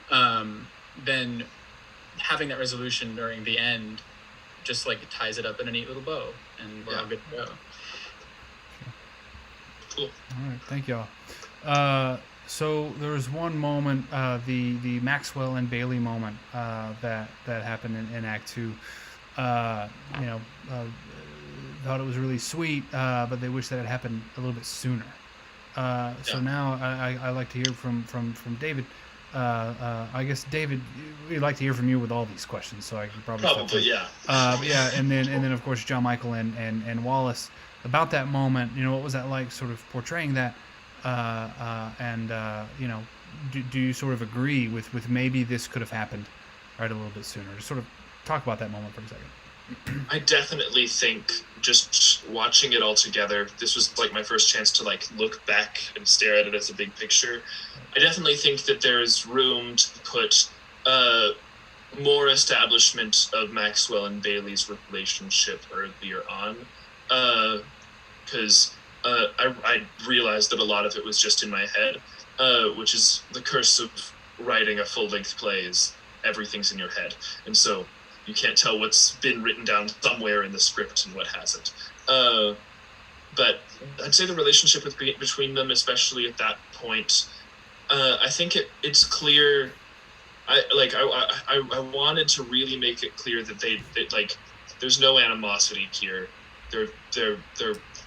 then having that resolution during the end just like ties it up in a neat little bow, and we're all good to go. Cool. All right, thank y'all. So there was one moment, the Maxwell and Bailey moment that happened in Act 2. Thought it was really sweet, but they wish that it happened a little bit sooner. So now I like to hear from David. I guess David, we'd like to hear from you with all these questions, so I could probably yeah. Yeah, and then of course John Michael and Wallace, about that moment. What was that like, sort of portraying that, do you sort of agree with maybe this could have happened right a little bit sooner? Just sort of talk about that moment for a second. I definitely think, just watching it all together, this was like my first chance to like look back and stare at it as a big picture. I definitely think that there is room to put more establishment of Maxwell and Bailey's relationship earlier on, because I realized that a lot of it was just in my head, which is the curse of writing a full-length play, is everything's in your head, and so you can't tell what's been written down somewhere in the script and what hasn't. But I'd say the relationship between them, especially at that point, I think it's clear. I wanted to really make it clear that they like there's no animosity here. They're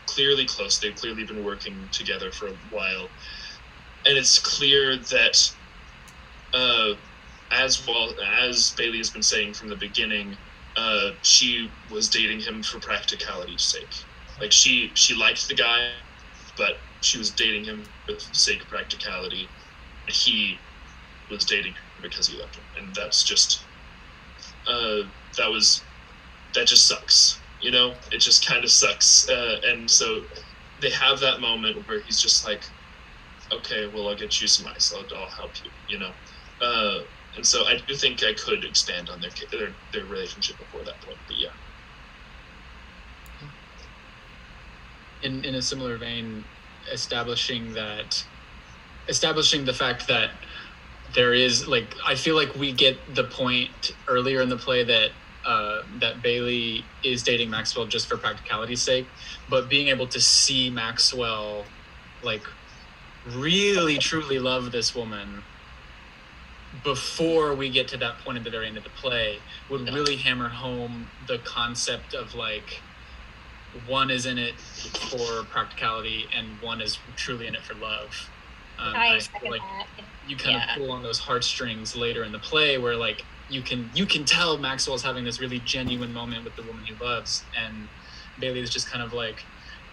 clearly close. They've clearly been working together for a while, and it's clear that as Bailey has been saying from the beginning, she was dating him for practicality's sake. Like she liked the guy, but she was dating him for the sake of practicality. He was dating her because he loved her, and that's just that just sucks. You know, it just kind of sucks. And so they have that moment where he's just like, okay, well, I'll get you some ice. I'll help you. You know. And so I do think I could expand on their relationship before that point, but yeah. In a similar vein, establishing the fact that there is, like, I feel like we get the point earlier in the play that that Bailey is dating Maxwell just for practicality's sake, but being able to see Maxwell like really truly love this woman before we get to that point at the very end of the play would really hammer home the concept of like one is in it for practicality and one is truly in it for love. I feel like that. you kind of pull on those heartstrings later in the play where like you can tell Maxwell's having this really genuine moment with the woman he loves, and Bailey is just kind of like,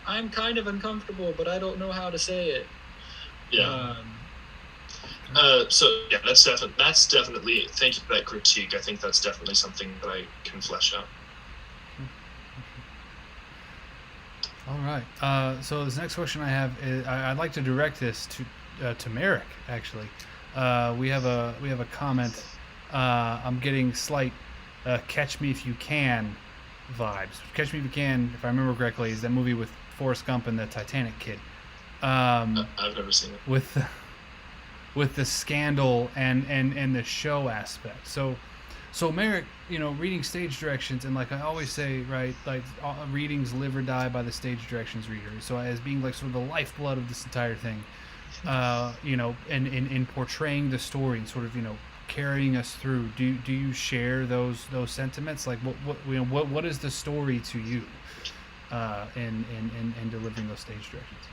I'm kind of uncomfortable, but I don't know how to say it. Yeah. So yeah, that's definitely. Thank you for that critique. I think that's definitely something that I can flesh out. All right. So this next question I have is I'd like to direct this to Merrick. Actually, we have a comment. I'm getting slight "Catch Me If You Can" vibes. "Catch Me If You Can," if I remember correctly, is that movie with Forrest Gump and the Titanic kid. I've never seen it. With the scandal and the show aspect. So Merrick, you know, reading stage directions, and like I always say, right, like readings live or die by the stage directions reader. So as being like sort of the lifeblood of this entire thing, you know, and in portraying the story and sort of, you know, carrying us through. Do you share those sentiments? Like what is the story to you in delivering those stage directions?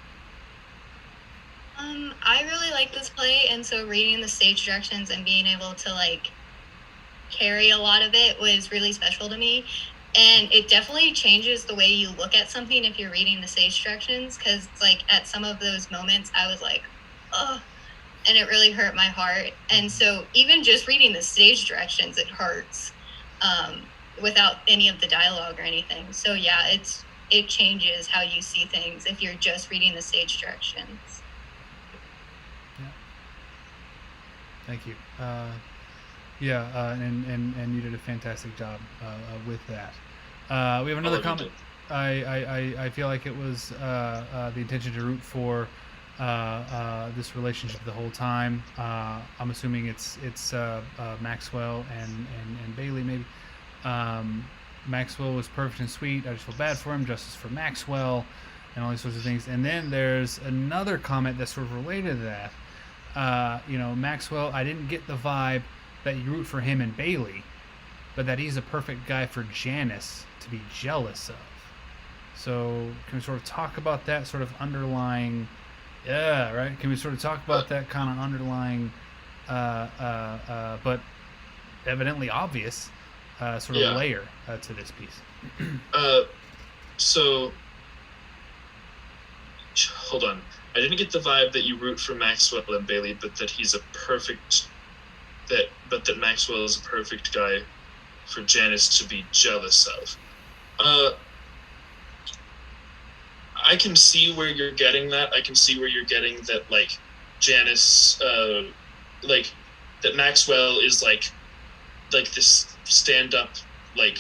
I really like this play, and so reading the stage directions and being able to like carry a lot of it was really special to me. And it definitely changes the way you look at something if you're reading the stage directions, because like at some of those moments I was like, oh, and it really hurt my heart. And so even just reading the stage directions, it hurts without any of the dialogue or anything. So yeah, it changes how you see things if you're just reading the stage directions. Thank you. And you did a fantastic job with that. We have another comment. I feel like it was the intention to root for this relationship the whole time. I'm assuming it's Maxwell and Bailey maybe. Maxwell was perfect and sweet. I just feel bad for him. Justice for Maxwell, and all these sorts of things. And then there's another comment that's sort of related to that. You know, Maxwell, I didn't get the vibe that you root for him and Bailey, but that he's a perfect guy for Janice to be jealous of. So can we sort of talk about that sort of underlying, right? Can we sort of talk about that kind of underlying, but evidently obvious sort of layer to this piece? So hold on. I didn't get the vibe that you root for Maxwell and Bailey, but that he's a perfect that Maxwell is a perfect guy for Janice to be jealous of. I can see where you're getting that. I can see where you're getting that, like Janice, like that Maxwell is like this stand-up like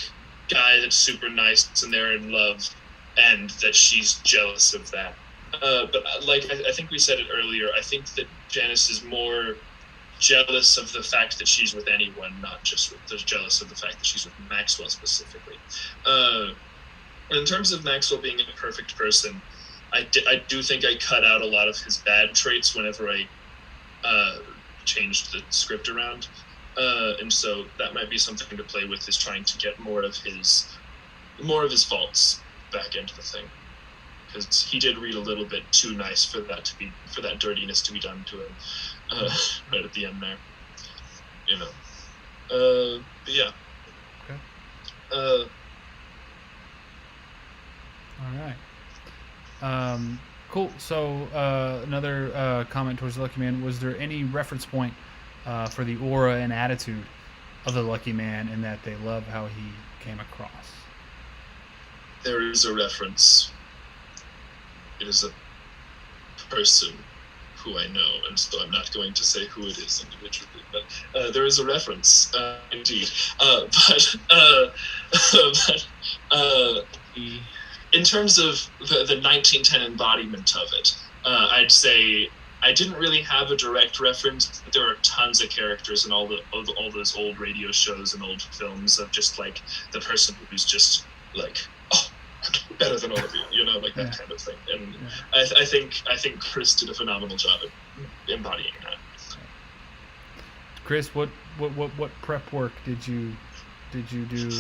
guy that's super nice and they're in love, and that she's jealous of that. But like I think we said it earlier, I think that Janice is more jealous of the fact that she's with anyone, not just jealous of the fact that she's with Maxwell specifically. In terms of Maxwell being a perfect person, I do think I cut out a lot of his bad traits whenever I changed the script around. And so that might be something to play with, is trying to get more of his more of his faults back into the thing, because he did read a little bit too nice for that dirtiness to be done to him right at the end there. But yeah. Okay. All right. Cool. So another comment towards the Lucky Man. Was there any reference point for the aura and attitude of the Lucky Man, in that they love how he came across? There is a reference. It is a person who I know, and so I'm not going to say who it is individually, but there is a reference, indeed. In terms of the 1910 embodiment of it, I'd say I didn't really have a direct reference, but there are tons of characters in all those old radio shows and old films of just like the person who's just like, oh, I'm better than all of you, that kind of thing. And I think Chris did a phenomenal job at embodying that. Chris, what prep work did you do,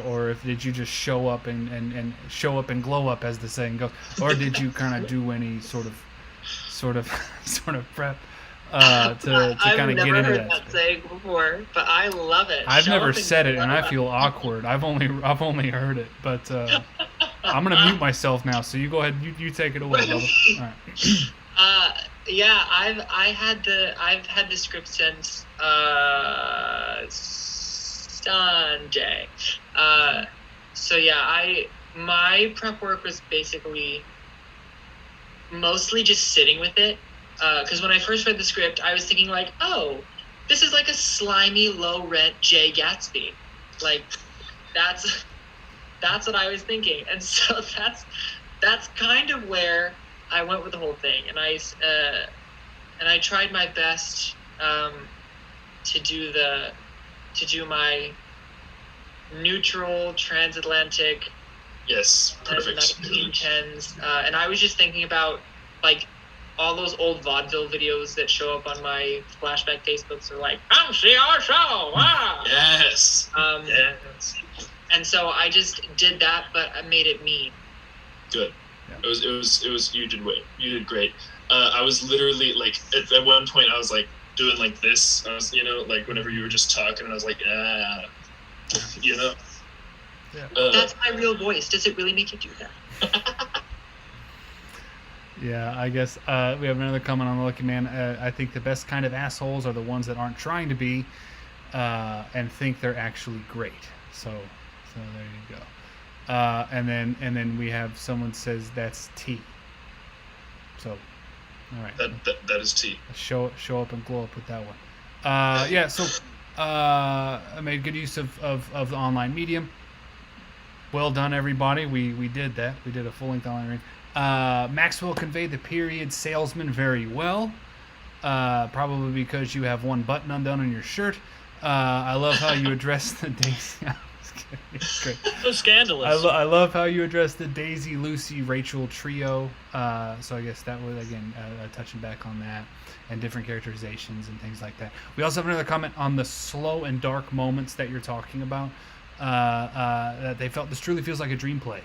or if did you just show up and show up and glow up, as the saying goes, or did you kind of do any sort of prep to kind of get into that? I've never heard that saying before, but I love it. I've never said it, and I feel awkward. I've only heard it, but I'm gonna mute myself now. So you go ahead, you take it away, Bubba. All right. Yeah, I've had the script since Sunday. So yeah, my prep work was basically mostly just sitting with it. Because when I first read the script, I was thinking like, oh, this is like a slimy, low-rent Jay Gatsby. Like, that's what I was thinking. And so that's kind of where I went with the whole thing. And I tried my best to do my neutral transatlantic. Yes, perfect. 1910s. And I was just thinking about like all those old vaudeville videos that show up on my flashback Facebooks are like, come see our show. Wow. Yes. Yes. And so I just did that, but I made it me. Good. Yeah. It was you did great. I was literally like at one point I was like doing like this. I was like whenever you were just talking, and I was like Yeah. That's my real voice. Does it really make you do that? Yeah, I guess we have another comment on the Lucky Man. I think the best kind of assholes are the ones that aren't trying to be and think they're actually great. So there you go. And then we have someone says that's T. So, all right. That is T. Show up and glow up with that one. Yeah. So I made good use of the online medium. Well done, everybody. We did that. We did a full-length online read. Maxwell conveyed the period salesman very well, probably because you have one button undone on your shirt. I love how you address the Daisy. Great. So scandalous. I love how you address the Daisy, Lucy, Rachel trio. So I guess that was again touching back on that and different characterizations and things like that. We also have another comment on the slow and dark moments that you're talking about. That they felt this truly feels like a dream play.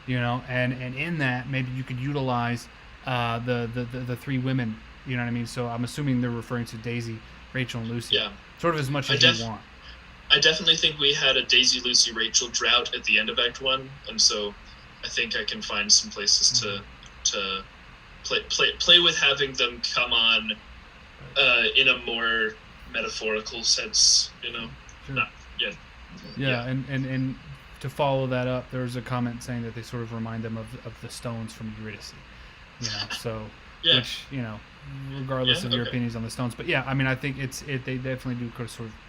And in that maybe you could utilize the three women, you know what I mean? So I'm assuming they're referring to Daisy, Rachel, and Lucy. Yeah. Sort of as much as you want. I definitely think we had a Daisy, Lucy, Rachel drought at the end of Act 1, and so I think I can find some places to play with having them come on in a more metaphorical sense, Sure. Yeah, and to follow that up, there was a comment saying that they sort of remind them of the stones from Eurydice, so yeah. Which regardless of your opinions on the stones, but yeah, I mean I think they definitely do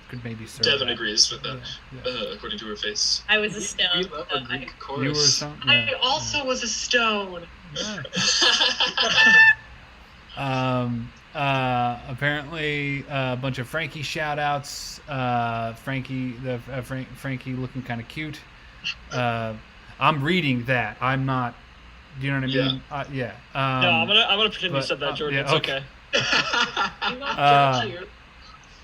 could maybe serve. Devin that. agrees with that, according to her face. I was a stone. We love a Greek chorus. You were a stone. Yeah. I also was a stone. Yeah. Apparently a bunch of Frankie shout outs. Frankie looking kind of cute. I'm reading that. I'm not. Do you know what I mean? Yeah. No, I'm gonna pretend you said that, Jordan. Yeah, it's okay. I'm not judging you.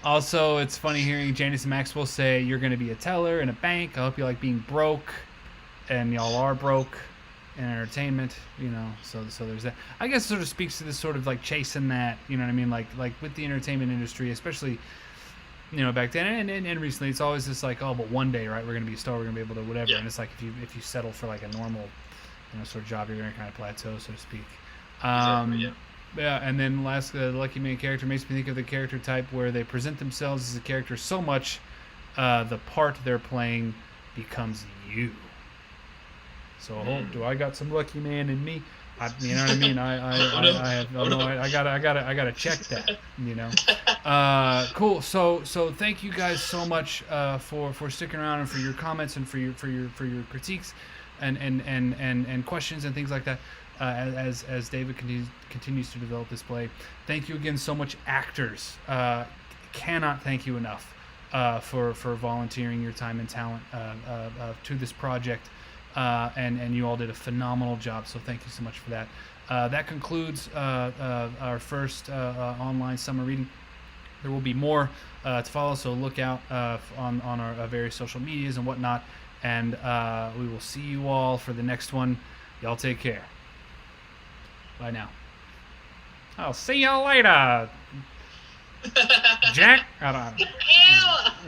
Also, it's funny hearing Janice and Maxwell say you're going to be a teller in a bank. I hope you like being broke. and y'all are broke in entertainment, so there's that. I guess it sort of speaks to this sort of like chasing that, you know what I mean, like with the entertainment industry, especially back then and recently, it's always just like, oh, but one day, right, we're gonna be a star, we're gonna be able to whatever. Yeah. And it's like if you settle for like a normal sort of job, you're gonna kind of plateau, so to speak. Exactly, yeah. Yeah, and then last, the Lucky Man character makes me think of the character type where they present themselves as a character so much, the part they're playing becomes you. So, do I got some Lucky Man in me? You know what I mean? I gotta check that. Cool. So thank you guys so much for sticking around and for your comments and for your critiques and questions and things like that. As David continues to develop this play, thank you again so much, actors. Cannot thank you enough for volunteering your time and talent to this project. And you all did a phenomenal job, so thank you so much for that. That concludes our first online summer reading. There will be more to follow, so look out on our various social medias and whatnot, and we will see you all for the next one. Y'all take care. Bye now. I'll see y'all later. Jack? I don't know. Ew!